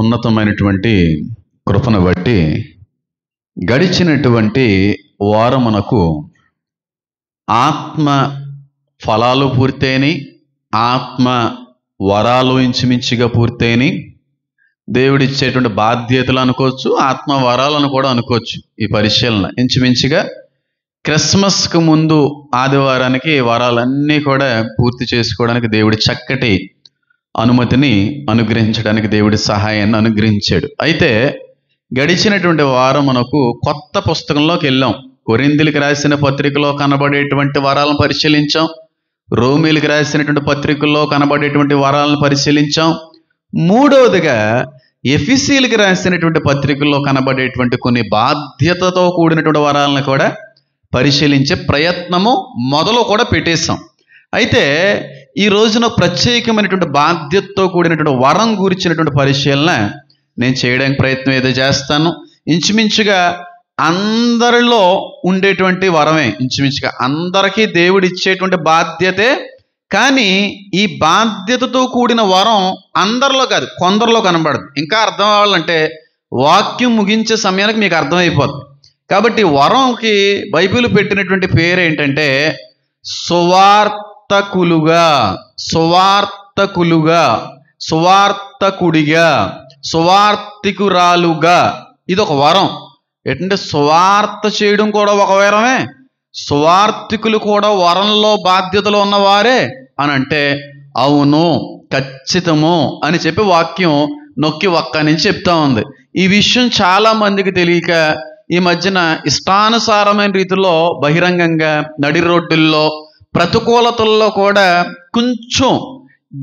ఉన్నతమైనటువంటి కృపను బట్టి గడిచినటువంటి వారమునకు ఆత్మ ఫలాలు పూర్తయినాయి, ఆత్మ వరాలు ఇంచుమించుగా పూర్తయినాయి. దేవుడిచ్చేటువంటి బాధ్యతలు అనుకోవచ్చు, ఆత్మ వరాలను కూడా అనుకోవచ్చు. ఈ పరిశీలన ఇంచుమించుగా క్రిస్మస్కు ముందు ఆదివారానికి వరాలన్నీ కూడా పూర్తి చేసుకోవడానికి దేవుడి చక్కటి అనుమతిని అనుగ్రహించడానికి దేవుడి సహాయాన్ని అనుగ్రహించాడు. అయితే గడిచినటువంటి వారం మనకు కొత్త పుస్తకంలోకి వెళ్ళాం. కొరింథీయులకు రాసిన పత్రికలో కనబడేటువంటి వరాలను పరిశీలించాం, రోమీయులకు రాసినటువంటి పత్రికల్లో కనబడేటువంటి వరాలను పరిశీలించాం. మూడవదిగా ఎఫెసీయులకు రాసినటువంటి పత్రికల్లో కనబడేటువంటి కొన్ని బాధ్యతతో కూడినటువంటి వరాలను కూడా పరిశీలించే ప్రయత్నము మొదలు కూడా పెట్టేశాం. అయితే ఈ రోజున ప్రత్యేకమైనటువంటి బాధ్యతతో కూడినటువంటి వరం గురించినటువంటి పరిశీలన నేను చేయడానికి ప్రయత్నం ఏదో చేస్తాను. ఇంచుమించుగా అందరిలో ఉండేటువంటి వరమే, ఇంచుమించుగా అందరికీ దేవుడు ఇచ్చేటువంటి బాధ్యతే. కానీ ఈ బాధ్యతతో కూడిన వరం అందరిలో కాదు, కొందరిలో కనబడదు. ఇంకా అర్థం అవ్వాలంటే వాక్యం ముగించే సమయానికి మీకు అర్థమైపోతుంది. కాబట్టి వరంకి బైబిల్ పెట్టినటువంటి పేరు ఏంటంటే సువార్తకులుగా, సువార్తకులుగా, సువార్తకుడిగా, సువార్తికురాలుగా. ఇది ఒక వరం. ఏంటంటే సువార్త చేయడం కూడా ఒక వరమే, సువార్తికులు కూడా వరంలో బాధ్యతలు ఉన్నవారే అని అంటే అవును, ఖచ్చితము అని చెప్పి వాక్యం నొక్కి ఒక్క నుంచి చెప్తా ఉంది. ఈ విషయం చాలా మందికి తెలియక ఈ మధ్యన ఇష్టానుసారమైన రీతిలో బహిరంగంగా నడి రోడ్డుల్లో ప్రతికూలతల్లో కూడా కొంచెం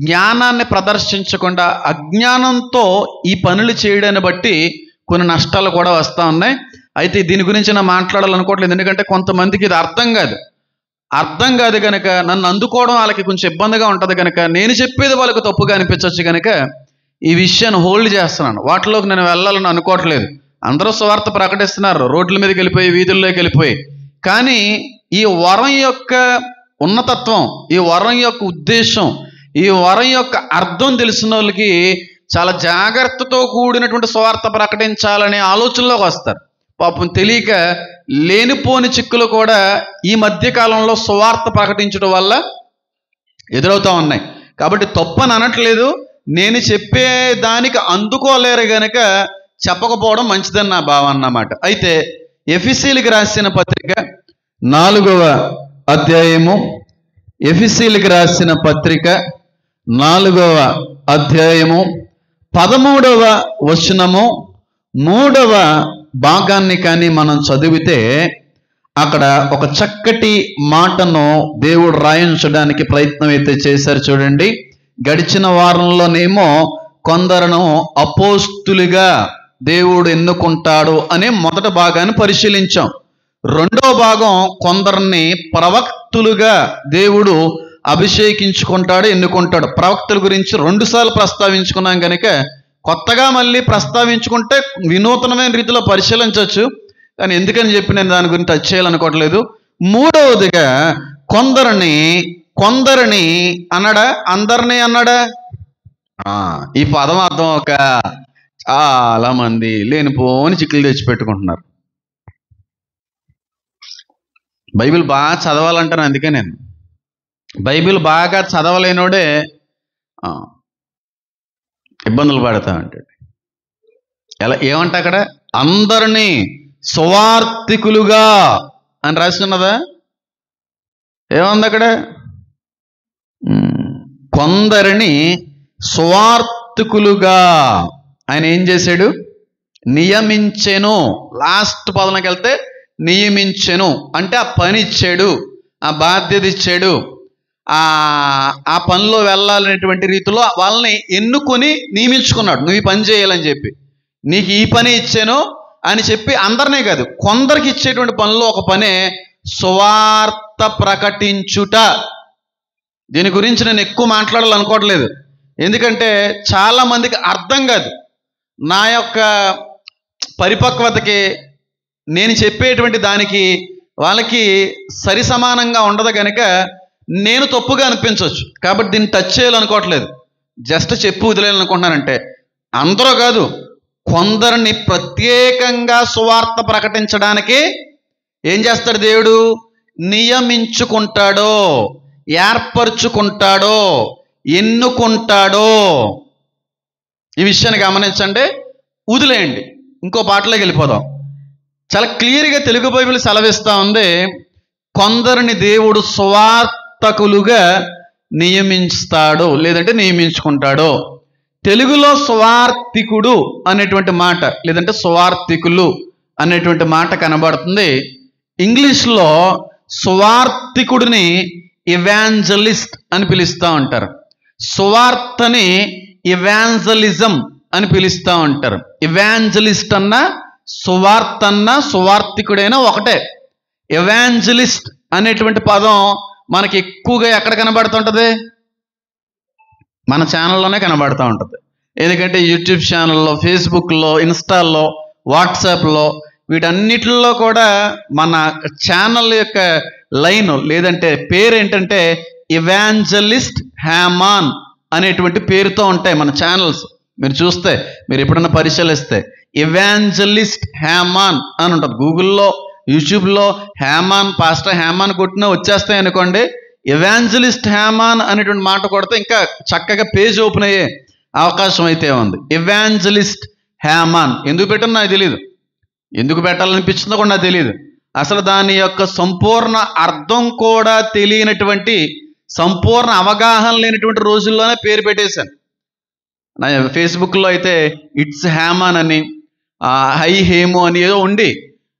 జ్ఞానాన్ని ప్రదర్శించకుండా అజ్ఞానంతో ఈ పనులు చేయడాన్ని బట్టి కొన్ని నష్టాలు కూడా వస్తూ ఉన్నాయి. అయితే దీని గురించి నేను మాట్లాడాలనుకోవట్లేదు, ఎందుకంటే కొంతమందికి ఇది అర్థం కాదు కనుక నన్ను అందుకోవడం వాళ్ళకి కొంచెం ఇబ్బందిగా ఉంటుంది కనుక నేను చెప్పేది వాళ్ళకి తప్పుగా అనిపించవచ్చు కనుక ఈ విషయాన్ని హోల్డ్ చేస్తున్నాను. వాటిలోకి నేను వెళ్ళాలని అనుకోవట్లేదు. అందరూ సువార్త ప్రకటిస్తున్నారు, రోడ్ల మీదకి వెళ్ళిపోయి, వీధుల్లోకి వెళ్ళిపోయి. కానీ ఈ వరం యొక్క ఉన్నతత్వం, ఈ వరం యొక్క ఉద్దేశం, ఈ వరం యొక్క అర్థం తెలిసిన వాళ్ళకి చాలా జాగ్రత్తతో కూడినటువంటి సువార్త ప్రకటించాలనే ఆలోచనలోకి వస్తారు. పాపం తెలియక లేనిపోని చిక్కులు కూడా ఈ మధ్యకాలంలో సువార్త ప్రకటించడం వల్ల ఎదురవుతూ ఉన్నాయి. కాబట్టి తప్పని అనట్లేదు, నేను చెప్పే దానికి అందుకోలేరు గనక చెప్పకపోవడం మంచిదని నా భావన అన్నమాట. అయితే ఎఫెసీయులకు రాసిన పత్రిక 4వ అధ్యాయము, ఎఫెసీయులకు రాసిన పత్రిక 4వ అధ్యాయము 13వ వచనము 3వ భాగాన్ని కానీ మనం చదివితే అక్కడ ఒక చక్కటి మాటను దేవుడు రాయించడానికి ప్రయత్నం అయితే చేశారు. చూడండి, గడిచిన వారంలోనేమో కొందరును అపోస్తులుగా దేవుడు ఎన్నుకుంటాడు అనే మొదటి భాగాన్ని పరిశీలించాం. రెండో భాగం కొందరిని ప్రవక్తులుగా దేవుడు అభిషేకించుకుంటాడు, ఎన్నుకుంటాడు. ప్రవక్తుల గురించి 2 సార్లు ప్రస్తావించుకున్నాం కనుక కొత్తగా మళ్ళీ ప్రస్తావించుకుంటే వినూతనమైన రీతిలో పరిశీలించవచ్చు. కానీ ఎందుకని చెప్పి నేను దాని గురించి టచ్ చేయాలనుకోవట్లేదు. మూడవదిగా కొందరిని అన్నాడా, అందరినీ అన్నాడా? ఈ పదం అర్థం ఒక చాలా మంది లేనిపోని చిక్కులు తెచ్చిపెట్టుకుంటున్నారు. బైబిల్ బాగా చదవాలంటాను, అందుకే నేను బైబిల్ బాగా చదవలేనోడే ఇబ్బందులు పడతా అంటాడు. ఏమంట అక్కడ అందరినీ సువార్తికులుగా అని రాస్తున్నదా? ఏముంది అక్కడ? కొందరిని సువార్తికులుగా ఆయన ఏం చేశాడు? నియమించెను. లాస్ట్ పదనకి వెళ్తే నియమించెను అంటే ఆ పని ఇచ్చాడు, ఆ బాధ్యత ఇచ్చాడు, ఆ పనిలో వెళ్ళాలనేటువంటి రీతిలో వాళ్ళని ఎన్నుకొని నియమించుకున్నాడు. నువ్వు ఈ పని చేయాలని చెప్పి, నీకు ఈ పని ఇచ్చాను అని చెప్పి అందరినీ కాదు కొందరికి ఇచ్చేటువంటి పనిలో ఒక పనే సువార్త ప్రకటించుట. దీని గురించి నేను ఎక్కువ మాట్లాడాలనుకోవట్లేదు, ఎందుకంటే చాలా మందికి అర్థం కాదు. నా యొక్క పరిపక్వతకి నేను చెప్పేటువంటి దానికి వాళ్ళకి సరి సమానంగా ఉండదు కనుక నేను తప్పుగా అనిపించవచ్చు. కాబట్టి దీన్ని టచ్ చేయాలనుకోవట్లేదు, జస్ట్ చెప్పు వదిలేయాలనుకుంటున్నానంటే అందరూ కాదు, కొందరిని ప్రత్యేకంగా సువార్త ప్రకటించడానికి ఏం చేస్తాడు దేవుడు? నియమించుకుంటాడో, ఏర్పరచుకుంటాడో, ఎన్నుకుంటాడో. ఈ విషయాన్ని గమనించండి. వదిలేయండి, ఇంకో పాటలోకి వెళ్ళిపోదాం. చాలా క్లియర్గా తెలుగు బైబిల్ సెలవిస్తూ ఉంది, కొందరిని దేవుడు సువార్తకులుగా నియమిస్తాడు, లేదంటే నియమించుకుంటాడు. తెలుగులో సువార్తికుడు అనేటువంటి మాట, లేదంటే సువార్తికులు అనేటువంటి మాట కనబడుతుంది. ఇంగ్లీష్లో సువార్తికుడిని ఇవాంజలిస్ట్ అని పిలుస్తూ ఉంటారు. సువార్తని ఇవాంజలిజం అని పిలుస్తూ ఉంటారు. ఇవాంజలిస్ట్ అన్నా సువార్త అన్నా సువార్తికుడైనా ఒకటే. ఇవాంజలిస్ట్ అనేటువంటి పదం మనకి ఎక్కువగా ఎక్కడ కనబడుతుంటుంది? మన ఛానల్లోనే కనబడుతూ ఉంటుంది. ఎందుకంటే యూట్యూబ్ ఛానల్లో, ఫేస్బుక్లో, ఇన్స్టాల్లో, వాట్సాప్లో, వీటన్నిటిలో కూడా మన ఛానల్ యొక్క లైన్ లేదంటే పేరు ఏంటంటే ఇవాంజలిస్ట్ హ్యామాన్ అనేటువంటి పేరుతో ఉంటాయి మన ఛానల్స్. మీరు చూస్తే, మీరు ఎప్పుడన్నా పరిశీలిస్తే ఇవాంజలిస్ట్ హ్యామాన్ అని ఉంటుంది. గూగుల్లో, యూట్యూబ్లో హ్యామాన్, పాస్టర్ హ్యామాన్ కొట్టినా వచ్చేస్తాయి అనుకోండి. ఇవాంజలిస్ట్ హ్యామాన్ అనేటువంటి మాట కొడితే ఇంకా చక్కగా పేజ్ ఓపెన్ అయ్యే అవకాశం అయితే ఉంది. ఇవాంజలిస్ట్ హ్యామాన్ ఎందుకు పెట్టానో నాకు తెలియదు, ఎందుకు పెట్టాలనిపించిందో కూడా నాకు తెలియదు. అసలు దాని యొక్క సంపూర్ణ అర్థం కూడా తెలియనటువంటి, సంపూర్ణ అవగాహన లేనటువంటి రోజుల్లోనే పేరు పెట్టేశాను. నా ఫేస్బుక్లో అయితే ఇట్స్ హ్యామాన్ అని, హై హేమో అని ఏదో ఉండి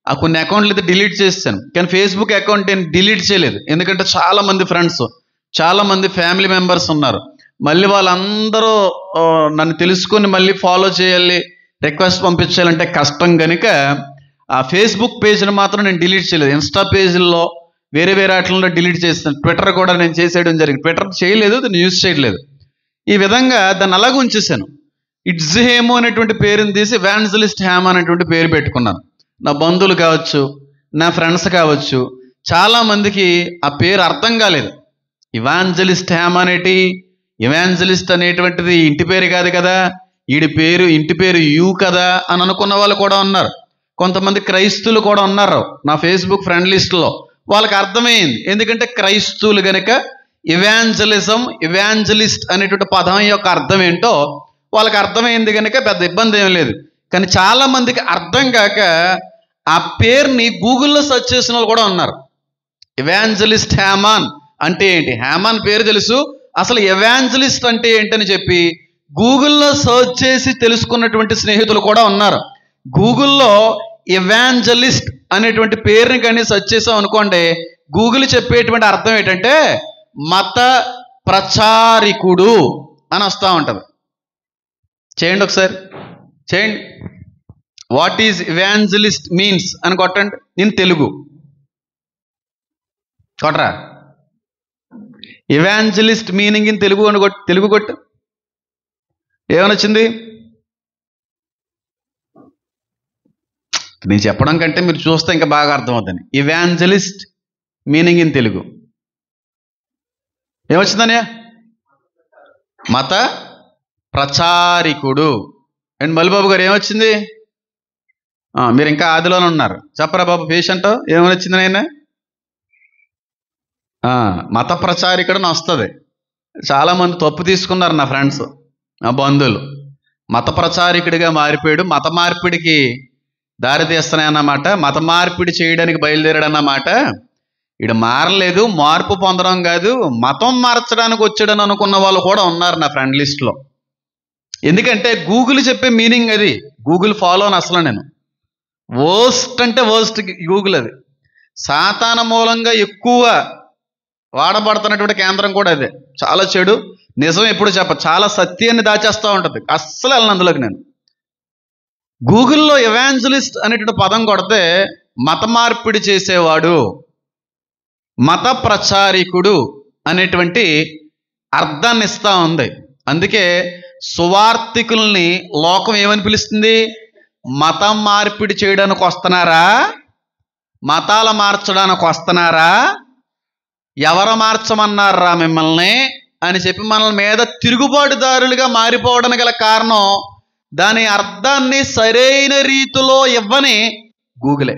ఆ కొన్ని అకౌంట్లు అయితే డిలీట్ చేశాను. కానీ ఫేస్బుక్ అకౌంట్ నేను డిలీట్ చేయలేదు, ఎందుకంటే చాలామంది ఫ్రెండ్స్, చాలామంది ఫ్యామిలీ మెంబర్స్ ఉన్నారు. మళ్ళీ వాళ్ళందరూ నన్ను తెలుసుకొని మళ్ళీ ఫాలో చేయాలి, రిక్వెస్ట్ పంపించాలంటే కష్టం కనుక ఆ ఫేస్బుక్ పేజ్ని మాత్రం నేను డిలీట్ చేయలేదు. ఇన్స్టా పేజీల్లో వేరే వేరే వాటిల్లో డిలీట్ చేస్తాను. ట్విట్టర్ కూడా నేను చేసేయడం జరిగింది. ట్విట్టర్ చేయలేదు, దాన్ని యూజ్ చేయలేదు. ఈ విధంగా దాన్ని అలాగ ఉంచేసాను. ఇట్స్ హేమో అనేటువంటి పేరుని తీసి ఇవాంజలిస్ట్ హ్యామ్ అనేటువంటి పేరు పెట్టుకున్నాను. నా బంధువులు కావచ్చు, నా ఫ్రెండ్స్ కావచ్చు, చాలామందికి ఆ పేరు అర్థం కాలేదు. ఇవాంజలిస్ట్ హ్యామ్ అనేటి, ఇవాంజలిస్ట్ అనేటువంటిది ఇంటి పేరు కాదు కదా, వీడి పేరు ఇంటి పేరు యూ కదా అని అనుకున్న వాళ్ళు కూడా ఉన్నారు. కొంతమంది క్రైస్తువులు కూడా ఉన్నారు నా ఫేస్బుక్ ఫ్రెండ్ లిస్ట్లో. వాళ్ళకి అర్థమైంది, ఎందుకంటే క్రైస్తువులు గనక ఇవాంజలిజం, ఇవాంజలిస్ట్ అనేటువంటి పదం యొక్క అర్థం ఏంటో వాళ్ళకి అర్థమైంది కనుక పెద్ద ఇబ్బంది ఏం లేదు. కానీ చాలా మందికి అర్థం కాక ఆ పేరుని గూగుల్లో సెర్చ్ చేసిన వాళ్ళు కూడా ఉన్నారు. ఇవాంజలిస్ట్ హ్యామాన్ అంటే ఏంటి? హ్యామాన్ పేరు తెలుసు, అసలు ఎవాంజలిస్ట్ అంటే ఏంటని చెప్పి గూగుల్లో సర్చ్ చేసి తెలుసుకున్నటువంటి స్నేహితులు కూడా ఉన్నారు. గూగుల్లో ఎవాంజలిస్ట్ అనేటువంటి పేరుని కానీ సెర్చ్ చేసాం అనుకోండి, గూగుల్ చెప్పేటువంటి అర్థం ఏంటంటే మత ప్రచారికుడు అని వస్తూ ఉంటుంది. చేయండి ఒకసారి, చేయండి. వాట్ ఈజ్ ఎవాంజలిస్ట్ మీన్స్ అని కొట్టండి. నేను తెలుగు కొట్టరా, ఎవాంజలిస్ట్ మీనింగ్ ఇన్ తెలుగు అని తెలుగు కొట్టు, ఏమనొచ్చింది? నేను చెప్పడం కంటే మీరు చూస్తే ఇంకా బాగా అర్థమవుతుంది. ఎవాంజలిస్ట్ మీనింగ్ ఇన్ తెలుగు ఏమొచ్చిందనే? మత ప్రచారికుడు. అండ్ మల్లిబాబు గారు ఏమొచ్చింది? మీరు ఇంకా ఆదిలోనే ఉన్నారు, చెప్పరా బాబు పేషెంట్ ఏమని వచ్చింది? నేను మత ప్రచారికుడు వస్తుంది. చాలామంది తప్పు తీసుకున్నారు నా ఫ్రెండ్స్, నా బంధువులు. మత ప్రచారికుడిగా మారిపోయాడు, మత మార్పిడికి దారి తీస్తున్నాయన్నమాట, మత మార్పిడి చేయడానికి బయలుదేరాడన్నమాట. ఇడు మారలేదు, మార్పు పొందడం కాదు, మతం మార్చడానికి వచ్చాడని అనుకున్న వాళ్ళు కూడా ఉన్నారు నా ఫ్రెండ్ లిస్ట్లో. ఎందుకంటే గూగుల్ చెప్పే మీనింగ్ అది. గూగుల్ ఫాలో అని అసలు నేను వర్స్ట్ అంటే వర్స్ట్ గూగుల్. అది సాతాన మూలంగా ఎక్కువ వాడబడుతున్నటువంటి కేంద్రం కూడా అదే. చాలా చెడు, నిజం ఎప్పుడు చాలా సత్యాన్ని దాచేస్తూ ఉంటుంది. అస్సలు వెళ్ళను అందులోకి నేను. గూగుల్లో ఎవాంజలిస్ట్ అనేటువంటి పదం కొడితే మత మార్పిడి చేసేవాడు, మత ప్రచారికుడు అనేటువంటి అర్థాన్ని ఇస్తూ ఉంది. అందుకే సువార్తికుల్ని లోకం ఏమని పిలుస్తుంది? మతం మార్పిడి చేయడానికి వస్తున్నారా, మతాల మార్చడానికి వస్తున్నారా, ఎవరు మార్చమన్నారా మిమ్మల్ని అని చెప్పి మనల్ని మీద తిరుగుబాటుదారులుగా మారిపోవడానికి గల కారణం దాని అర్థాన్ని సరైన రీతిలో ఇవ్వని గూగులే.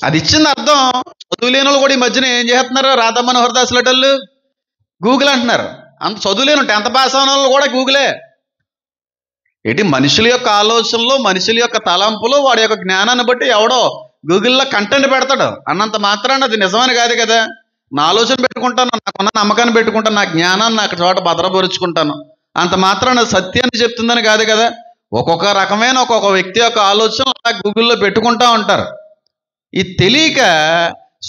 అది ఇచ్చింది అర్థం. చదువులేని వాళ్ళు కూడా ఈ మధ్యన ఏం చేస్తున్నారు? రాధా మనోహర్ దాస్ లెటర్లు గూగుల్ అంటున్నారు. అంత చదువులేను 10th పాస్ అయిన వాళ్ళు కూడా గూగులే. ఏంటి, మనుషుల యొక్క ఆలోచనలు, మనుషుల యొక్క తలంపులు, వాడి యొక్క జ్ఞానాన్ని బట్టి ఎవడో గూగుల్లో కంటెంట్ పెడతాడు అన్నంత మాత్రాన అది నిజమని కాదు కదా. నా ఆలోచన పెట్టుకుంటాను, నాకున్న నమ్మకాన్ని పెట్టుకుంటాను, నా జ్ఞానాన్ని నాకు చోట భద్రపరుచుకుంటాను, అంత మాత్రాన సత్యాన్ని చెప్తుందని కాదు కదా. ఒక్కొక్క రకమైన ఒక్కొక్క వ్యక్తి యొక్క ఆలోచన అలా గూగుల్లో పెట్టుకుంటా ఉంటారు. ఇది తెలియక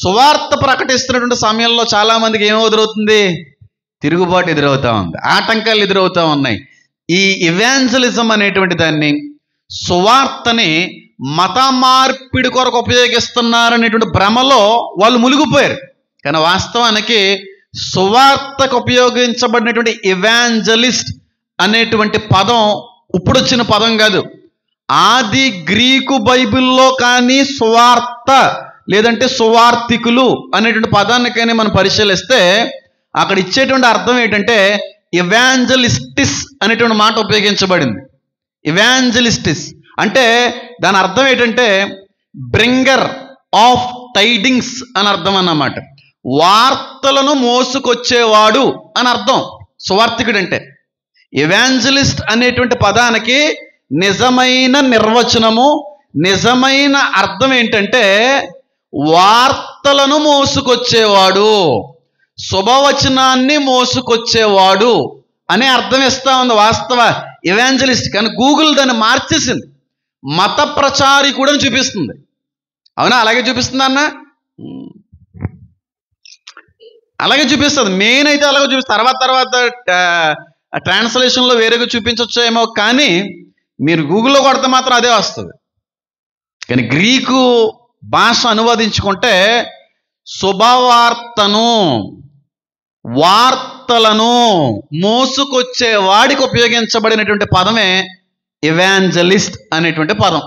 సువార్త ప్రకటిస్తున్నటువంటి సమయంలో చాలా మందికి ఏమో ఎదురవుతుంది? తిరుగుబాటు ఎదురవుతా ఉంది, ఆటంకాలు ఎదురవుతా ఉన్నాయి. ఈ ఇవాంజలిజం అనేటువంటి దాన్ని, సువార్తని మత మార్పిడి కొరకు ఉపయోగిస్తున్నారనేటువంటి భ్రమలో వాళ్ళు మునిగిపోయారు. కానీ వాస్తవానికి సువార్తకు ఉపయోగించబడినటువంటి ఇవాంజలిస్ట్ అనేటువంటి పదం ఇప్పుడు వచ్చిన పదం కాదు. ఆది గ్రీకు బైబిల్లో కానీ సువార్త లేదంటే సువార్తికులు అనేటువంటి పదాన్ని కానీ మనం పరిశీలిస్తే అక్కడ ఇచ్చేటువంటి అర్థం ఏంటంటే ఇవాంజలిస్టిస్ అనేటువంటి మాట ఉపయోగించబడింది. ఇవాంజలిస్టిస్ అంటే దాని అర్థం ఏంటంటే బ్రింగర్ ఆఫ్ టైడింగ్స్ అని అర్థం అన్నమాట. వార్తలను మోసుకొచ్చేవాడు అని అర్థం సువార్తికుడు అంటే. ఇవాంజలిస్ట్ అనేటువంటి పదానికి నిజమైన నిర్వచనము, నిజమైన అర్థం ఏంటంటే వార్తలను మోసుకొచ్చేవాడు, శుభవచనాన్ని మోసుకొచ్చేవాడు అనే అర్థం ఇస్తా ఉంది వాస్తవ ఇవాంజలిస్ట్. కానీ గూగుల్ దాన్ని మార్చేసింది, మత ప్రచారికుడు అని చూపిస్తుంది. అవునా? అలాగే చూపిస్తుంది అన్న, అలాగే చూపిస్తుంది. మెయిన్ అయితే అలాగే చూపిస్తుంది. తర్వాత ట్రాన్స్లేషన్లో వేరేగా చూపించవచ్చేమో, కానీ మీరు గూగుల్లో కొడితే మాత్రం అదే వస్తుంది. కానీ గ్రీకు భాష అనువదించుకుంటే శుభవార్తను, వార్తలను మోసుకొచ్చే వాడికి ఉపయోగించబడినటువంటి పదమే ఇవాంజలిస్ట్ అనేటువంటి పదం.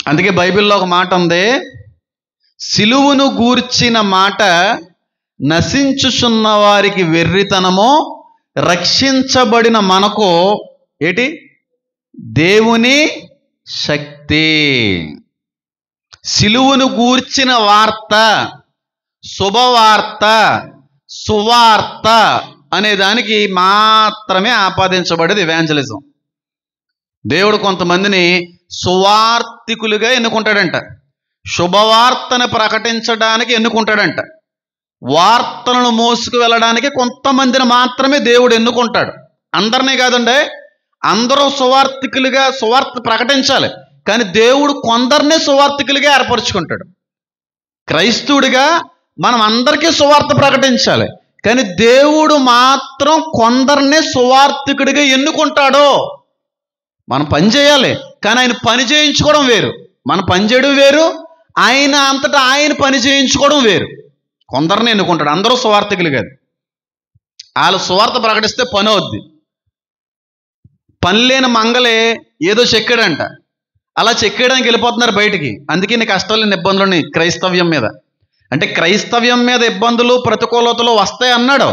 అందుకే బైబిల్లో ఒక మాట ఉంది, సిలువును గూర్చిన మాట నశించుచున్న వారికి వెర్రితనము, రక్షించబడిన మనకు ఏంటి? దేవుని శక్తి. సిలువును గూర్చిన వార్త, శుభవార్త, సువార్త అనే దానికి మాత్రమే ఆపాదించబడేది ఇవాంజలిజం. దేవుడు కొంతమందిని సువార్తికులుగా ఎన్నుకుంటాడంట, శుభవార్తను ప్రకటించడానికి ఎన్నుకుంటాడంట, వార్తలను మోసుకు వెళ్ళడానికి కొంతమందిని మాత్రమే దేవుడు ఎన్నుకుంటాడు. అందరినీ కాదండి, అందరూ సువార్తికులుగా సువార్త ప్రకటించాలి, కానీ దేవుడు కొందరినే సువార్తికులుగా ఏర్పరచుకుంటాడు. క్రైస్తవుడిగా మనం అందరికీ సువార్త ప్రకటించాలి, కానీ దేవుడు మాత్రం కొందరినే సువార్తికుడిగా ఎన్నుకుంటాడు. మనం పని చేయాలి, కానీ ఆయన పని చేయించుకోవడం వేరు, మన పని చేయడం వేరు, ఆయన అంతటా ఆయన పని చేయించుకోవడం వేరు. కొందరిని ఎన్నుకుంటాడు, అందరూ సువార్తికులు కాదు. వాళ్ళు సువార్త ప్రకటిస్తే పని అవుద్ది. పని లేని మంగళే ఏదో చెక్కాడంట, అలా చెక్కేయడానికి వెళ్ళిపోతున్నారు బయటికి. అందుకే నీ కష్టాలు, ఇబ్బందులు క్రైస్తవ్యం మీద. అంటే క్రైస్తవ్యం మీద ఇబ్బందులు, ప్రతికూలతలు వస్తాయి అన్నాడు.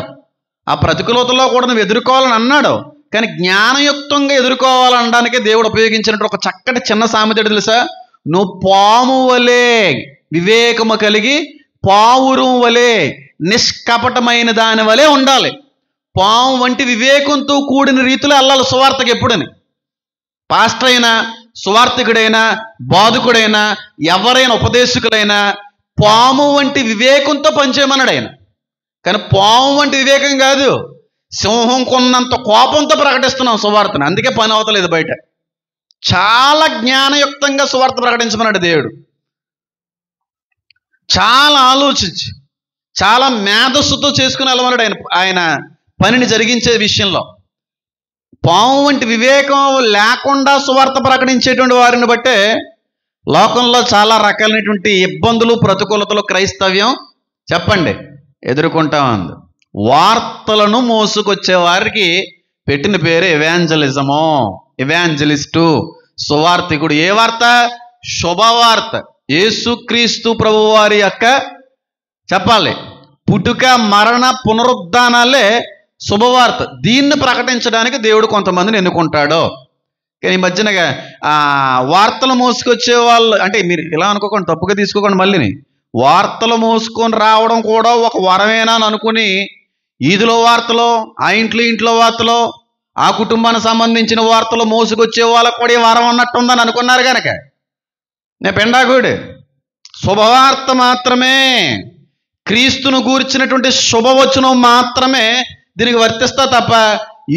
ఆ ప్రతికూలతలో కూడా నువ్వు ఎదుర్కోవాలని అన్నాడు. కానీ జ్ఞానయుక్తంగా ఎదుర్కోవాలనడానికి దేవుడు ఉపయోగించినట్టు ఒక చక్కటి చిన్న సామెత తెలుసా? నువ్వు పాము వలే వివేకము కలిగి, పావురం వలే నిష్కపటమైన దాని వలె ఉండాలి. పాము వంటి వివేకంతో కూడిన రీతిలో వెళ్ళాలి సువార్తకి ఎప్పుడని. పాస్టర్ అయినా, సువార్తికుడైనా, బాధకుడైనా, ఎవరైనా, ఉపదేశకులైనా పాము వంటి వివేకంతో పనిచేయమన్నాడు ఆయన. కానీ పాము వంటి వివేకం కాదు, సింహం కొన్నంత కోపంతో ప్రకటిస్తున్నాం సువార్తను. అందుకే పని అవతలేదు బయట. చాలా జ్ఞానయుక్తంగా సువార్త ప్రకటించమన్నాడు దేవుడు. చాలా ఆలోచించి, చాలా మేధస్సుతో చేసుకుని వెళ్ళమన్నాడు ఆయన పనిని జరిగించే విషయంలో. పాము వంటి వివేకం లేకుండా సువార్త ప్రకటించేటువంటి వారిని బట్టే లోకంలో చాలా రకాలైనటువంటి ఇబ్బందులు, ప్రతికూలతలు క్రైస్తవ్యం చెప్పండి ఎదుర్కొంటా ఉంది. వార్తలను మోసుకొచ్చే వారికి పెట్టిన పేరు ఎవాంజలిజము, ఎవాంజలిస్టు, సువార్తికుడు. ఏ వార్త? శుభవార్త. యేసుక్రీస్తు ప్రభువారి యొక్క చెప్పాలి పుట్టుక, మరణ, పునరుద్ధానాలే శుభవార్త. దీన్ని ప్రకటించడానికి దేవుడు కొంతమందిని ఎన్నుకుంటాడు. కానీ ఈ మధ్యన వార్తలు మోసుకొచ్చే వాళ్ళు, అంటే మీరు ఇలా అనుకోకండి, తప్పుగా తీసుకోకండి, మళ్ళీని వార్తలు మోసుకొని రావడం కూడా ఒక వరమేనా అని అనుకుని ఈదులో వార్తలో, ఆ ఇంట్లో వార్తలో, ఆ కుటుంబానికి సంబంధించిన వార్తలు మోసుకొచ్చే వాళ్ళకు కూడా ఈ వరం ఉన్నట్టుందని అనుకున్నారు కనుక నేను పెండాకుడు. శుభవార్త మాత్రమే, క్రీస్తును గూర్చినటువంటి శుభవచనం మాత్రమే దీనికి వర్తిస్తా తప్ప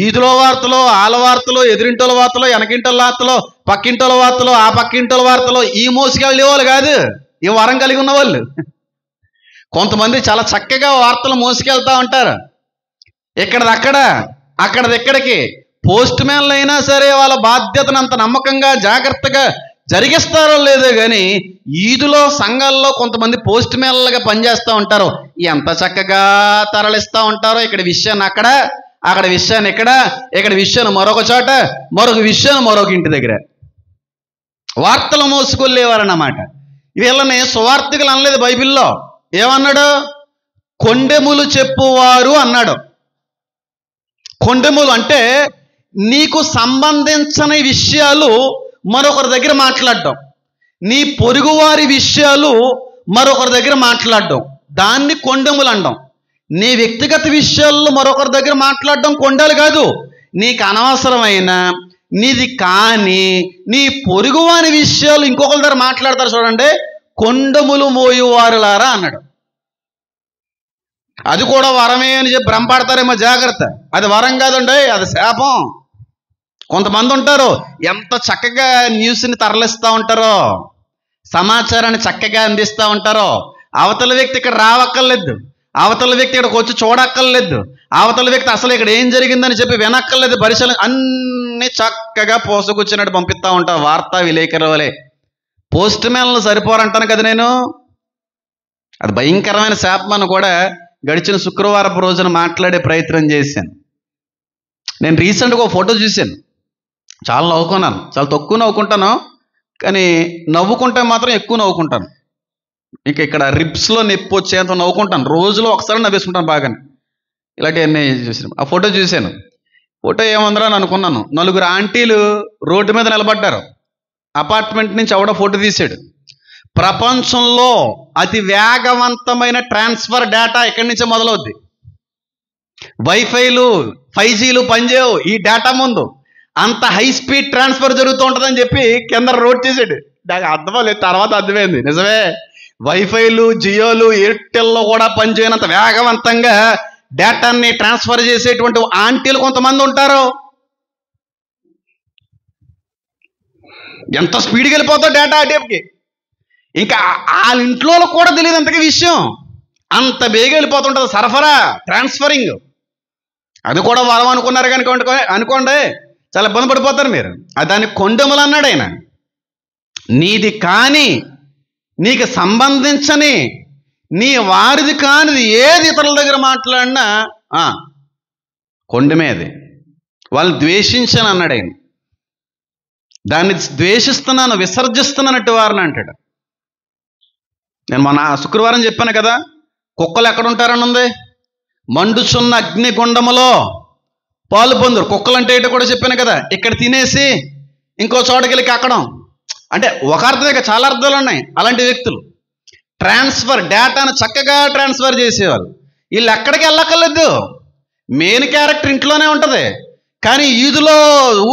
ఈదులో వార్తలో, ఆల వార్తలో, ఎదురింటోల వార్తలో, వెనకింటోల వార్తలో, పక్కింటోల వార్తలో, ఆ పక్కింటోల వార్తలో ఈ మోసుకెళ్ళే వాళ్ళు కాదు ఈ వరం కలిగి ఉన్న వాళ్ళు. కొంతమంది చాలా చక్కగా వార్తలు మోసుకెళ్తా ఉంటారు, ఇక్కడదక్కడ అక్కడదిక్కడికి. పోస్ట్ మ్యాన్లు అయినా సరే వాళ్ళ బాధ్యతను అంత నమ్మకంగా జాగ్రత్తగా జరిగిస్తారో లేదో కానీ ఈదులో సంఘాల్లో కొంతమంది పోస్ట్ మ్యాన్లుగా పనిచేస్తూ ఉంటారు. ఎంత చక్కగా తరలిస్తూ ఉంటారో, ఇక్కడ విషయాన్ని అక్కడ, అక్కడ విషయాన్ని ఇక్కడ, ఇక్కడ విషయాన్ని మరొక చోట, మరొక విషయాన్ని మరొక ఇంటి దగ్గర వార్తలు మోసుకెళ్ళేవారన్నమాట. వీళ్ళని సువార్తికులు అనలేదు బైబిల్లో. ఏమన్నాడు? కొండెములు చెప్పువారు అన్నాడు. కొండెములు అంటే నీకు సంబంధించని విషయాలు మరొకరి దగ్గర మాట్లాడడం, నీ పొరుగువారి విషయాలు మరొకరి దగ్గర మాట్లాడడం, దాన్ని కొండెములు అనడం. నీ వ్యక్తిగత విషయాల్లో మరొకరి దగ్గర మాట్లాడడం కొండలు కాదు. నీకు అనవసరమైన, నీది కానీ నీ పొరుగువారి విషయాలు ఇంకొకరి దగ్గర మాట్లాడతారు చూడండి, కొండములు మోయువారులారా అన్నాడు. అది కూడా వరమే అని చెప్పి భ్రమపడతారేమో, జాగ్రత్త. అది వరం కాదండి, అది శాపం. కొంతమంది ఉంటారు ఎంత చక్కగా న్యూస్ని తరలిస్తూ ఉంటారో, సమాచారాన్ని చక్కగా అందిస్తూ ఉంటారో. అవతల వ్యక్తి ఇక్కడ రావక్కర్లేదు, అవతల వ్యక్తి ఇక్కడికి వచ్చి చూడక్కర్లేదు, అవతల వ్యక్తి అసలు ఇక్కడ ఏం జరిగిందని చెప్పి వినక్కర్లేదు, పరిశీలన అన్ని చక్కగా పోసగుచ్చినట్టు పంపిస్తూ ఉంటారు. వార్తా విలేకరుల వలె. పోస్ట్ మ్యాన్లు సరిపోరంటాను కదా నేను. అది భయంకరమైన శాపమని కూడా గడిచిన శుక్రవారపు రోజున మాట్లాడే ప్రయత్నం చేశాను. నేను రీసెంట్గా ఒక ఫోటో చూశాను, చాలా నవ్వుకున్నాను. చాలా తక్కువ నవ్వుకుంటాను, కానీ నవ్వుకుంటే మాత్రం ఎక్కువ నవ్వుకుంటాను. ఇంకా ఇక్కడ రిబ్స్లో నొప్పి వచ్చేంత నవ్వుకుంటాను. రోజులో ఒకసారి నవ్వేసుకుంటాను బాగానే. ఇలాంటివన్నీ చూసాను. ఆ ఫోటో చూశాను. ఫోటో ఏముందరా అని అనుకున్నాను. 4 ఆంటీలు రోడ్డు మీద నిలబడ్డారు. అపార్ట్మెంట్ నుంచి ఎవడో ఫోటో తీశాడు. ప్రపంచంలో అతి వేగవంతమైన ట్రాన్స్ఫర్ డేటా ఎక్కడి నుంచో మొదలవుద్ది. వైఫైలు 5Gలు పనిచేయవు ఈ డేటా ముందు. అంత హై స్పీడ్ ట్రాన్స్ఫర్ జరుగుతూ ఉంటుందని చెప్పి కింద రోడ్ చేసాడు. నాకు అర్థమలేదు, తర్వాత అర్థమైంది. నిజమే, వైఫైలు, జియోలు, ఎయిర్టెల్లో కూడా పనిచేయనంత వేగవంతంగా డేటాని ట్రాన్స్ఫర్ చేసేటువంటి ఆంటీలు కొంతమంది ఉంటారు. ఎంత స్పీడ్కి వెళ్ళిపోతావు డేటా ఆ టైప్కి. ఇంకా వాళ్ళ ఇంట్లో కూడా తెలియదు అంతగా విషయం. అంత బేగా వెళ్ళిపోతుంటుంది సరఫరా, ట్రాన్స్ఫరింగ్. అది కూడా వరం అనుకున్నారు కనుక అనుకోండి, చాలా ఇబ్బంది పడిపోతారు మీరు. దాన్ని కొండెములు అన్నాడు ఆయన. నీది కానీ, నీకు సంబంధించని, నీ వారిది కానిది ఏది ఇతరుల దగ్గర మాట్లాడినా కొండమేది. వాళ్ళని ద్వేషించాను అన్నాడు ఆయన. దాన్ని ద్వేషిస్తున్నాను, విసర్జిస్తున్నానట్టు వారిని అంటాడు. నేను మొన్న శుక్రవారం చెప్పాను కదా, కుక్కలు ఎక్కడ ఉంటారని ఉంది. మండుచున్న అగ్నిగుండములో పాలు పొందురు. కుక్కలు అంటే ఏంటో కూడా చెప్పాను కదా. ఇక్కడ తినేసి ఇంకో చోటకెళ్ళి కక్కడం. అంటే ఒక అర్థమే, చాలా అర్థాలు ఉన్నాయి. అలాంటి వ్యక్తులు ట్రాన్స్ఫర్ డేటాను చక్కగా ట్రాన్స్ఫర్ చేసేవాళ్ళు. వీళ్ళు ఎక్కడికి వెళ్ళక్కర్లేదు, మెయిన్ క్యారెక్టర్ ఇంట్లోనే ఉంటుంది. కానీ ఈదులో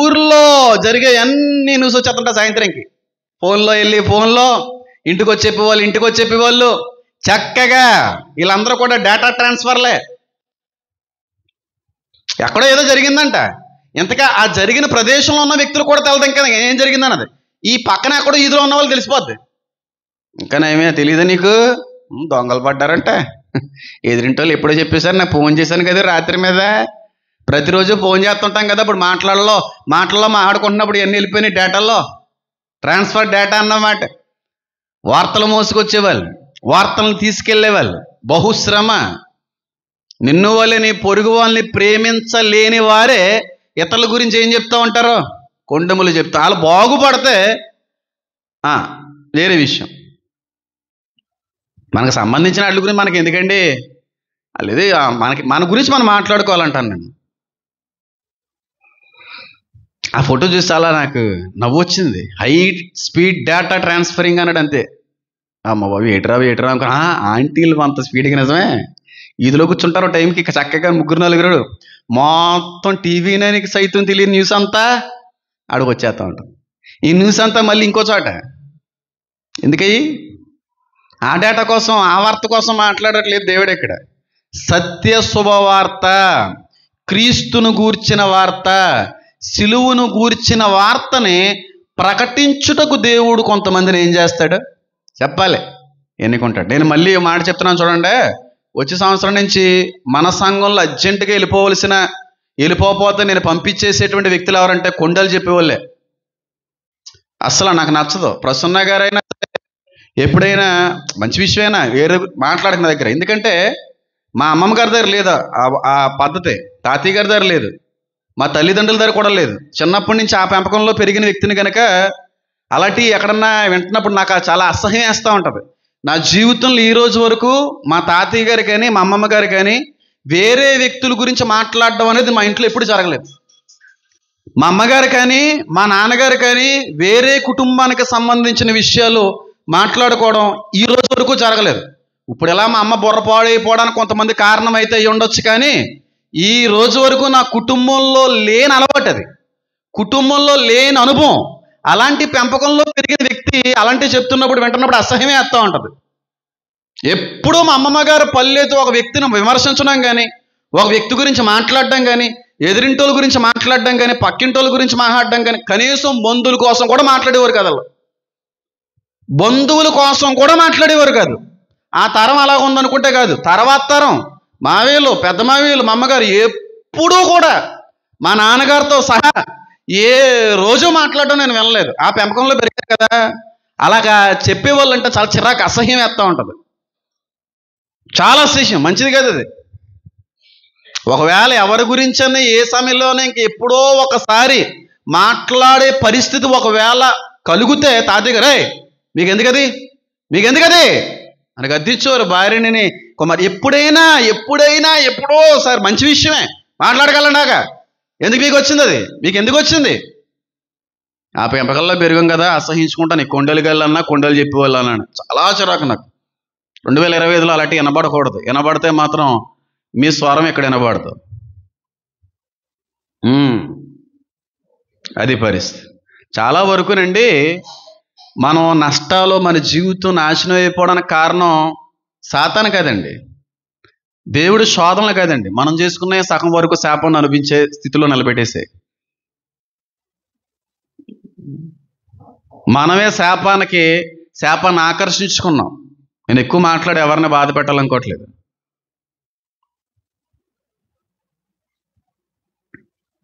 ఊర్లో జరిగే అన్ని న్యూస్ వచ్చేస్తుంటాయి సాయంత్రంకి. ఫోన్లో వెళ్ళి ఫోన్లో ఇంటికి వచ్చి చెప్పేవాళ్ళు, ఇంటికి వచ్చి చెప్పేవాళ్ళు చక్కగా. వీళ్ళందరూ కూడా డేటా ట్రాన్స్ఫర్లే. ఎక్కడో ఏదో జరిగిందంట, ఇంతగా ఆ జరిగిన ప్రదేశంలో ఉన్న వ్యక్తులు కూడా తెలదు ఇంకా ఏం జరిగిందన్నది. ఈ పక్కన ఎక్కడో ఈదులో ఉన్న వాళ్ళు తెలిసిపోద్ది. ఇంకా ఏమే తెలియదు నీకు, దొంగలు పడ్డారంట, ఎదురింటోళ్ళు ఎప్పుడో చెప్పేశారు. నాకు ఫోన్ చేశాను కదా రాత్రి మీద. ప్రతిరోజు ఫోన్ చేస్తుంటాం కదా, ఇప్పుడు మాటలలో మాట్లాడుకుంటున్నప్పుడు ఇవన్నీ వెళ్ళిపోయినాయి డేటాల్లో. ట్రాన్స్ఫర్ డేటా అన్నమాట. వార్తలు మోసుకొచ్చేవాళ్ళు, వార్తలను తీసుకెళ్లేవాళ్ళు. బహుశ్రమ. నిన్ను వల్లే నీ పొరుగు వాళ్ళని ప్రేమించలేని వారే ఇతరుల గురించి ఏం చెప్తా ఉంటారో కొండములు చెప్తా. వాళ్ళు బాగుపడితే వేరే విషయం. మనకు సంబంధించిన వాటి గురించి మనకి ఎందుకండి? లేదు, మన గురించి మనం మాట్లాడుకోవాలంటాను నేను. ఆ ఫోటో చూసి అలా నాకు నవ్వు వచ్చింది. హై స్పీడ్ డేటా ట్రాన్స్ఫరింగ్ అన్నాడు అంతే. అమ్మ బాబు ఏటరా అనుకో. ఆంటీలు అంత స్పీడ్గా నిజమే. ఈదిలో కూర్చుంటారు టైంకి చక్కగా 3-4 మొత్తం టీవీ నైన్కి సైతం తెలియని న్యూస్ అంతా ఆడికి వచ్చేస్తూ ఉంటాం. ఈ న్యూస్ అంతా మళ్ళీ ఇంకో చోట. ఎందుకయ్యి ఆ డేటా కోసం, ఆ వార్త కోసం మాట్లాడట్లేదు దేవుడు ఇక్కడ. సత్య శుభవార్త, క్రీస్తును గూర్చిన వార్త, సిలువును గూర్చిన వార్తని ప్రకటించుటకు దేవుడు కొంతమందిని ఏం చేస్తాడు చెప్పాలి, ఎన్నుకుంటాడు. నేను మళ్ళీ మాట చెప్తున్నాను చూడండి. వచ్చే సంవత్సరం నుంచి మన సంఘంలో అర్జెంటుగా వెళ్ళిపోతే నేను పంపించేసేటువంటి వ్యక్తులు ఎవరంటే కొండలు చెప్పేవాళ్ళే. అసలు నాకు నచ్చదు. ప్రసన్న గారైనా ఎప్పుడైనా మంచి విషయమైనా వేరే మాట్లాడక దగ్గర. ఎందుకంటే మా అమ్మమ్మ గారి దగ్గర లేదు ఆ పద్ధతి, తాతయ్య గారి దగ్గర లేదు, మా తల్లిదండ్రుల దగ్గర కూడా లేదు. చిన్నప్పటి నుంచి ఆ పెంపకంలో పెరిగిన వ్యక్తిని కనుక అలాంటి ఎక్కడన్నా వింటున్నప్పుడు నాకు చాలా అసహ్యం వేస్తూ ఉంటుంది. నా జీవితంలో ఈ రోజు వరకు మా తాతయ్య గారు కానీ మా అమ్మమ్మ గారు కానీ వేరే వ్యక్తుల గురించి మాట్లాడడం అనేది మా ఇంట్లో ఎప్పుడు జరగలేదు. మా అమ్మగారు కానీ మా నాన్నగారు కానీ వేరే కుటుంబానికి సంబంధించిన విషయాలు మాట్లాడుకోవడం ఈ రోజు వరకు జరగలేదు. ఇప్పుడు ఎలా మా అమ్మ బుర్ర పాడైపోవడానికి కొంతమంది కారణం అయితే అయ్యి ఉండొచ్చు, కానీ ఈ రోజు వరకు నా కుటుంబంలో లేని అలవాటు, అది కుటుంబంలో లేని అనుభవం. అలాంటి పెంపకంలో పెరిగిన వ్యక్తి అలాంటివి చెప్తున్నప్పుడు వింటున్నప్పుడు అసహ్యమే వేస్తూ ఉంటుంది. ఎప్పుడూ మా అమ్మమ్మ గారు పల్లెతో ఒక వ్యక్తిని విమర్శించడం కానీ, ఒక వ్యక్తి గురించి మాట్లాడడం కానీ, ఎదురింటోళ్ళ గురించి మాట్లాడడం కానీ, పక్కింటోళ్ళ గురించి మాట్లాడడం కానీ, కనీసం బంధువుల కోసం కూడా మాట్లాడేవారు కదా. బంధువుల కోసం కూడా మాట్లాడేవారు కాదు. ఆ తరం అలా ఉందనుకుంటే కాదు, తర్వాత తరం మావేలు, పెద్ద మావేలు, మా అమ్మగారు ఎప్పుడూ కూడా మా నాన్నగారితో సహా ఏ రోజు మాట్లాడడం నేను వినలేదు. ఆ పెంపకంలో పెరిగారు కదా. అలాగా చెప్పేవాళ్ళు అంటే చాలా చిరాకు, అసహ్యం వేస్తూ ఉంటుంది. చాలా అసహ్యం, మంచిది కాదు అది. ఒకవేళ ఎవరి గురించన్నా ఏ సమయంలోనే ఎప్పుడో ఒకసారి మాట్లాడే పరిస్థితి ఒకవేళ కలిగితే తాతయ్య గారు మీకెందుకది అని గద్దించేవారు భార్యని. మరి ఎప్పుడో సార్ మంచి విషయమే మాట్లాడగలనాక ఎందుకు మీకు ఎందుకు వచ్చింది ఆ పెంపకల్లో పెరిగాం కదా, అసహించుకుంటాను. కొండలు గల్లన్నా కొండలు చెప్పేవాళ్ళు అన్నాను. చాలా చిరాకు నాకు. 2025లో అలాంటి వినబడకూడదు. వినబడితే మాత్రం మీ స్వరం ఎక్కడ వినబడదు. అది పరిస్థితి. చాలా వరకునండి మనం నష్టాలు, మన జీవితం నాశనం అయిపోవడానికి కారణం సాతాను కాదండి, దేవుడి శోధనలు కాదండి. మనం చేసుకునే సగం వరకు శాపాన్ని అనిపించే స్థితిలో నిలబెట్టేసే మనమే శాపాన్ని ఆకర్షించుకున్నాం. నేను ఎక్కువ మాట్లాడి ఎవరిని బాధ పెట్టాలనుకోవట్లేదు.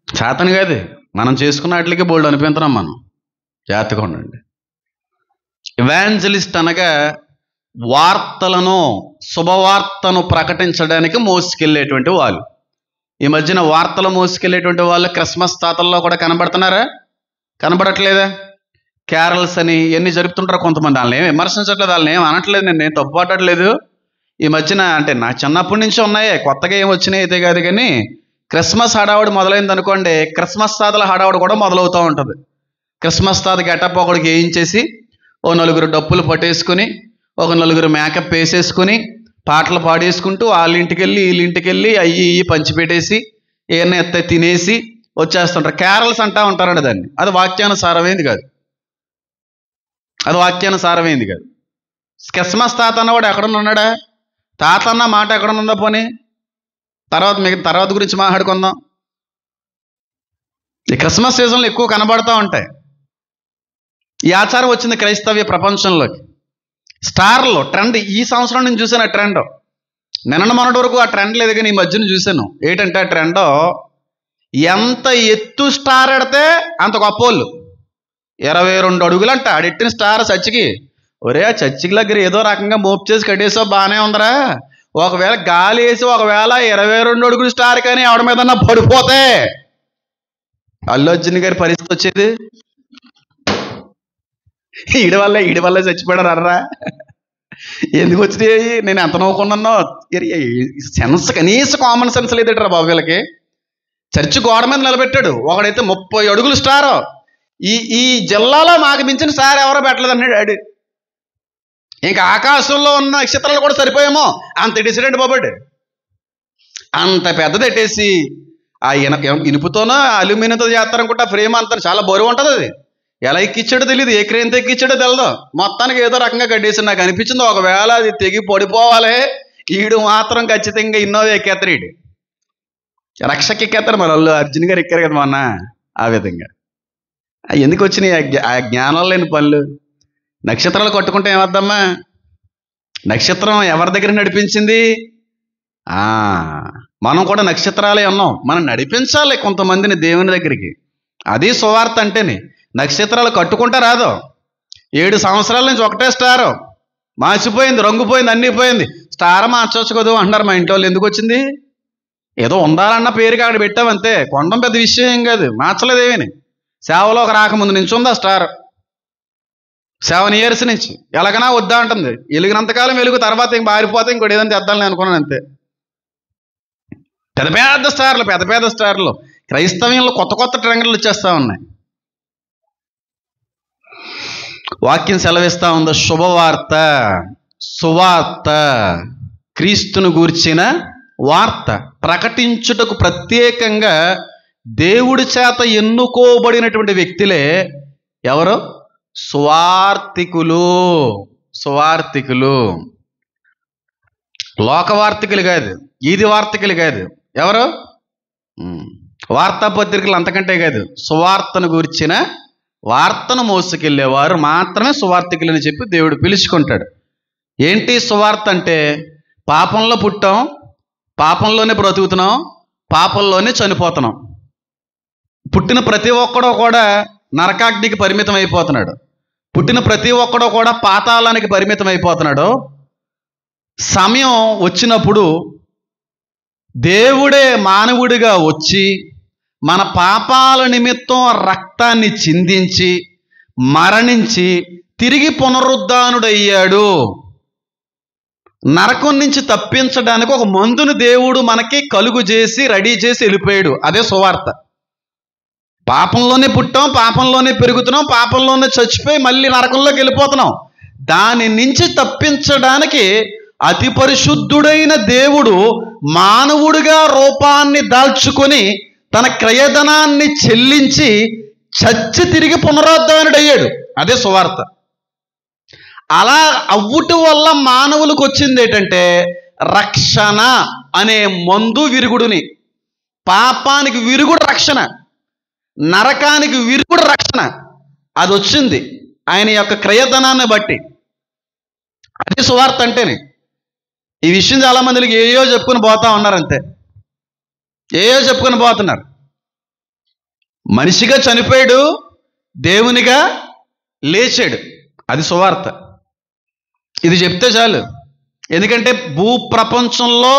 చేతను కాదు, మనం చేసుకున్న వాటికి బోల్డ్ అనిపించున్నాం. మనం జాగ్రత్తగా ఉండండి. ఇవాంజలిస్ట్ అనగా శుభవార్తను ప్రకటించడానికి మోసుకెళ్ళేటువంటి వాళ్ళు. ఈ మధ్యన వార్తలు మోసుకెళ్ళేటువంటి వాళ్ళు క్రిస్మస్ తాతల్లో కూడా కనబడుతున్నారా? కనబడట్లేదా? క్యారల్స్ అని ఎన్ని జరుపుతుంటారు కొంతమంది. వాళ్ళని ఏం విమర్శించట్లేదు, వాళ్ళని ఏం అనట్లేదు, నేను తప్పుపట్టట్లేదు. ఈ మధ్యన అంటే నా చిన్నప్పటి నుంచి ఉన్నాయి, కొత్తగా ఏం వచ్చినాయి అయితే కాదు. కానీ క్రిస్మస్ హడావుడి మొదలైంది అనుకోండి, క్రిస్మస్ తాతల హడావుడి కూడా మొదలవుతూ ఉంటుంది. క్రిస్మస్ తాత గెటప్ ఒకడికి వేయించేసి ఓ 4 డప్పులు పట్టేసుకుని, ఒక 4 మేకప్ వేసేసుకుని, పాటలు పాడేసుకుంటూ వాళ్ళింటికి వెళ్ళి వీళ్ళింటికి వెళ్ళి అయ్యి పంచిపెట్టేసి ఏమన్నా ఎత్త తినేసి వచ్చేస్తుంటారు. క్యారల్స్ అంటా ఉంటారండి దాన్ని. అది వాక్యానుసారమైంది కాదు. క్రిస్మస్ తాత అన్నవాడు ఎక్కడన్నా ఉన్నాడా? తాత అన్న మాట ఎక్కడన్నా ఉందా? పోనీ తర్వాత గురించి మాట్లాడుకుందాం. ఈ క్రిస్మస్ సీజన్లో ఎక్కువ కనబడుతూ ఉంటాయి. ఈ ఆచారం వచ్చింది క్రైస్తవ్య ప్రపంచంలోకి. స్టార్లో ట్రెండ్ ఈ సంవత్సరం నేను చూసాను. ఆ ట్రెండ్ నిన్న మొన్నటి వరకు ఆ ట్రెండ్ లేదు, కానీ ఈ మధ్యన చూశాను. ఏంటంటే ఆ ట్రెండ్ ఎంత ఎత్తు స్టార్ ఎడితే అంత గొప్పోళ్ళు. 22 అడుగులంట ఆడెట్టిన స్టార్ చర్చికి. ఒరే ఆ చర్చికి దగ్గర ఏదో రకంగా మోపు చేసి కట్టేసో బాగానే ఉందరా. ఒకవేళ గాలి వేసి ఒకవేళ 22 అడుగులు స్టార్ కానీ ఆవిడ మీద పడిపోతే అల్లు అర్జున్ గారి పరిస్థితి వచ్చేది. ఈడి వల్ల చచ్చిపోయాడు అర్రా. ఎందుకు వచ్చినాయి? నేను ఎంత నవ్వుకున్నానో. సెన్స్, కనీస కామన్ సెన్స్ లేదట్రా బాబు వీళ్ళకి. చర్చి గోడ మీద నిలబెట్టాడు ఒకడైతే 30 అడుగులు స్టార్. ఈ జిల్లాలో మాకు మించిన స్టార్ ఎవరో పెట్టలేదు అన్నాడు డాడీ. ఇంకా ఆకాశంలో ఉన్న నక్షత్రాలు కూడా సరిపోయేమో అంత ఎట్టేసాడండి బాబు. అంత పెద్దది ఎట్టేసి ఆ ఇనుపుతోనో అల్యూమినియంతో చేస్తారనుకుంటా. ఫ్రేమ్ అంతా చాలా బరువు ఉంటుంది. అది ఎలా ఎక్కిచ్చాడో తెలియదు, ఏ క్రేన్తో ఎక్కిచ్చాడో తెలియదు. మొత్తానికి ఏదో రకంగా కట్టేసి నాకు అనిపించింది, ఒకవేళ అది తెగి పడిపోవాలి, ఈడు మాత్రం ఖచ్చితంగా ఇన్నోవా ఎక్కేస్తారు. ఈడు రక్షకి ఎక్కేస్తారు. మన వాళ్ళు అర్జున్ గారు ఎక్కారు కదా మొన్న. ఆ విధంగా ఎందుకు వచ్చినాయి ఆ జ్ఞానం లేని పనులు? నక్షత్రాలు కట్టుకుంటే ఏమద్దమ్మా? నక్షత్రం ఎవరి దగ్గర నడిపించింది? మనం కూడా నక్షత్రాలే ఉన్నాం. మనం నడిపించాలి కొంతమందిని దేవుని దగ్గరికి. అది సువార్త అంటేనే. నక్షత్రాలు కట్టుకుంటా రాదు. 7 సంవత్సరాల నుంచి ఒకటే స్టారు, మార్చిపోయింది, రంగు పోయింది, అన్నీ పోయింది. స్టార్ మార్చవచ్చు కదా అంటారు మా ఇంట్లో వాళ్ళు. ఎందుకు వచ్చింది? ఏదో ఉండాలన్న పేరుకి అక్కడ పెట్టామంతే. కొండం పెద్ద విషయం ఏం కాదు, మార్చలేదేమని. సేవలోకి రాకముందు నుంచి ఉందా స్టార్. 7 years నుంచి ఎలాగైనా వద్దా అంటుంది. వెలిగినంతకాలం వెలుగు, తర్వాత ఇంక మారిపోతే ఇంకోటి ఏదైనా తెద్దాలని అనుకున్నాను అంతే. పెద్ద పెద్ద స్టార్లు క్రైస్తవ్యంలో కొత్త కొత్త ట్రెండ్లు వచ్చేస్తూ ఉన్నాయి. వాక్యం సెలవిస్తూ ఉంది, శుభవార్త, సువార్త, క్రీస్తును గూర్చిన వార్త ప్రకటించుటకు ప్రత్యేకంగా దేవుడి చేత ఎన్నుకోబడినటువంటి వ్యక్తులే ఎవరు? సువార్తికులు. లోకవార్తికులు కాదు, ఈది వార్తికులు కాదు. ఎవరు? వార్తాపత్రికలు అంతకంటే కాదు. సువార్తను గూర్చిన వార్తను మోసుకెళ్ళేవారు మాత్రమే సువార్తికులని చెప్పి దేవుడు పిలుచుకుంటాడు. ఏంటి సువార్త అంటే? పాపంలో పుట్టాం, పాపంలోనే బ్రతుకుతున్నాం, పాపంలోనే చనిపోతున్నాం. పుట్టిన ప్రతి ఒక్కడో కూడా నరకాగ్నికి పరిమితం అయిపోతున్నాడు. పుట్టిన ప్రతి ఒక్కడో కూడా పాతాళానికి పరిమితం అయిపోతున్నాడు. సమయం వచ్చినప్పుడు దేవుడే మానవుడిగా వచ్చి మన పాపాల నిమిత్తం రక్తాన్ని చిందించి మరణించి తిరిగి పునరుద్ధానుడయ్యాడు. నరకం నుంచి తప్పించడానికి ఒక మందును దేవుడు మనకి కలుగు చేసి రెడీ చేసి వెళ్ళిపోయాడు. అదే సువార్త. పాపంలోనే పుట్టాం, పాపంలోనే పెరుగుతున్నాం, పాపంలోనే చచ్చిపోయి మళ్ళీ నరకంలోకి వెళ్ళిపోతున్నాం. దాని నుంచి తప్పించడానికి అతి పరిశుద్ధుడైన దేవుడు మానవుడిగా రూపాన్ని దాల్చుకొని తన క్రయధనాన్ని చెల్లించి చచ్చి తిరిగి పునరుద్ధానుడయ్యాడు. అదే సువార్త. అలా అవ్వుట వల్ల మానవులకు వచ్చింది ఏంటంటే రక్షణ అనే మందు విరుగుడుని. పాపానికి విరుగుడు రక్షణ, నరకానికి విరుగుడు రక్షణ. అది వచ్చింది ఆయన యొక్క క్రయధనాన్ని బట్టి. అది సువార్త అంటేనే. ఈ విషయం చాలా మందికి ఏయో చెప్పుకొని పోతా ఉన్నారు, అంతే. ఏయో చెప్పుకొని పోతున్నారు. మనిషిగా చనిపోయాడు, దేవునిగా లేచాడు. అది సువార్త. ఇది చెప్తే చాలు. ఎందుకంటే భూప్రపంచంలో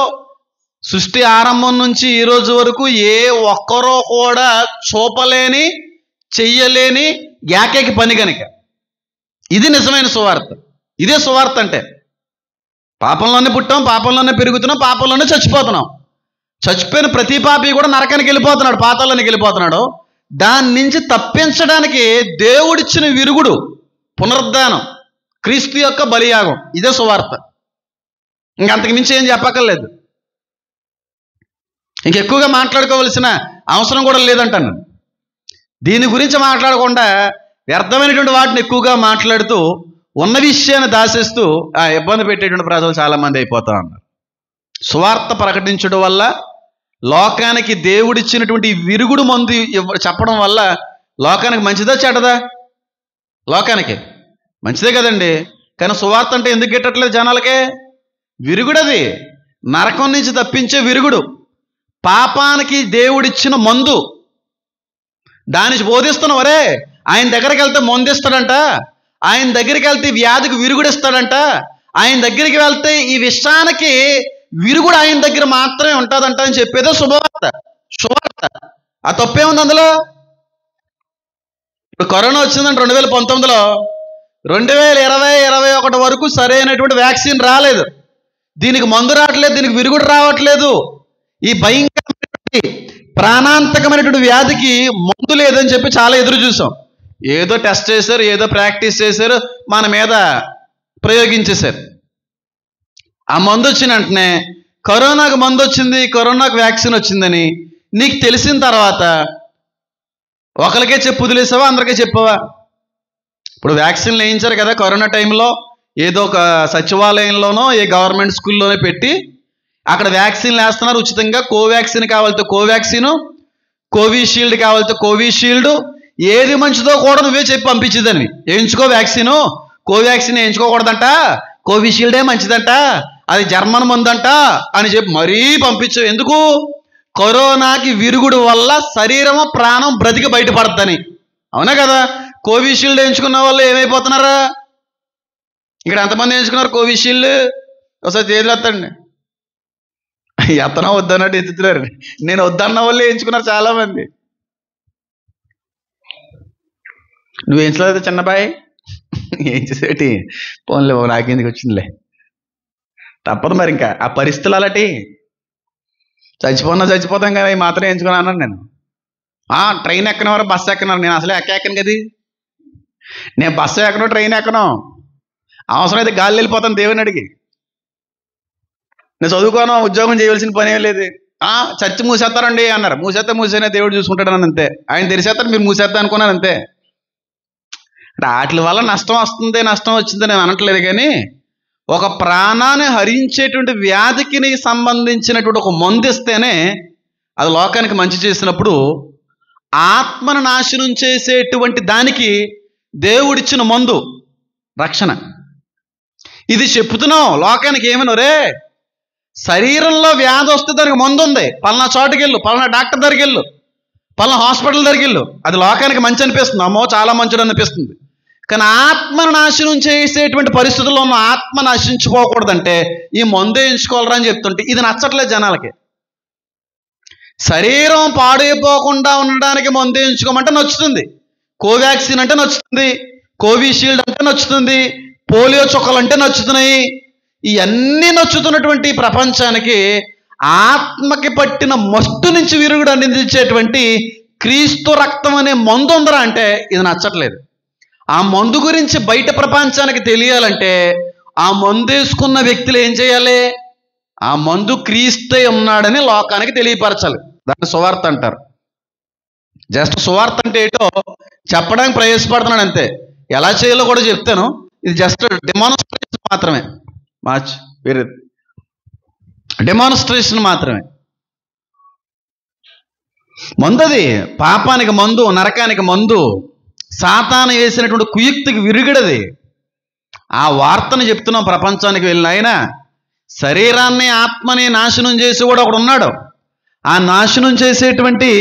సృష్టి ఆరంభం నుంచి ఈ రోజు వరకు ఏ ఒక్కరో కూడా చూపలేని, చెయ్యలేని ఏకైక పని కనుక ఇది నిజమైన సువార్త. ఇదే సువార్త అంటే. పాపంలోనే పుట్టాం, పాపంలోనే పెరుగుతున్నాం, పాపంలోనే చచ్చిపోతున్నాం. చచ్చిపోయిన ప్రతి పాపి కూడా నరకానికి వెళ్ళిపోతున్నాడు, పాతాళానికి వెళ్ళిపోతున్నాడు. దాని నుంచి తప్పించడానికి దేవుడిచ్చిన విరుగుడు పునరుద్ధానం, క్రీస్తు యొక్క బలియాగం. ఇదే సువార్త. ఇంకంతకు మించి ఏం చెప్పక్కర్లేదు. ఇంకెక్కువగా మాట్లాడుకోవలసిన అవసరం కూడా లేదంటాను. దీని గురించి మాట్లాడకుండా వ్యర్థమైనటువంటి వాటిని ఎక్కువగా మాట్లాడుతూ ఉన్న విషయాన్ని దాచేస్తూ ఇబ్బంది పెట్టేటువంటి ప్రజలు చాలామంది అయిపోతా ఉన్నారు. సువార్త ప్రకటించడం వల్ల, లోకానికి దేవుడిచ్చినటువంటి విరుగుడు మందు చెప్పడం వల్ల లోకానికి మంచిదా చెడ్డదా? లోకానికి మంచిదే కదండి. కానీ సువార్త అంటే ఎందుకు గిట్టట్లేదు జనాలకే? విరుగుడది. నరకం నుంచి తప్పించే విరుగుడు, పాపానికి దేవుడిచ్చిన మందు. దానికి బోధిస్తున్నాం. వరే ఆయన దగ్గరికి వెళ్తే మందు ఇస్తాడంట, ఆయన దగ్గరికి వెళ్తే వ్యాధికి విరుగుడు ఇస్తాడంట, ఆయన దగ్గరికి వెళ్తే ఈ విషయానికి విరుగుడు ఆయన దగ్గర మాత్రమే ఉంటుందంట అని చెప్పేదే శుభవార్త. ఆ తప్పేముంది అందులో? ఇప్పుడు కరోనా వచ్చిందంటే 2019లో 2020-21 వరకు సరైనటువంటి వ్యాక్సిన్ రాలేదు. దీనికి మందు రావట్లేదు, దీనికి విరుగుడు రావట్లేదు. ఈ భయంకరమైనటువంటి ప్రాణాంతకమైనటువంటి వ్యాధికి మందు లేదని చెప్పి చాలా ఎదురు చూసాం. ఏదో టెస్ట్ చేశారు, ఏదో ప్రాక్టీస్ చేశారు, మన మీద ప్రయోగించేశారు. ఆ మందు వచ్చిన వెంటనే కరోనాకు మందు వచ్చింది, కరోనాకు వ్యాక్సిన్ వచ్చిందని నీకు తెలిసిన తర్వాత ఒకరికే చెప్పు వదిలేసావా, అందరికీ చెప్పావా? ఇప్పుడు వ్యాక్సిన్లు వేయించారు కదా కరోనా టైంలో, ఏదో ఒక సచివాలయంలోనో ఏ గవర్నమెంట్ స్కూల్లోనే పెట్టి అక్కడ వ్యాక్సిన్లు వేస్తున్నారు ఉచితంగా. కోవాక్సిన్ కావాలితే కోవాక్సిన్, కోవిషీల్డ్ కావాలితే కోవిషీల్డ్, ఏది మంచిదో కూడా నువ్వే చెప్పి పంపించేదాన్ని. వేయించుకో వ్యాక్సిన్, కోవాక్సిన్ వేయించుకోకూడదంట, కోవిషీల్డే మంచిదంట, అది జర్మన్ మందంట అని చెప్పి మరీ పంపించు. ఎందుకు? కరోనాకి విరుగుడు వల్ల శరీరము ప్రాణం బ్రతికి బయటపడద్దని. అవునా కదా? కోవిషీల్డ్ వేయించుకున్న వాళ్ళు ఏమైపోతున్నారా? ఇక్కడ ఎంతమంది వేయించుకున్నారు కోవిషీల్డ్? ఒకసారి చేతులు ఎత్తండి. ఎత్తనా వద్దన్నట్టు ఎత్తుతున్నారు. నేను వద్దన్న వాళ్ళు వేయించుకున్నారు చాలామంది. నువ్వు వేయించలేదు చిన్నబాయి? ఏం చేసేటి? పోన్లే, నాకెందుకు వచ్చిందిలే, తప్పదు మరి. ఇంకా ఆ పరిస్థితులు అలాంటి. చచ్చిపోతాం కదా, ఈ మాత్రం వేయించుకున్నాను నేను. ట్రైన్ ఎక్కనవారు, బస్సు ఎక్కన్నారు. నేను అసలే ఎక్కను కదా, నేను బస్సు ఎక్కను, ట్రైన్ ఎక్కను. అవసరమైతే గాలి వెళ్ళిపోతాను దేవుని అడిగి. నేను చదువుకోను, ఉద్యోగం చేయవలసిన పని ఏం లేదు. చర్చి మూసేస్తారండి అన్నారు. మూసేనే దేవుడు చూసుకుంటాడు అని అంతే. ఆయన తెరిసేస్తారు, మీరు మూసేస్తా అనుకున్నాను అంతే. వాటి వల్ల నష్టం వస్తుంది, నష్టం వచ్చింది నేను అనట్లేదు. కానీ ఒక ప్రాణాన్ని హరించేటువంటి వ్యాధికి సంబంధించినటువంటి ఒక మందు ఇస్తేనే అది లోకానికి మంచి చేసినప్పుడు, ఆత్మను నాశనం చేసేటువంటి దానికి దేవుడిచ్చిన మందు రక్షణ. ఇది చెప్తున్నాం లోకానికి. ఏమను రే, శరీరంలో వ్యాధి వస్తే దానికి మందు ఉంది, పలానా చోటుకి వెళ్ళు, పలానా డాక్టర్ దగ్గరికి వెళ్ళు, పలానా హాస్పిటల్ దగ్గరికి వెళ్ళు. అది లోకానికి మంచి అనిపిస్తుంది, అమ్మో చాలా మంచిది అనిపిస్తుంది. కానీ ఆత్మను నాశనం చేసేటువంటి పరిస్థితుల్లో ఉన్న ఆత్మ నశించుకోకూడదంటే ఈ మందు వేయించుకోవాలరా అని చెప్తుంటే ఇది నచ్చట్లేదు జనాలకి. శరీరం పాడైపోకుండా ఉండడానికి మందు వేయించుకోమంటే నచ్చుతుంది, కోవాక్సిన్ అంటే నచ్చుతుంది, కోవిషీల్డ్ అంటే నచ్చుతుంది, పోలియో చుక్కలు అంటే నచ్చుతున్నాయి. ఇవన్నీ నచ్చుతున్నటువంటి ప్రపంచానికి ఆత్మకి పట్టిన మస్తు నుంచి విరుగుడు అందించేటువంటి క్రీస్తు రక్తం అనే మందు ఉందరా అంటే ఇది నచ్చట్లేదు. ఆ మందు గురించి బయట ప్రపంచానికి తెలియాలంటే ఆ మందు వేసుకున్న వ్యక్తులు ఏం చేయాలి? ఆ మందు క్రీస్తే ఉన్నాడని లోకానికి తెలియపరచాలి. దాన్ని సువార్త అంటారు. జస్ట్ సువార్త అంటే ఏంటో చెప్పడానికి ప్రయాసపడుతున్నాడు అంతే. ఎలా చేయాలో కూడా చెప్తాను. ఇది జస్ట్ డెమాన్స్ట్రేషన్ మాత్రమే. వేరే డెమాన్స్ట్రేషన్ మాత్రమే. మందు అది పాపానికి మందు, నరకానికి మందు, సాతాను వేసినటువంటి కుయుక్తికి విరుగుడది. ఆ వార్తను చెప్తున్నాం ప్రపంచానికి వెళ్ళిన. ఆయన శరీరాన్ని ఆత్మని నాశనం చేసి కూడా ఒకడు ఉన్నాడు. ఆ నాశనం చేసేటువంటి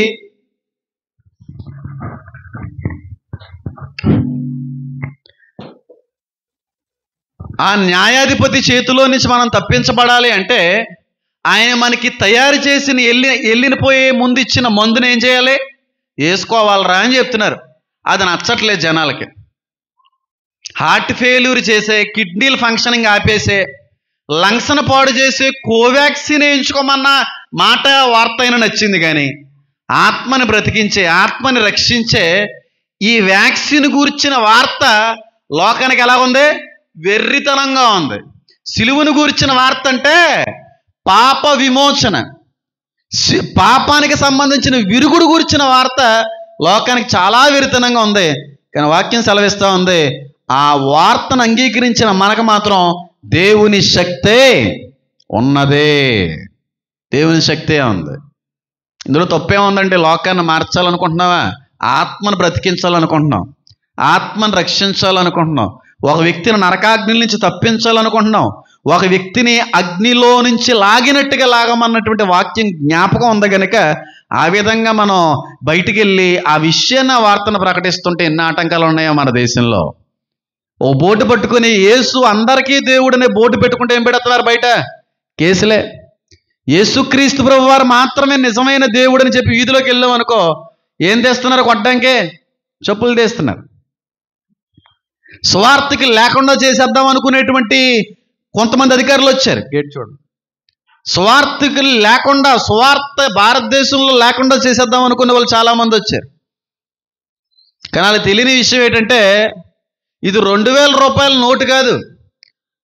ఆ న్యాయాధిపతి చేతిలో నుంచి మనం తప్పించబడాలి అంటే ఆయన మనకి తయారు చేసిన వెళ్ళిపోయే ముందు ఇచ్చిన మందుని ఏం చేయాలి? వేసుకోవాలరా అని చెప్తున్నారు. అది నచ్చట్లేదు జనాలకి. హార్ట్ ఫెయిల్యూర్ చేసే, కిడ్నీలు ఫంక్షనింగ్ ఆపేసే, లంగ్స్ను పాడు చేసే కోవాక్సిన్ వేయించుకోమన్న మాట వార్త అయినా నచ్చింది. కానీ ఆత్మని బ్రతికించే, ఆత్మని రక్షించే ఈ వ్యాక్సిన్ గురించిన వార్త లోకానికి ఎలా ఉంది? వెర్రితనంగా ఉంది. సిలువను గురించిన వార్త అంటే పాప విమోచన, పాపానికి సంబంధించిన విరుగుడు గురించిన వార్త లోకానికి చాలా వెర్రితనంగా ఉంది. కానీ వాక్యం సెలవిస్తూ ఉంది, ఆ వార్తను అంగీకరించిన మనకు మాత్రం దేవుని శక్తే ఉన్నదే. దేవుని శక్తే ఉంది. ఇందులో తప్పేముందంటే లోకాన్ని మార్చాలనుకుంటున్నావా? ఆత్మను బ్రతికించాలనుకుంటున్నాం, ఆత్మను రక్షించాలనుకుంటున్నాం, ఒక వ్యక్తిని నరకాగ్ని నుంచి తప్పించాలనుకుంటున్నాం, ఒక వ్యక్తిని అగ్నిలో నుంచి లాగినట్టుగా లాగమన్నటువంటి వాక్యం జ్ఞాపకం ఉంది కనుక ఆ విధంగా మనం బయటికి వెళ్ళి ఆ విషయాన్ని, వార్తను ప్రకటిస్తుంటే ఎన్ని ఆటంకాలు ఉన్నాయో మన దేశంలో. ఓ బోటు పట్టుకుని యేసు అందరికీ దేవుడనే బోటు పెట్టుకుంటే ఏం పెడుతున్నారు బయట? కేసులే. యేసుక్రీస్తు ప్రభు వారు మాత్రమే నిజమైన దేవుడని చెప్పి వీధిలోకి వెళ్ళాం అనుకో, ఏం తెస్తున్నారు? కొట్టడానికే చెప్పులు తెస్తున్నారు. సువార్తకి లేకుండా చేసేద్దాం అనుకునేటువంటి కొంతమంది అధికారులు వచ్చారు. గేట్ చూడండి. సువార్తకి లేకుండా, సువార్త భారతదేశంలో లేకుండా చేసేద్దాం అనుకునే వాళ్ళు చాలామంది వచ్చారు. కానీ వాళ్ళకి తెలియని విషయం ఏంటంటే, ఇది 2000 రూపాయల నోటు కాదు.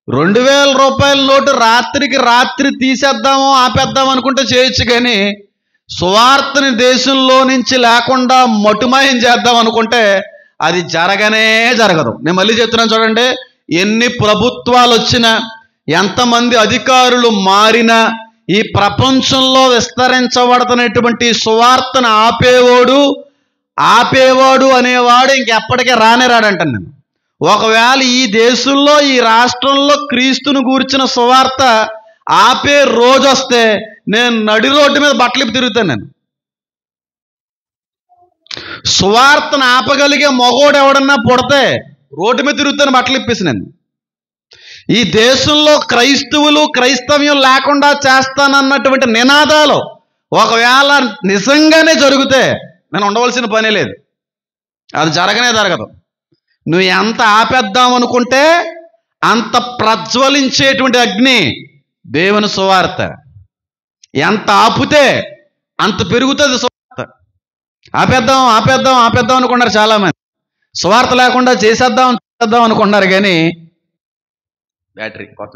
2000 రూపాయల నోటు రాత్రికి రాత్రి తీసేద్దాము, ఆపేద్దాం అనుకుంటే చేయొచ్చు. కానీ సువార్తని దేశంలో నుంచి లేకుండా మటుమాయం చేద్దాం అనుకుంటే అది జరగనే జరగదు. నేను మళ్ళీ చెప్తున్నాను చూడండి. ఎన్ని ప్రభుత్వాలు వచ్చినా, ఎంతమంది అధికారులు మారినా, ఈ ప్రపంచంలో విస్తరించబడుతున్నటువంటి సువార్తను ఆపేవాడు అనేవాడు ఇంకెప్పటికీ రానే రాడంటాను నేను. ఒకవేళ ఈ దేశంలో, ఈ రాష్ట్రంలో క్రీస్తును గూర్చిన సువార్త ఆపే రోజు వస్తే నేను నడి రోడ్డు మీద బట్టలిప్పి తిరుగుతాను. నేను సువార్తను ఆపగలిగే మగోడు ఎవడన్నా పుడితే రోడ్డు మీద తిరుగుతాను బట్టలిప్పేసి. నేను ఈ దేశంలో క్రైస్తవ్యం లేకుండా చేస్తానన్నటువంటి నినాదాలు ఒకవేళ నిజంగానే జరిగితే నేను ఉండవలసిన పనే లేదు. అది జరగనే జరగదు. నువ్వు ఎంత ఆపేద్దాం అనుకుంటే అంత ప్రజ్వలించేటువంటి అగ్ని దేవుని సువార్త. ఎంత ఆపితే అంత పెరుగుతుంది సువార్త. ఆపేద్దాం అనుకున్నారు చాలామంది. సువార్త లేకుండా చేసేద్దాం అనుకున్నారు. కానీ బ్యాటరీ కొత్త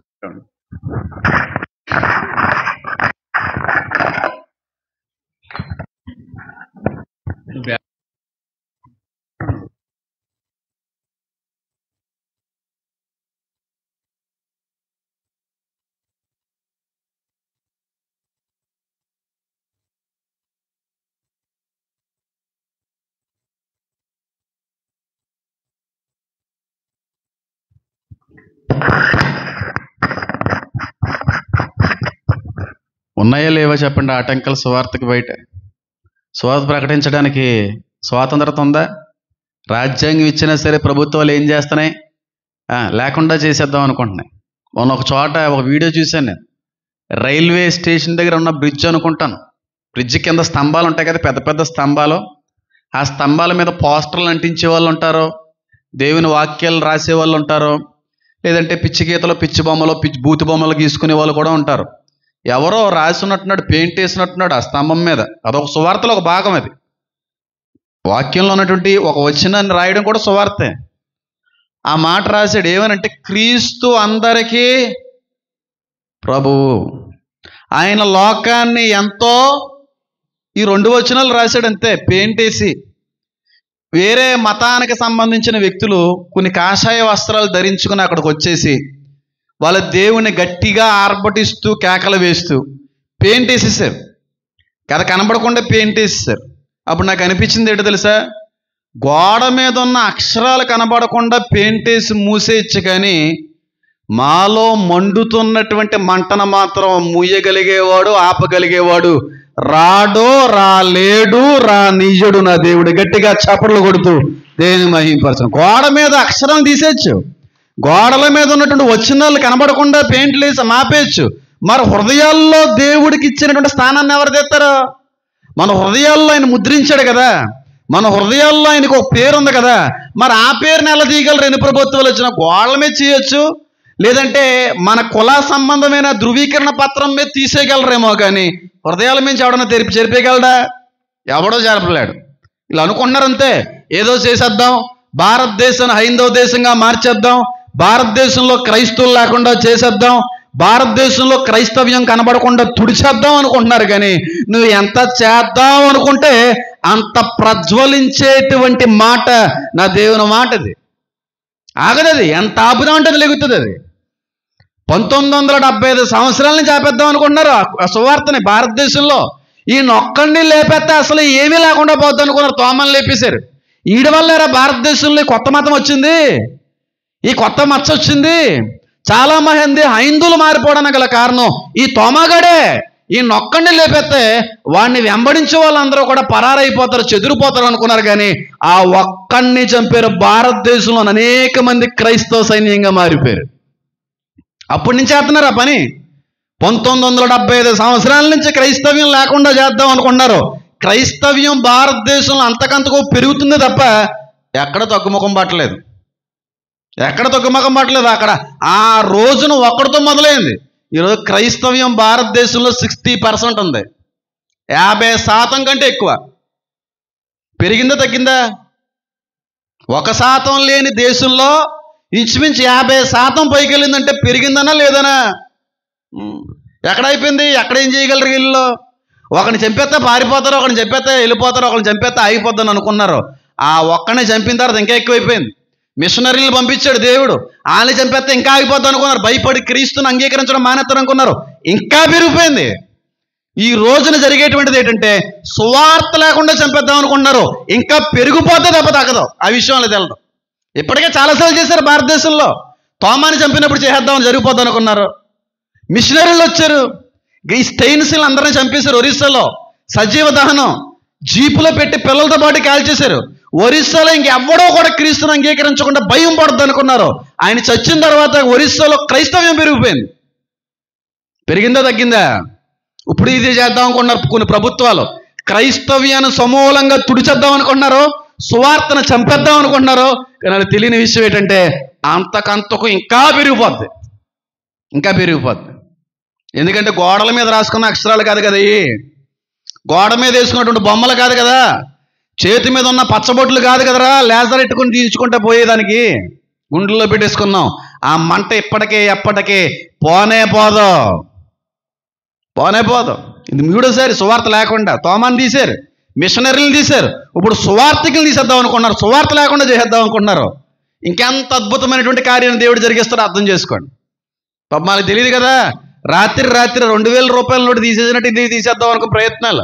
ఉన్నాయా లేవా చెప్పండి ఆటంకాలు సువార్తకి? బయట సువార్త ప్రకటించడానికి స్వాతంత్రత ఉందా? రాజ్యాంగం ఇచ్చినా సరే ప్రభుత్వాలు ఏం చేస్తున్నాయి? లేకుండా చేసేద్దాం అనుకుంటున్నాయి. మొన్న ఒక చోట ఒక వీడియో చూశాను నేను. రైల్వే స్టేషన్ దగ్గర ఉన్న బ్రిడ్జ్ అనుకుంటాను. బ్రిడ్జ్ కింద స్తంభాలు ఉంటాయి కదా, పెద్ద పెద్ద స్తంభాలు. ఆ స్తంభాల మీద పోస్టర్లు అంటించే వాళ్ళు ఉంటారు, దేవుని వాక్యాలు రాసే వాళ్ళు ఉంటారు, లేదంటే పిచ్చి గీతలు, పిచ్చి బొమ్మలు, బూతి బొమ్మలు గీసుకునే వాళ్ళు కూడా ఉంటారు. ఎవరో రాసినట్టున్నాడు, పెయింట్ వేసినట్టున్నాడు ఆ స్తంభం మీద. అదొక సువార్తలో ఒక భాగం. అది వాక్యంలో ఉన్నటువంటి ఒక వచనాన్ని రాయడం కూడా సువార్తే. ఆ మాట రాశాడు. ఏమనంటే, క్రీస్తు అందరికీ ప్రభువు, ఆయన లోకాన్ని ఎంతో, ఈ 2 వచనాలు రాశాడు అంతే, పెయింట్ వేసి. వేరే మతానికి సంబంధించిన వ్యక్తులు కొన్ని కాషాయ వస్త్రాలు ధరించుకుని అక్కడికి వచ్చేసి వాళ్ళ దేవుని గట్టిగా ఆర్భటిస్తూ కేకలు వేస్తూ పెయింట్ వేసేసారు. కథ కనబడకుండా పెయింట్ వేసేసారు. అప్పుడు నాకు అనిపించింది ఏంటో తెలుసా? గోడ మీద ఉన్న అక్షరాలు కనబడకుండా పెయింట్ వేసి మూసేయచ్చు, కానీ మాలో మండుతున్నటువంటి మంటను మాత్రం మూయగలిగేవాడు, ఆపగలిగేవాడు రాలేడు, రానియ్యడు నా దేవుడు. గట్టిగా చప్పట్లు కొడుతూ దేవుని మహిమపరచను. గోడ మీద అక్షరం తీసేయచ్చు, గోడల మీద ఉన్నటువంటి వచనాలు కనబడకుండా పెయింట్లు వేసి మాపేయచ్చు. మరి హృదయాల్లో దేవుడికి ఇచ్చినటువంటి స్థానాన్ని ఎవరు తెస్తారు? మన హృదయాల్లో ఆయన ముద్రించాడు కదా, మన హృదయాల్లో ఆయనకు ఒక పేరు ఉంది కదా. మరి ఆ పేరుని ఎలా తీయగలరు? ఎన్ని ప్రభుత్వాలు వచ్చినా గోడల మీద చేయొచ్చు, లేదంటే మన కుల సంబంధమైన ధృవీకరణ పత్రం మీద తీసేయగలరేమో, కానీ హృదయాల మీద ఎవడన్నా చెరిపేయగలడా? ఎవడో జరపలేడు. ఇలా అనుకుంటున్నారంతే. ఏదో చేసేద్దాం, భారతదేశాన్ని హైందవ దేశంగా మార్చేద్దాం, భారతదేశంలో క్రైస్తవులు లేకుండా చేసేద్దాం, భారతదేశంలో క్రైస్తవ్యం కనబడకుండా తుడిచేద్దాం అనుకుంటున్నారు. కానీ నువ్వు ఎంత చేద్దాం అనుకుంటే అంత ప్రజ్వలించేటువంటి మాట నా దేవుని మాట. అది ఆగదది. ఎంత ఆపుదాం అంటే అది లెగుతుంది. అది 1975 సంవత్సరాల నుంచి ఆపేద్దాం అనుకుంటున్నారు ఆ సువార్తని భారతదేశంలో. ఈ నొక్కడిని లేపేస్తే అసలు ఏమీ లేకుండా పోద్ది అనుకున్నారు. తోమని లేపేశారు. వీడి వల్లేరా భారతదేశంలో కొత్త మతం వచ్చింది, ఈ కొత్త మచ్చ వచ్చింది. చాలా మంది హైందువులు మారిపోవడానికి గల కారణం ఈ తోమగాడే. ఈ నొక్కడిని లేపేస్తే వాడిని వెంబడించే వాళ్ళందరూ కూడా పరారైపోతారు, చెదిరిపోతారు అనుకున్నారు. కానీ ఆ ఒక్కడిని చంపారు. భారతదేశంలో అనేక మంది క్రైస్తవ సైన్యంగా మారిపోయారు. అప్పటి నుంచి చేస్తున్నారు ఆ పని. 1975 సంవత్సరాల నుంచి క్రైస్తవ్యం లేకుండా చేద్దాం అనుకున్నారు. క్రైస్తవ్యం భారతదేశంలో అంతకంతకు పెరుగుతుంది తప్ప ఎక్కడ తగ్గుముఖం పట్టలేదు. ఎక్కడ తొక్కుమకం పట్టలేదు అక్కడ. ఆ రోజున ఒక్కడితో మొదలైంది. ఈరోజు క్రైస్తవ్యం భారతదేశంలో 60% ఉంది. 50% కంటే ఎక్కువ. పెరిగిందా తగ్గిందా? 1% లేని దేశంలో ఇంచుమించు 50% పైకి వెళ్ళిందంటే పెరిగిందనా లేదనా? ఎక్కడైపోయింది? ఎక్కడ ఏం చేయగలరు వీళ్ళు? ఒకరిని చంపేస్తే పారిపోతారు, ఒకరిని చంపేస్తే వెళ్ళిపోతారు, ఒకరిని చంపేస్తే ఆగిపోద్దని అనుకున్నారు. ఆ ఒక్కడిని చంపిన తర్వాత ఇంకా ఎక్కువైపోయింది. మిషనరీలు పంపించాడు దేవుడు, వాళ్ళని చంపేస్తే ఇంకా ఆగిపోద్ది అనుకున్నారు. భయపడి క్రీస్తుని అంగీకరించడం మానేస్తారు అనుకున్నారు, ఇంకా పెరిగిపోయింది. ఈ రోజున జరిగేటువంటిది ఏంటంటే సువార్త లేకుండా చంపేద్దాం అనుకుంటున్నారు, ఇంకా పెరిగిపోతే తప్ప తగ్గదు. ఆ విషయంలో తెలదు. ఇప్పటికే చాలాసార్లు చేశారు భారతదేశంలో. తోమాని చంపినప్పుడు చేసేద్దామని జరిగిపోద్ది అనుకున్నారు. మిషనరీలు వచ్చారు, ఈ స్టెయిన్స్లు అందరినీ చంపేశారు. ఒరిస్సాలో సజీవ దహనం జీపులో పెట్టి పిల్లలతో పాటు కాల్చేశారు. ఒరిస్సాలో ఇంకెవ్వడో కూడా క్రీస్తుని అంగీకరించకుండా భయం పడుతుంది అనుకున్నారు. ఆయన చచ్చిన తర్వాత ఒరిస్సాలో క్రైస్తవ్యం పెరిగిపోయింది. పెరిగిందా తగ్గిందా? ఇప్పుడు ఇది చేద్దాం అనుకున్నారు కొన్ని ప్రభుత్వాలు. క్రైస్తవ్యాన్ని సమూలంగా తుడిచేద్దాం అనుకుంటున్నారు, సువార్తను చంపేద్దాం అనుకుంటున్నారు. కానీ అది తెలియని విషయం ఏంటంటే అంతకంతకు ఇంకా పెరిగిపోద్ది, ఇంకా పెరిగిపోద్ది. ఎందుకంటే గోడల మీద రాసుకున్న అక్షరాలు కాదు కదా, గోడ మీద వేసుకున్నటువంటి బొమ్మలు కాదు కదా, చేతి మీద ఉన్న పచ్చబొట్లు కాదు కదరా లేజర్ ఎట్టుకుని తీర్చుకుంటే పోయేదానికి గుండెల్లో పెట్టేసుకున్నాం. ఆ మంట ఇప్పటికే ఎప్పటికే పోనే పోదు, పోనే పోదు. ఇది మూడోసారి సువార్త లేకుండా. తోమాన్ని తీశారు, మిషనరీలు తీశారు, ఇప్పుడు సువార్తికులు తీసేద్దాం అనుకున్నారు, సువార్త లేకుండా చేసేద్దాం అనుకుంటున్నారు. ఇంకెంత అద్భుతమైనటువంటి కార్యాన్ని దేవుడు జరిగిస్తాడో అర్థం చేసుకోండి. పాపం వాళ్ళకి తెలియదు కదా, రాత్రి 2000 రూపాయల నోటు తీసేసినట్టు ఇది తీసేద్దాం అనుకో ప్రయత్నాలు.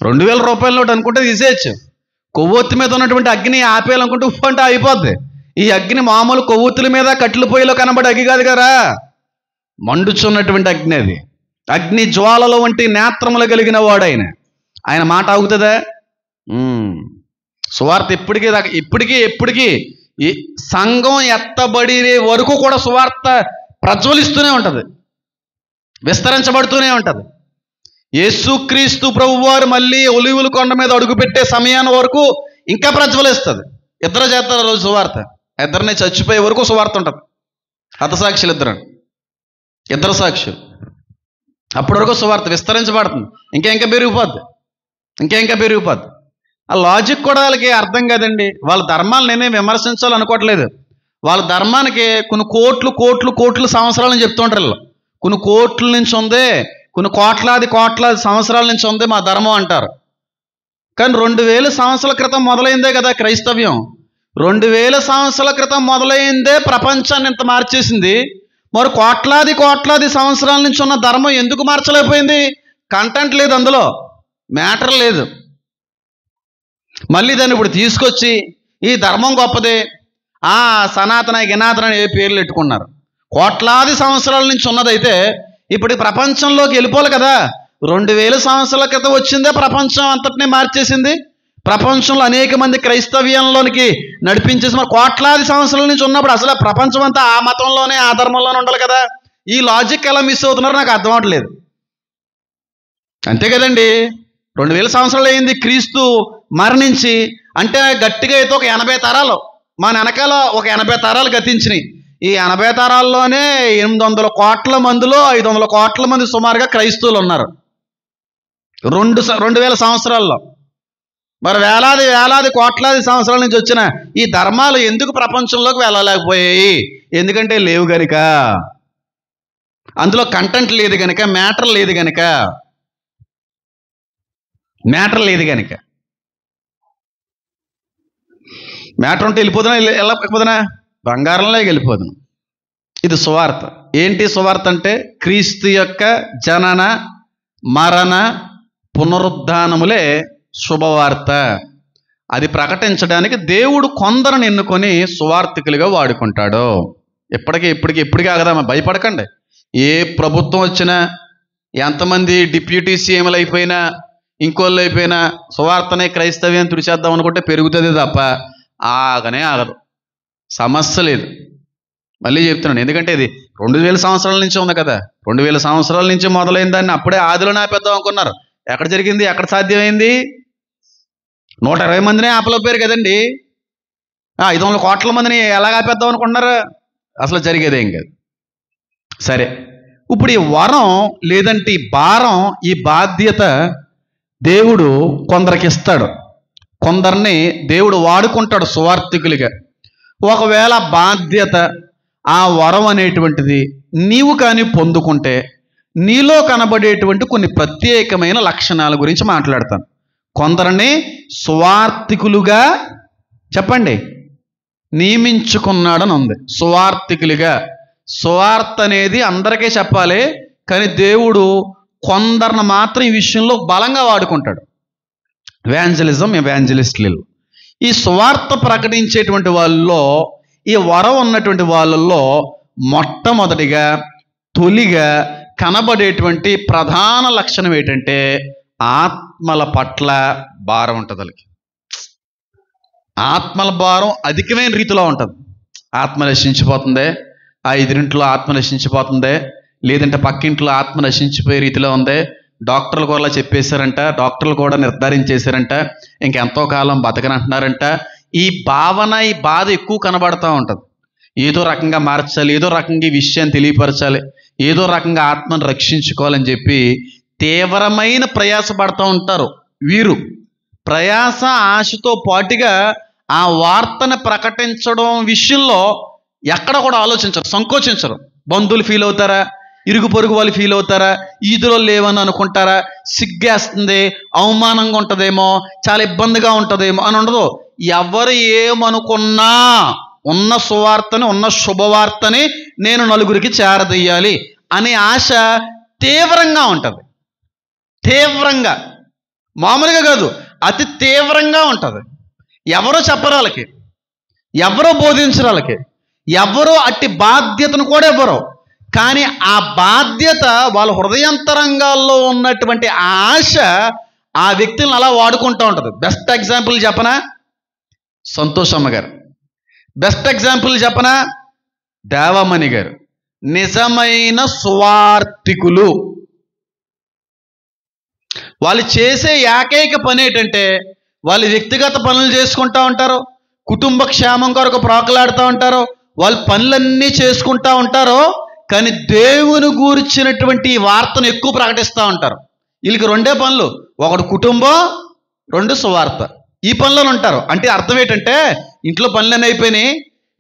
2000 రూపాయల నోటు అనుకుంటే తీసేయచ్చు. కొవ్వొత్తి మీద ఉన్నటువంటి అగ్ని ఆపేయాలనుకుంటే ఉప్పు అంటే అయిపోద్ది. ఈ అగ్ని మామూలు కొవ్వొత్తుల మీద కట్టెల పొయ్యిలో కనబడే అగ్గి కాదు కదా, మండుచున్నటువంటి అగ్ని. అది అగ్ని జ్వాలలో వంటి నేత్రములు కలిగిన వాడు ఆయన. ఆయన మాట ఆగుతుందా? సువార్త ఇప్పటికీ ఈ సంఘం ఎత్తబడి వరకు కూడా సువార్త ప్రజ్వలిస్తూనే ఉంటుంది, విస్తరించబడుతూనే ఉంటుంది. యేసుక్రీస్తు ప్రభువారు మళ్ళీ ఒలీవల కొండ మీద అడుగుపెట్టే సమయాన్ని వరకు ఇంకా ప్రజ్వలిస్తుంది. ఇద్దరు చేస్తారు రోజు సువార్త. ఇద్దరిని చచ్చిపోయే వరకు సువార్త ఉంటుంది. హతసాక్షులు ఇద్దరు సాక్షులు. అప్పటి వరకు సువార్త విస్తరించబడుతుంది, ఇంకా పెరిగిపోద్ది. ఆ లాజిక్ కూడా వాళ్ళకి అర్థం కాదండి. వాళ్ళ ధర్మాలు నేనే విమర్శించాలనుకోవట్లేదు. వాళ్ళ ధర్మానికి కొన్ని కోట్లు సంవత్సరాలని చెప్తుంటారు. కొన్ని కోట్ల నుంచి ఉంది, కొన్ని కోట్లాది సంవత్సరాల నుంచి ఉంది మా ధర్మం అంటారు. కానీ 2000 సంవత్సరాల క్రితం మొదలైందే కదా క్రైస్తవ్యం. 2000 సంవత్సరాల క్రితం మొదలైందే ప్రపంచాన్ని ఇంత మార్చేసింది. మరి కోట్లాది సంవత్సరాల నుంచి ఉన్న ధర్మం ఎందుకు మార్చలేకపోయింది? కంటెంట్ లేదు, అందులో మ్యాటర్ లేదు. మళ్ళీ దాన్ని ఇప్పుడు తీసుకొచ్చి ఈ ధర్మం గొప్పదే, సనాతన గినాతన ఏ పేర్లు పెట్టుకున్నారు. కోట్లాది సంవత్సరాల నుంచి ఉన్నదైతే ఇప్పుడు ప్రపంచంలోకి వెళ్ళిపోవాలి కదా. 2000 సంవత్సరాల క్రితం వచ్చిందే ప్రపంచం అంతటినీ మార్చేసింది. ప్రపంచంలో అనేక మంది క్రైస్తవ్యంలోనికి నడిపించేసి మరి కోట్లాది సంవత్సరాల నుంచి ఉన్నప్పుడు అసలు ప్రపంచం అంతా ఆ మతంలోనే ఆ ధర్మంలోనే ఉండాలి కదా. ఈ లాజిక్ ఎలా మిస్ అవుతున్నారో నాకు అర్థం అవట్లేదు. అంతే కదండి, 2000 సంవత్సరాలు అయింది క్రీస్తు మరణించి. అంటే గట్టిగా అయితే ఒక 80 తరాలు, మన వెనకాల ఒక 80 తరాలు గతించినాయి. ఈ 80 తరాల్లోనే 800 కోట్ల మందిలో 500 కోట్ల మంది సుమారుగా క్రైస్తవులు ఉన్నారు 2000 సంవత్సరాల్లో. మరి వేలాది కోట్లాది సంవత్సరాల నుంచి వచ్చిన ఈ ధర్మాలు ఎందుకు ప్రపంచంలోకి వెళ్ళలేకపోయాయి? ఎందుకంటే లేవు గనుక, అందులో కంటెంట్ లేదు గనుక, మ్యాటర్ లేదు గనుక. మ్యాటర్ ఉంటే వెళ్ళిపోతున్నా బంగారంలో వెళ్ళిపోదును. ఇది సువార్త. ఏంటి సువార్త అంటే క్రీస్తు యొక్క జనన మరణ పునరుద్ధానములే శుభవార్త. అది ప్రకటించడానికి దేవుడు కొందరిని ఎన్నుకొని సువార్థికులుగా వాడుకుంటాడు. ఇప్పటికీ ఆగదా, భయపడకండి. ఏ ప్రభుత్వం వచ్చినా, ఎంతమంది డిప్యూటీ సీఎంలు అయిపోయినా, ఇంకోళ్ళు అయిపోయినా, సువార్తనే క్రైస్తవ్యం తుడిచేద్దాం అనుకుంటే పెరుగుతుంది తప్ప ఆగనే ఆగదు. సమస్య లేదు. మళ్ళీ చెప్తున్నాను, ఎందుకంటే ఇది 2000 సంవత్సరాల నుంచి ఉంది కదా. 2000 సంవత్సరాల నుంచి మొదలైన దాన్ని అప్పుడే ఆదిలో ఆపేద్దాం అనుకున్నారు. ఎక్కడ జరిగింది? ఎక్కడ సాధ్యమైంది? 120 మందినే ఆపలేకపోయారు కదండి. 500 కోట్ల మందిని ఎలా ఆపేద్దాం అనుకుంటున్నారు? అసలు జరిగేదేం కాదు. సరే, ఇప్పుడు ఈ వరం లేదంటే ఈ భారం, ఈ బాధ్యత దేవుడు కొందరికి ఇస్తాడు, కొందరిని దేవుడు వాడుకుంటాడు సువార్థికులుగా. ఒకవేళ బాధ్యత, ఆ వరం అనేటువంటిది నీవు కానీ పొందుకుంటే నీలో కనబడేటువంటి కొన్ని ప్రత్యేకమైన లక్షణాల గురించి మాట్లాడతాను. కొందరిని సువార్థికులుగా చెప్పండి నియమించుకున్నాడని ఉంది. సువార్థికులుగా, సువార్త అనేది అందరికీ చెప్పాలి, కానీ దేవుడు కొందరిని మాత్రం ఈ విషయంలో బలంగా వాడుకుంటాడు. ఎవాంజలిస్టులు. ఈ సువార్త ప్రకటించేటువంటి వాళ్ళలో, ఈ వరం ఉన్నటువంటి వాళ్ళల్లో మొట్టమొదటిగా, తొలిగా కనబడేటువంటి ప్రధాన లక్షణం ఏంటంటే ఆత్మల పట్ల భారం ఉంటుంది. వాళ్ళకి ఆత్మల భారం అధికమైన రీతిలో ఉంటుంది. ఆత్మ నశించిపోతుంది, ఆ ఎదురింట్లో ఆత్మ నశించిపోతుంది, లేదంటే పక్కింట్లో ఆత్మ నశించిపోయే రీతిలో ఉంది. డాక్టర్లు కూడా చెప్పేశారంట, డాక్టర్లు కూడా నిర్ధారించేశారంట, ఇంకెంతో కాలం బతకనంటున్నారంట. ఈ భావన, ఈ బాధ ఎక్కువ కనబడుతూ ఉంటుంది. ఏదో రకంగా మార్చాలి, ఏదో రకంగా ఈ విషయాన్ని తెలియపరచాలి, ఏదో రకంగా ఆత్మను రక్షించుకోవాలని చెప్పి తీవ్రమైన ప్రయాస పడుతూ ఉంటారు వీరు. ప్రయాస, ఆశతో పాటుగా ఆ వార్తను ప్రకటించడం విషయంలో ఎక్కడ కూడా ఆలోచించరు, సంకోచించరు. బంధువులు ఫీల్ అవుతారా, ఇరుగు పొరుగు వాళ్ళు ఫీల్ అవుతారా, ఈదులో లేవని అనుకుంటారా, సిగ్గేస్తుంది, అవమానంగా ఉంటుందేమో, చాలా ఇబ్బందిగా ఉంటుందేమో అని ఉండదు. ఎవరు ఏమనుకున్నా ఉన్న సువార్తని, ఉన్న శుభవార్తని నేను నలుగురికి చేరదీయాలి అనే ఆశ తీవ్రంగా ఉంటుంది. తీవ్రంగా, మామూలుగా కాదు, అతి తీవ్రంగా ఉంటుంది. ఎవరో చెప్పరు వాళ్ళకి, ఎవరో బోధించరు వాళ్ళకి, ఎవరో అట్టి బాధ్యతను కూడా ఇవ్వరు. కానీ ఆ బాధ్యత వాళ్ళ హృదయంతరంగాల్లో ఉన్నటువంటి ఆశ ఆ వ్యక్తులను అలా వాడుకుంటూ ఉంటుంది. బెస్ట్ ఎగ్జాంపుల్ చెప్పనా? సంతోషమ్మ గారు. బెస్ట్ ఎగ్జాంపుల్ చెప్పనా? దేవమణి గారు. నిజమైన సువార్థికులు. వాళ్ళు చేసే ఏకైక పని ఏంటంటే వాళ్ళు వ్యక్తిగత పనులు చేసుకుంటూ ఉంటారు, కుటుంబ క్షేమం కొరకు ప్రాకులాడుతూ ఉంటారు, వాళ్ళు పనులన్నీ చేసుకుంటూ ఉంటారు, కానీ దేవుని గూర్చినటువంటి వార్తను ఎక్కువ ప్రకటిస్తూ ఉంటారు. వీళ్ళకి రెండే పనులు, ఒకటి కుటుంబం, రెండు సువార్త. ఈ పనులను ఉంటారు. అంటే అర్థం ఏంటంటే ఇంట్లో పనులన్నీ అయిపోయినాయి,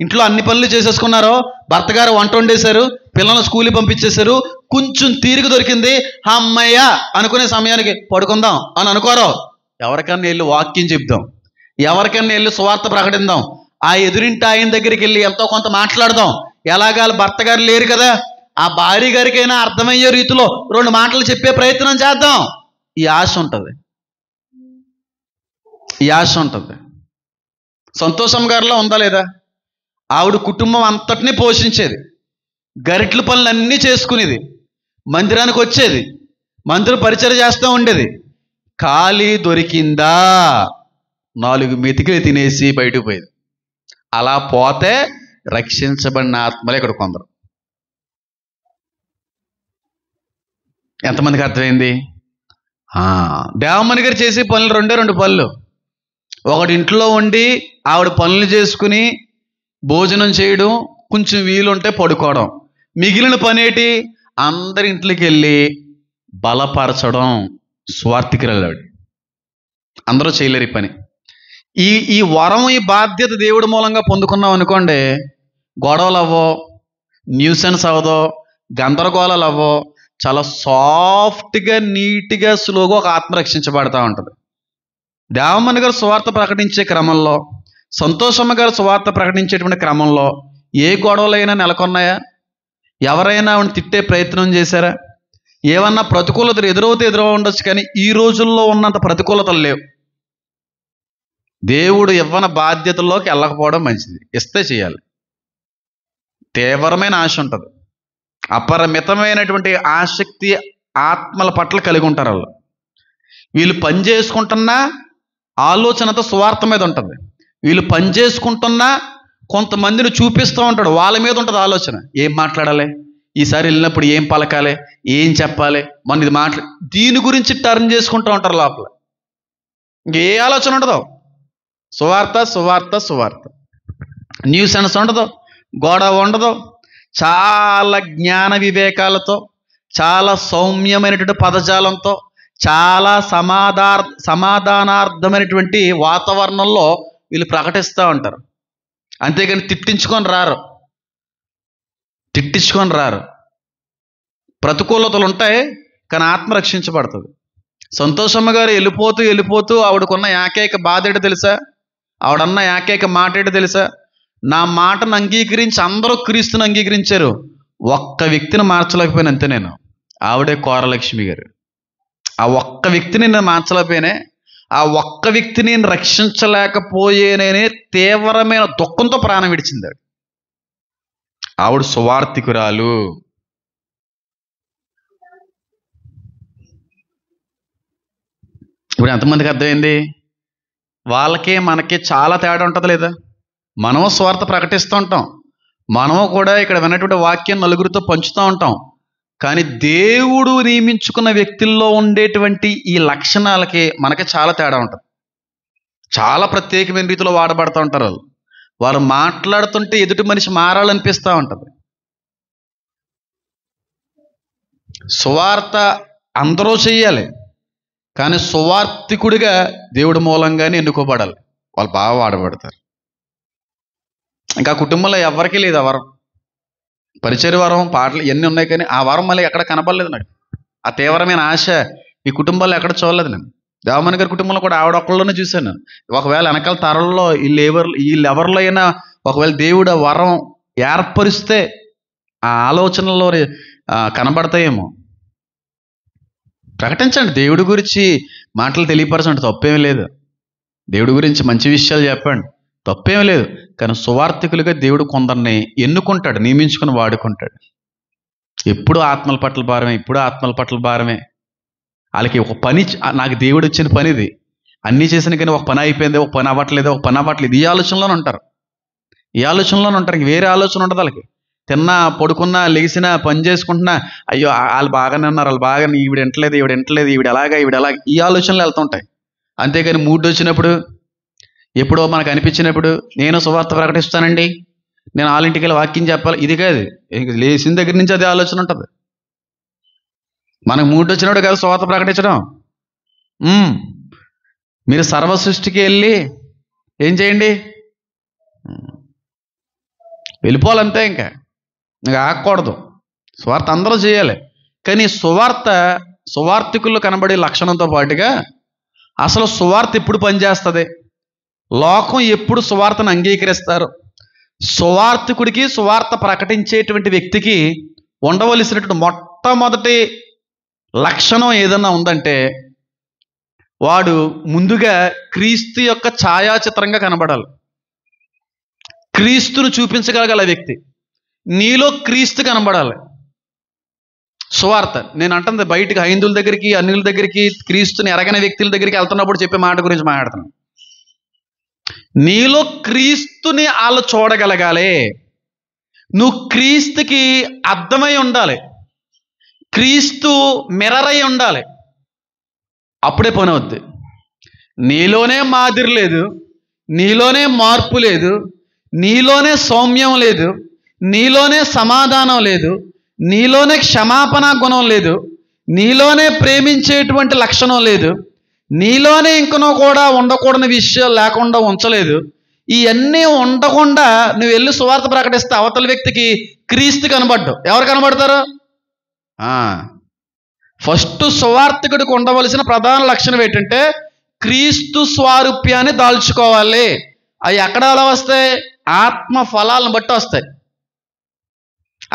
ఇంట్లో అన్ని పనులు చేసేసుకున్నారు, భర్త గారు వంట వండేశారు, పిల్లలను స్కూల్కి పంపించేశారు, కొంచెం తీరిక దొరికింది, అమ్మయ్య అనుకునే సమయానికి పడుకుందాం అని అనుకోరు. ఎవరికన్నా వెళ్ళి వాక్యం చెప్దాం, ఎవరికన్నా వెళ్ళి సువార్త ప్రకటిద్దాం, ఆ ఎదురింటి ఆయన దగ్గరికి వెళ్ళి ఎంతో కొంత మాట్లాడదాం. ఎలాగా భర్త గారు లేరు కదా, ఆ భార్య గారికైనా అర్థమయ్యే రీతిలో 2 మాటలు చెప్పే ప్రయత్నం చేద్దాం. ఈ ఆశ ఉంటుంది, ఈ ఆశ ఉంటుంది. సంతోషం గారిలో ఉందా లేదా? ఆవిడ కుటుంబం అంతటినీ పోషించేది, గరిట్ల పనులన్నీ చేసుకునేది, మందిరానికి వచ్చేది, మందిరం పరిచయం చేస్తూ ఉండేది. ఖాళీ దొరికిందా 4 మెతికిలు తినేసి బయటకు పోయేది. అలా పోతే రక్షించబడిన ఆత్మలే ఇక్కడ కొందరు. ఎంతమందికి అర్థమైంది? దేవమణి గారు చేసే పనులు 2 పనులు. ఒకటి ఇంట్లో ఉండి ఆవిడ పనులు చేసుకుని భోజనం చేయడం, కొంచెం వీలుంటే పడుకోవడం. మిగిలిన పనేటి? అందరి ఇంట్లోకి వెళ్ళి బలపరచడం. స్వార్థికురాలు ఆవిడ. అందరూ చేయలేరు ఈ పని. ఈ వరం, ఈ బాధ్యత దేవుడి మూలంగా పొందుకున్నాం అనుకోండి, గొడవలు అవ్వో, న్యూసెన్స్ అవ్వదో, గందరగోళాలు అవ్వో, చాలా సాఫ్ట్గా, నీట్గా, స్లోగా ఒక ఆత్మ రక్షించబడతా ఉంటుంది. దేవమణి గారు సువార్త ప్రకటించే క్రమంలో, సంతోషమ్మ గారు సువార్త ప్రకటించేటువంటి క్రమంలో ఏ గొడవలైనా నెలకొన్నాయా? ఎవరైనా ఆవిడని తిట్టే ప్రయత్నం చేశారా? ఏమన్నా ప్రతికూలతలు ఎదురవుతే ఉండొచ్చు, కానీ ఈ రోజుల్లో ఉన్నంత ప్రతికూలతలు లేవు. దేవుడు ఇవ్వని బాధ్యతల్లోకి వెళ్ళకపోవడం మంచిది. ఇస్తే చేయాలి. తీవ్రమైన ఆశ ఉంటుంది, అపరిమితమైనటువంటి ఆసక్తి ఆత్మల పట్ల కలిగి ఉంటారు వాళ్ళు. వీళ్ళు పని చేసుకుంటున్నా ఆలోచనతో సువార్త మీద ఉంటుంది. వీళ్ళు పని చేసుకుంటున్నా కొంతమందిని చూపిస్తూ ఉంటాడు, వాళ్ళ మీద ఉంటుంది ఆలోచన. ఏం మాట్లాడాలి, ఈసారి వెళ్ళినప్పుడు ఏం పలకాలి, ఏం చెప్పాలి, మన ఇది దీని గురించి టర్న్ చేసుకుంటూ ఉంటారు లోపల. ఇంకే ఆలోచన ఉండదు. సువార్త, సువార్త, సువార్త. న్యూసెన్స్ ఉండదు, గొడవ ఉండదు. చాలా జ్ఞాన వివేకాలతో, చాలా సౌమ్యమైనటువంటి పదజాలంతో, చాలా సమాధానార్థమైనటువంటి వాతావరణంలో వీళ్ళు ప్రకటిస్తూ ఉంటారు. అంతేగాని తిట్టించుకొని రారు. ప్రతికూలతలు ఉంటాయి, కానీ ఆత్మ రక్షించబడుతుంది. సంతోషమ్మ గారు వెళ్ళిపోతూ ఆవిడకున్న ఏకైక బాధ ఏంటో తెలుసా? ఆవిడన్న ఏకైక మాట ఏంటో తెలుసా? నా మాటను అంగీకరించి అందరూ క్రీస్తుని అంగీకరించారు, ఒక్క వ్యక్తిని మార్చలేకపోయాను అంతే నేను. ఆవిడే కోరలక్ష్మి గారు. ఆ ఒక్క వ్యక్తిని నేను మార్చలేకపోయానే, ఆ ఒక్క వ్యక్తిని నేను రక్షించలేకపోయేనే తీవ్రమైన దుఃఖంతో ప్రాణం విడిచింది. ఆవిడ సువార్థికురాలు. ఇప్పుడు ఎంతమందికి అర్థమైంది? వాళ్ళకి మనకి చాలా తేడా ఉంటుంది లేదా? మనము స్వార్థ ప్రకటిస్తూ ఉంటాం, మనము కూడా ఇక్కడ విన్నటువంటి వాక్యం నలుగురితో పంచుతూ ఉంటాం. కానీ దేవుడు నియమించుకున్న వ్యక్తుల్లో ఉండేటువంటి ఈ లక్షణాలకి మనకి చాలా తేడా ఉంటుంది. చాలా ప్రత్యేకమైన రీతిలో వాడబడుతూ ఉంటారు. వాళ్ళు మాట్లాడుతుంటే ఎదుటి మనిషి మారాలనిపిస్తూ ఉంటుంది. సువార్త అందరూ చెయ్యాలి, కానీ సువార్థికుడిగా దేవుడి మూలంగానే ఎన్నుకోబడాలి. వాళ్ళు బాగా వాడబడతారు. ఇంకా కుటుంబంలో ఎవరికీ లేదు ఆ వరం. పరిచర్య వరం, పాటలు ఇవన్నీ ఉన్నాయి, కానీ ఆ వరం మళ్ళీ ఎక్కడ కనపడలేదు నాకు. ఆ తీవ్రమైన ఆశ ఈ కుటుంబాల్లో ఎక్కడ చూడలేదు నేను. దేవమణి గారి కుటుంబంలో కూడా ఆవిడ ఒక్కళ్ళలోనే చూశాను. ఒకవేళ వెనకాల తరంలో వీళ్ళెవరిలో అయినా ఒకవేళ దేవుడు ఆ వరం ఏర్పరిస్తే ఆ ఆలోచనలో కనబడతాయేమో. ప్రకటించండి, దేవుడి గురించి మాటలు తెలియపరచండి, తప్పేమీ లేదు. దేవుడి గురించి మంచి విషయాలు చెప్పండి, తప్పేమీ లేదు. కానీ సువార్థికులుగా దేవుడు కొందరిని ఎన్నుకుంటాడు, నియమించుకుని వాడుకుంటాడు. ఎప్పుడు ఆత్మల పట్ల భారమే. వాళ్ళకి ఒక పని, నాకు దేవుడు ఇచ్చిన పని ఇది, అన్నీ చేసిన కానీ ఒక పని అయిపోయింది, ఒక పని అవ్వట్లేదు, ఈ ఆలోచనలోనే ఉంటారు. ఇంక వేరే ఆలోచన ఉండదు వాళ్ళకి. తిన్నా, పడుకున్నా, లెగిసినా, పని చేసుకుంటున్నా, అయ్యో వాళ్ళు బాగానే ఉన్నారు, వాళ్ళు బాగానే, ఈవిడ ఎంటలేదు, ఈవిడ అలాగా, ఈ ఆలోచనలు వెళ్తుంటాయి. అంతేగాని మూడ్ వచ్చినప్పుడు, ఎప్పుడో మనకు అనిపించినప్పుడు నేను సువార్త ప్రకటిస్తానండి, నేను వాళ్ళింటికి వెళ్ళి వాక్యం చెప్పాలి, ఇది కాదు. లేచిన దగ్గర నుంచి అదే ఆలోచన ఉంటుంది. మనకు మూడ్ వచ్చినప్పుడు కాదు సువార్త ప్రకటించడం. మీరు సర్వ సృష్టికి వెళ్ళి ఏం చేయండి, వెళ్ళిపోవాలంతే. ఇంకా ఆగకూడదు. సువార్త అందరూ చేయాలి. కానీ సువార్థికుల్లో కనబడే లక్షణంతో పాటుగా అసలు సువార్త ఎప్పుడు పనిచేస్తుంది, లోకం ఎప్పుడు సువార్తను అంగీకరిస్తారు, సువార్థికుడికి, సువార్త ప్రకటించేటువంటి వ్యక్తికి ఉండవలసినటువంటి మొట్టమొదటి లక్షణం ఏదన్నా ఉందంటే, వాడు ముందుగా క్రీస్తు యొక్క ఛాయాచిత్రంగా కనబడాలి. క్రీస్తును చూపించగలగల వ్యక్తి, నీలో క్రీస్తు కనబడాలి. సువార్త నేను అంటుంది బయటికి హైందువుల దగ్గరికి, అన్యుల దగ్గరికి, క్రీస్తుని ఎరగని వ్యక్తుల దగ్గరికి వెళ్తున్నప్పుడు చెప్పే మాట గురించి మాట్లాడుతున్నాను. నీలో క్రీస్తుని వాళ్ళు చూడగలగాలి. నువ్వు క్రీస్తుకి అర్థమై ఉండాలి, క్రీస్తు మిర్రర్ అయి ఉండాలి. అప్పుడే పని అవుద్ది. నీలోనే మాదిరి లేదు, నీలోనే మార్పు లేదు, నీలోనే సౌమ్యం లేదు, నీలోనే సమాధానం లేదు, నీలోనే క్షమాపణ గుణం లేదు, నీలోనే ప్రేమించేటువంటి లక్షణం లేదు, నీలోనే ఇంకనో కూడా ఉండకూడని విషయాలు లేకుండా ఉంచలేదు. ఇవన్నీ ఉండకుండా నువ్వు వెళ్ళి సువార్త ప్రకటిస్తే అవతల వ్యక్తికి క్రీస్తు కనబడ్డు. ఎవరు కనబడతారు? ఫస్ట్ సువార్తికుడికి ఉండవలసిన ప్రధాన లక్షణం ఏంటంటే క్రీస్తు స్వారూప్యాన్ని దాల్చుకోవాలి. అవి ఎక్కడ అలా వస్తాయి? ఆత్మ ఫలాలను బట్టి వస్తాయి.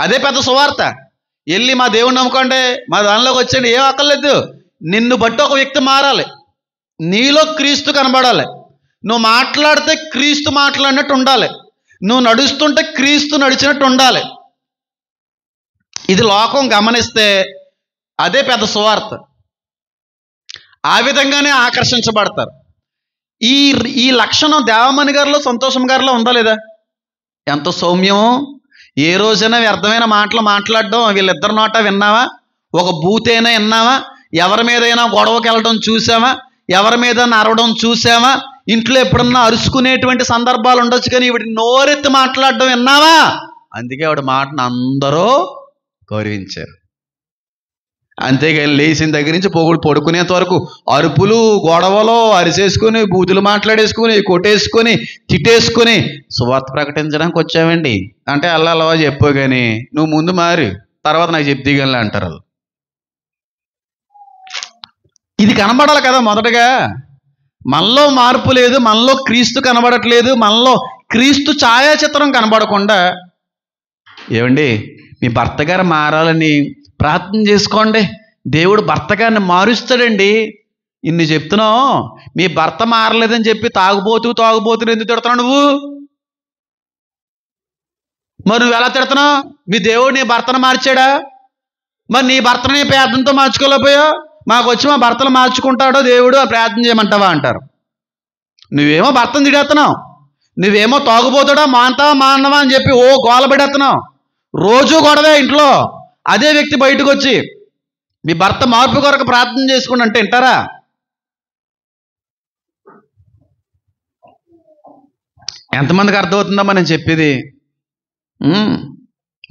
అదే పెద్ద సువార్త. వెళ్ళి మా దేవుణ్ణి నమ్ముకోండి, మా దానిలోకి వచ్చేయండి, ఏం అక్కర్లేదు. నిన్ను బట్టి ఒక వ్యక్తి మారాలి, నీలో క్రీస్తు కనబడాలి. నువ్వు మాట్లాడితే క్రీస్తు మాట్లాడినట్టు ఉండాలి, నువ్వు నడుస్తుంటే క్రీస్తు నడిచినట్టు ఉండాలి. ఇది లోకం గమనిస్తే అదే పెద్ద సువార్త. ఆ విధంగానే ఆకర్షించబడతారు. ఈ లక్షణం దేవమణి గారిలో, సంతోషం గారిలో ఉందా లేదా? ఎంత సౌమ్యమో! ఏ రోజైనా వ్యర్థమైన మాటలు మాట్లాడడం వీళ్ళిద్దరి నోట విన్నావా? ఒక బూతైనా విన్నావా? ఎవరి మీదైనా గొడవకి వెళ్ళడం చూసావా? ఎవరి మీద అరవడం చూసావా? ఇంట్లో ఎప్పుడన్నా అరుచుకునేటువంటి సందర్భాలు ఉండొచ్చు, కానీ ఈవిడ నోరెత్తి మాట్లాడడం విన్నావా? అందుకే ఆవిడ మాటను అందరూ గౌరవించారు. అంతేగాని లేచిన దగ్గర నుంచి పడుకునేంత వరకు అరుపులు, గొడవలు, అరిచేసుకుని, బూతులు మాట్లాడేసుకుని, కొట్టేసుకొని, తిట్టేసుకొని సువార్త ప్రకటించడానికి వచ్చావండి అంటే అల్లవా చెప్పు, కానీ నువ్వు ముందు మారి తర్వాత నాకు చెప్తీగలే అంటారు. ఇది కనబడాలి కదా. మొదటగా మనలో మార్పు లేదు, మనలో క్రీస్తు కనబడట్లేదు, మనలో క్రీస్తు ఛాయాచిత్రం కనబడకుండా ఏమండి మీ భర్త గారు మారాలని ప్రార్థన చేసుకోండి, దేవుడు భర్త గారిని మారుస్తాడండి. ఇన్ని చెప్తున్నావు, మీ భర్త మారలేదని చెప్పి తాగుబోతూ ఎందుకు తిడుతున్నావు నువ్వు? మరి నువ్వు ఎలా తిడుతున్నావు? మీ దేవుడు నీ భర్తను మార్చాడా? మరి నీ భర్తని ప్రార్థనతో మార్చుకోలేకపోయావు? మాకు వచ్చి మా భర్తలు మార్చుకుంటాడో దేవుడు, ప్రార్థన చేయమంటావా అంటారు. నువ్వేమో భర్తను తిడేస్తున్నావు, నువ్వేమో తాగుబోతాడా మానవా అని చెప్పి గోల పెడేస్తున్నావు. రోజు గొడవే ఇంట్లో. అదే వ్యక్తి బయటకు వచ్చి మీ భర్త మార్పు కొరకు ప్రార్థన చేసుకోండి అంటే వింటారా? ఎంతమందికి అర్థమవుతుందా మనం చెప్పేది?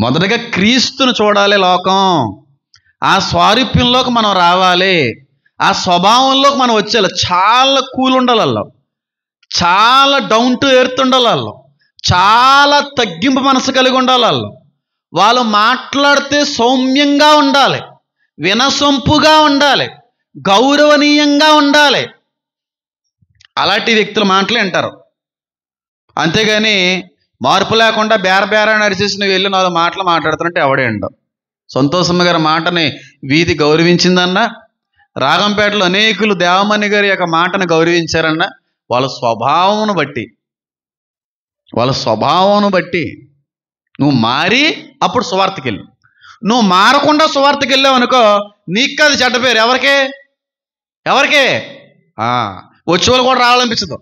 మొదటగా క్రీస్తును చూడాలి లోకం. ఆ స్వారూప్యంలోకి మనం రావాలి, ఆ స్వభావంలోకి మనం వచ్చేయాలి. చాలా కూల్ ఉండాలి వాళ్ళు, చాలా డౌన్ టు ఎర్త్ ఉండాలి వాళ్ళు, చాలా తగ్గింపు మనసు కలిగి ఉండాలి వాళ్ళు. వాళ్ళు మాట్లాడితే సౌమ్యంగా ఉండాలి, వినసొంపుగా ఉండాలి, గౌరవనీయంగా ఉండాలి. అలాంటి వ్యక్తుల మాటలు వింటారు. అంతేగాని మార్పు లేకుండా బేరని అరిచేసి నువ్వు వెళ్ళి 4 మాటలు మాట్లాడుతున్నట్టు ఎవడే ఉండవు. సంతోషమ్మ గారి మాటని వీధి గౌరవించిందన్న, రాగంపేటలో అనేకులు దేవమణి గారి యొక్క మాటను గౌరవించారన్న. వాళ్ళ స్వభావం బట్టి నువ్వు మారి అప్పుడు సువార్తకి వెళ్ళు. నువ్వు మారకుండా సువార్తకి వెళ్ళావు అనుకో, నీకు అది చెడ్డ పేరు. ఎవరికే వచ్చేవాళ్ళు కూడా రావాలనిపించదు.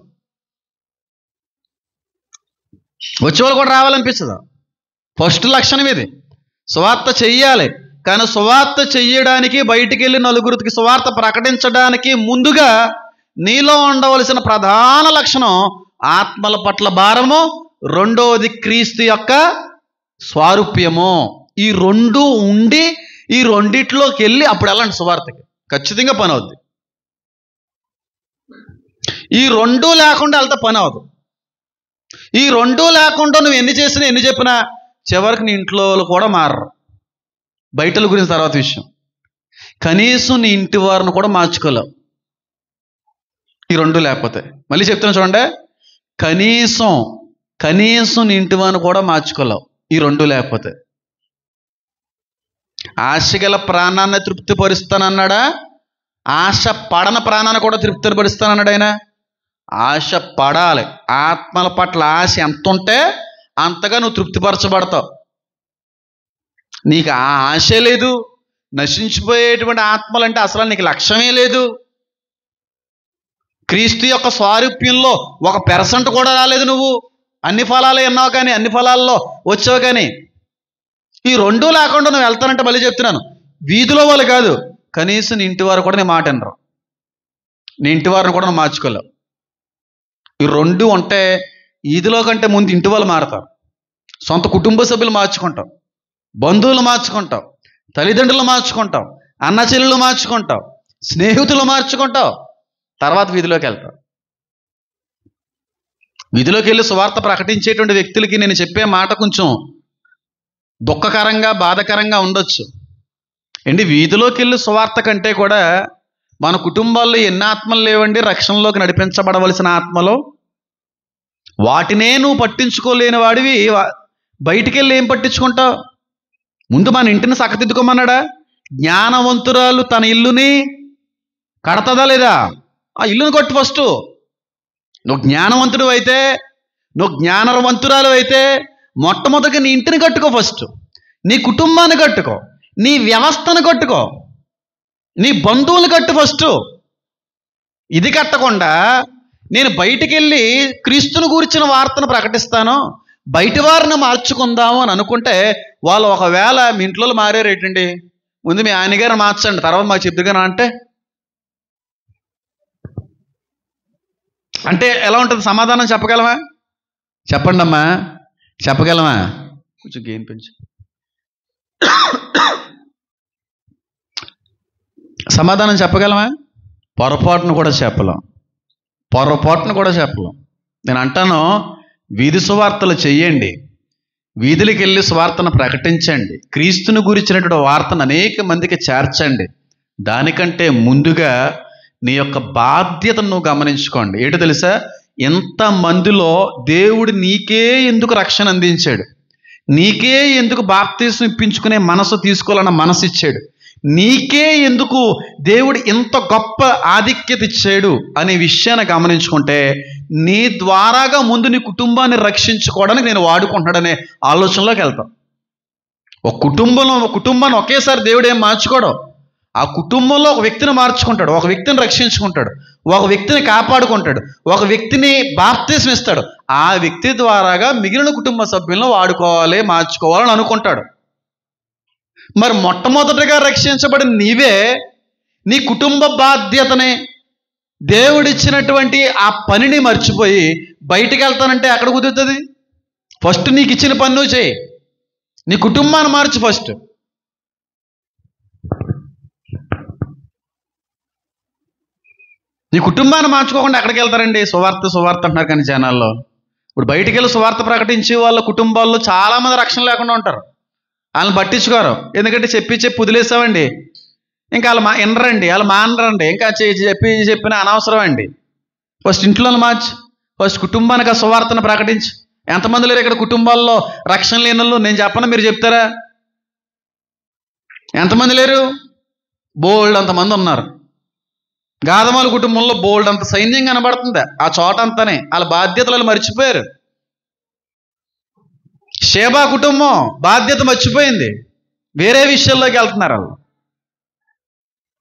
ఫస్ట్ లక్షణం ఇది. సువార్త చెయ్యాలి, కానీ సువార్త చెయ్యడానికి, బయటికి వెళ్ళి నలుగురికి సువార్త ప్రకటించడానికి ముందుగా నీలో ఉండవలసిన ప్రధాన లక్షణం ఆత్మల పట్ల భారము, రెండవది క్రీస్తు యొక్క స్వారూప్యము. ఈ 2 ఉండి ఈ రెండిట్లోకి వెళ్ళి అప్పుడు వెళ్ళండి సువార్తకి, ఖచ్చితంగా పని అవుద్ది. ఈ 2 లేకుండా వెళ్తే పని అవదు. ఈ 2 లేకుండా నువ్వు ఎన్ని చేసినా ఎన్ని చెప్పినా చివరికి నీ ఇంట్లో కూడా మారరు. బయటల గురించి తర్వాత విషయం. కనీసం నీ ఇంటి వారిని కూడా మార్చుకోలేవు ఈ 2 లేకపోతే. మళ్ళీ చెప్తున్నా చూడండి, కనీసం నీ ఇంటి వారిని కూడా మార్చుకోలేవు ఈ 2 లేకపోతే. ఆశ గల ప్రాణాన్ని తృప్తిపరుస్తానన్నాడా? ఆశ పడన ప్రాణాన్ని కూడా తృప్తిపరుస్తానన్నాడు ఆయన. ఆశ పడాలి. ఆత్మల పట్ల ఆశ ఎంత ఉంటే అంతగా నువ్వు తృప్తిపరచబడతావు. నీకు ఆ ఆశే లేదు, నశించిపోయేటువంటి ఆత్మలంటే అసలు నీకు లక్ష్యమే లేదు. క్రీస్తు యొక్క స్వారూప్యంలో 1% కూడా రాలేదు నువ్వు. అన్ని ఫలాలే విన్నావు కానీ, అన్ని ఫలాల్లో వచ్చావు కానీ, ఈ 2 లేకుండా నువ్వు వెళ్తానంటే మళ్ళీ చెప్తున్నాను, వీధిలో వాళ్ళు కాదు, కనీసం నీ ఇంటి వారు కూడా నీ మాట వినరు. నీ ఇంటి వారిని కూడా నువ్వు మార్చుకోలేవు. ఈ 2 ఉంటే వీధిలో కంటే ముందు ఇంటి వాళ్ళు మారతారు. సొంత కుటుంబ సభ్యులు మార్చుకుంటావు, బంధువులు మార్చుకుంటావు, తల్లిదండ్రులు మార్చుకుంటావు, అన్న చెల్లెలు మార్చుకుంటావు, స్నేహితులు మార్చుకుంటావు, తర్వాత వీధిలోకి వెళ్తావు. వీధిలోకి వెళ్ళి సువార్త ప్రకటించేటువంటి వ్యక్తులకి నేను చెప్పే మాట కొంచెం దుఃఖకరంగా, బాధకరంగా ఉండొచ్చు. వీధిలోకి వెళ్ళి సువార్త కంటే కూడా మన కుటుంబాల్లో ఎన్ని ఆత్మలు లేవండి రక్షణలోకి నడిపించబడవలసిన ఆత్మలు? వాటినే నువ్వు పట్టించుకోలేని వాడివి బయటికి వెళ్ళి ఏం పట్టించుకుంటావు? ముందు మన ఇంటిని చక్కదిద్దుకోమన్నాడా? జ్ఞానవంతురాలు తన ఇల్లుని కడతదా లేదా? ఆ ఇల్లుని కొట్టు ఫస్ట్. నువ్వు జ్ఞానవంతుడు అయితే, నువ్వు జ్ఞానవంతురాలు అయితే మొట్టమొదటిగా నీ ఇంటిని కట్టుకో ఫస్ట్. నీ కుటుంబాన్ని కట్టుకో, నీ వ్యవస్థను కట్టుకో, నీ బంధువులు కట్టు ఫస్ట్. ఇది కట్టకుండా నేను బయటికి వెళ్ళి క్రీస్తుని గురించిన వార్తను ప్రకటిస్తాను, బయటి వారిని మార్చుకుందాము అని అనుకుంటే, వాళ్ళు ఒకవేళ మీ ఇంట్లో మారేరేటండి, ముందు మీ ఆయనగారు మార్చండి తర్వాత మాకు చెప్తుగా అంటే అంటే ఎలా ఉంటుంది? సమాధానం చెప్పగలమా? చెప్పండి అమ్మా, చెప్పగలమా? కొంచెం గెయిన్ పెంచు. సమాధానం చెప్పగలమా? పొరపాటును కూడా చెప్పలేం. పొరపాటును కూడా చెప్పలేం. నేను అంటాను, వీధి సువార్తలు చెయ్యండి, వీధులకి వెళ్ళి సువార్తను ప్రకటించండి, క్రీస్తుని గురించినటువంటి వార్తను అనేక మందికి చేర్చండి. దానికంటే ముందుగా నీ యొక్క బాధ్యతను నువ్వు గమనించుకోండి. ఏంటో తెలుసా? ఎంతమందిలో దేవుడు నీకే ఎందుకు రక్షణ అందించాడు, నీకే ఎందుకు బాప్తీసం ఇప్పించుకునే మనసు తీసుకోవాలన్న మనసు ఇచ్చాడు, నీకే ఎందుకు దేవుడు ఇంత గొప్ప ఆధిక్యత ఇచ్చాడు అనే విషయాన్ని గమనించుకుంటే నీ ద్వారాగా ముందు నీ కుటుంబాన్ని రక్షించుకోవడానికి నేను వాడుకుంటున్నాడనే ఆలోచనలోకి వెళ్తాం. ఒక కుటుంబాన్ని ఒకేసారి దేవుడు ఏం మార్చుకోడు. ఆ కుటుంబంలో ఒక వ్యక్తిని మార్చుకుంటాడు, ఒక వ్యక్తిని రక్షించుకుంటాడు, ఒక వ్యక్తిని కాపాడుకుంటాడు, ఒక వ్యక్తిని బాప్తీసం ఇస్తాడు. ఆ వ్యక్తి ద్వారాగా మిగిలిన కుటుంబ సభ్యులను వాడుకోవాలి, మార్చుకోవాలని అనుకుంటాడు. మరి మొట్టమొదటిగా రక్షించబడిన నీవే నీ కుటుంబ బాధ్యతని, దేవుడిచ్చినటువంటి ఆ పనిని మర్చిపోయి బయటికి వెళ్తానంటే ఎక్కడ కుదురుతుంది? ఫస్ట్ నీకు ఇచ్చిన పని నువ్వు చేయి, నీ కుటుంబాన్ని మార్చు ఫస్ట్. నీ కుటుంబాన్ని మార్చుకోకుండా ఎక్కడికి వెళ్తారండి? సువార్త అంటున్నారు కానీ జనాల్లో. ఇప్పుడు బయటికి వెళ్ళి సువార్త ప్రకటించి వాళ్ళ కుటుంబాల్లో చాలామంది రక్షణ లేకుండా ఉంటారు. వాళ్ళని పట్టించుకోరు, ఎందుకంటే చెప్పి వదిలేసామండి. ఇంకా వాళ్ళు వినరండి, వాళ్ళు మానరండి, ఇంకా చెప్పిన అనవసరం అండి. ఫస్ట్ ఇంట్లో మార్చు, ఫస్ట్ కుటుంబానికి ఆ సువార్తను ప్రకటించు. ఎంతమంది లేరు ఇక్కడ కుటుంబాల్లో రక్షణ లేని వాళ్ళు? నేను చెప్పను, మీరు చెప్తారా? ఎంతమంది లేరు? బోల్డ్ అంతమంది ఉన్నారు. గాదమాల కుటుంబంలో బోల్డ్ అంత సైన్యం కనబడుతుంది. ఆ చోట అంతానే వాళ్ళ బాధ్యతలు మర్చిపోయారు. షేబా కుటుంబం బాధ్యత మర్చిపోయింది, వేరే విషయాల్లోకి వెళ్తున్నారు వాళ్ళు.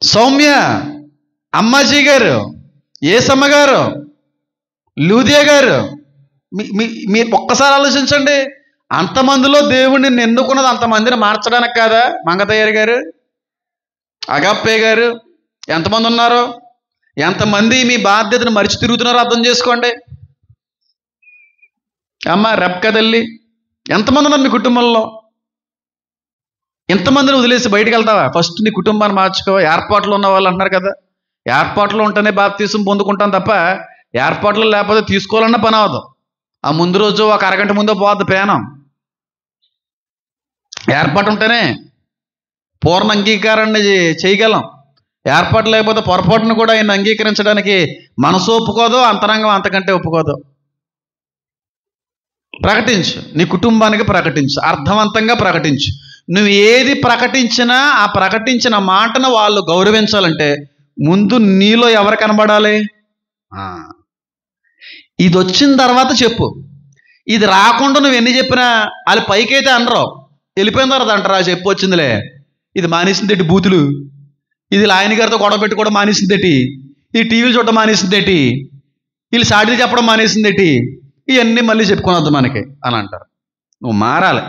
సౌమ్య, అమ్మాజీ గారు, ఏసమ్మ గారు, లూదియా గారు, మీరు ఒక్కసారి ఆలోచించండి. అంతమందిలో దేవుడిని ఎన్నుకున్నది అంతమందిని మార్చడానికి కాదా? మంగతయ్యారి గారు, అగప్పే గారు, ఎంతమంది ఉన్నారు? ఎంతమంది మీ బాధ్యతను మరిచి తిరుగుతున్నారో అర్థం చేసుకోండి. అమ్మ రెప్కా తల్లి, ఎంతమంది ఉన్నారు మీ కుటుంబంలో? ఎంతమందిని వదిలేసి బయటికి వెళ్తావా? ఫస్ట్ నీ కుటుంబాన్ని మార్చుకో. ఏర్పాట్లు ఉన్న వాళ్ళు అంటున్నారు కదా, ఏర్పాట్లు ఉంటేనే బాప్తీసం పొందుకుంటాం తప్ప ఏర్పాట్లు లేకపోతే తీసుకోవాలన్న పని అవదు. ఆ ముందు రోజు ఒక అరగంట ముందే పోద్ది ప్రయాణం. ఏర్పాటు ఉంటేనే పూర్ణ అంగీకారాన్ని చేయగలం. ఏర్పాటు లేకపోతే పొరపాటును కూడా ఆయన అంగీకరించడానికి మనసు ఒప్పుకోదు, అంతరంగం అంతకంటే ఒప్పుకోదు. ప్రకటించు, నీ కుటుంబానికి ప్రకటించు, అర్థవంతంగా ప్రకటించు. నువ్వు ఏది ప్రకటించినా ఆ ప్రకటించిన మాటను వాళ్ళు గౌరవించాలంటే ముందు నీలో ఎవరు కనబడాలి? ఇది వచ్చిన తర్వాత చెప్పు. ఇది రాకుండా నువ్వు ఎన్ని చెప్పినా వాళ్ళు పైకైతే అనరు, వెళ్ళిపోయిన తర్వాత అంటారు, ఆ చెప్పు వచ్చిందిలే, ఇది మానేసిందేటి బూతులు, ఇది ఆయన గారితో గొడవ పెట్టుకోవడం మానేసిందేటి, ఈ టీవీలు చూడడం మానేసిందేటి, వీళ్ళు సాడీలు చెప్పడం మానేసిందేటి, ఇవన్నీ మళ్ళీ చెప్పుకునొద్దు మనకి అని అంటారు. నువ్వు మారాలి.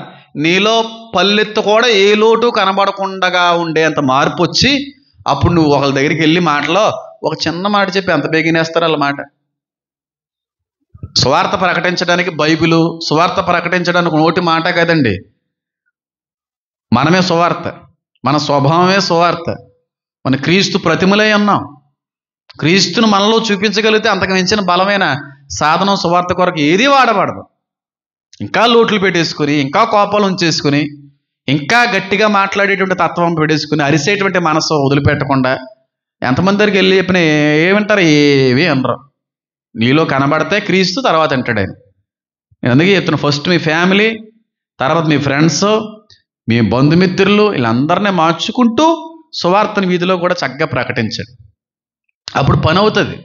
నీలో పల్లెత్తు కూడా ఏ లోటు కనబడకుండా ఉండేంత మార్పు వచ్చి అప్పుడు నువ్వు ఒకళ్ళ దగ్గరికి వెళ్ళి మాటలో ఒక చిన్న మాట చెప్పి ఎంత బేగినేస్తారు వాళ్ళ మాట. సువార్త ప్రకటించడానికి బైబిలు, సువార్త ప్రకటించడానికి నోటి మాట కదండి, మనమే సువార్త, మన స్వభావమే సువార్త. మన క్రీస్తు ప్రతిమలై ఉన్నాం. క్రీస్తును మనలో చూపించగలిగితే అంతకు మించిన బలమైన సాధనం సువార్త కొరకు ఏది వాడబడదు. ఇంకా లోట్లు పెట్టేసుకుని, ఇంకా కోపాలు ఉంచేసుకుని, ఇంకా గట్టిగా మాట్లాడేటువంటి తత్వం పెట్టేసుకుని, అరిసేటువంటి మనసు వదిలిపెట్టకుండా ఎంతమంది దగ్గరికి వెళ్ళి చెప్పిన ఏమంటారు? ఏవి అనరు. నీలో కనబడితే క్రీస్తు, తర్వాత అంటాడు ఆయన. నేను అందుకే చెప్తున్నా, ఫస్ట్ మీ ఫ్యామిలీ, తర్వాత మీ ఫ్రెండ్స్, మీ బంధుమిత్రులు, వీళ్ళందరినీ మార్చుకుంటూ సువార్తని వీధిలో కూడా చక్కగా ప్రకటించండి. అప్పుడు పని అవుతుంది.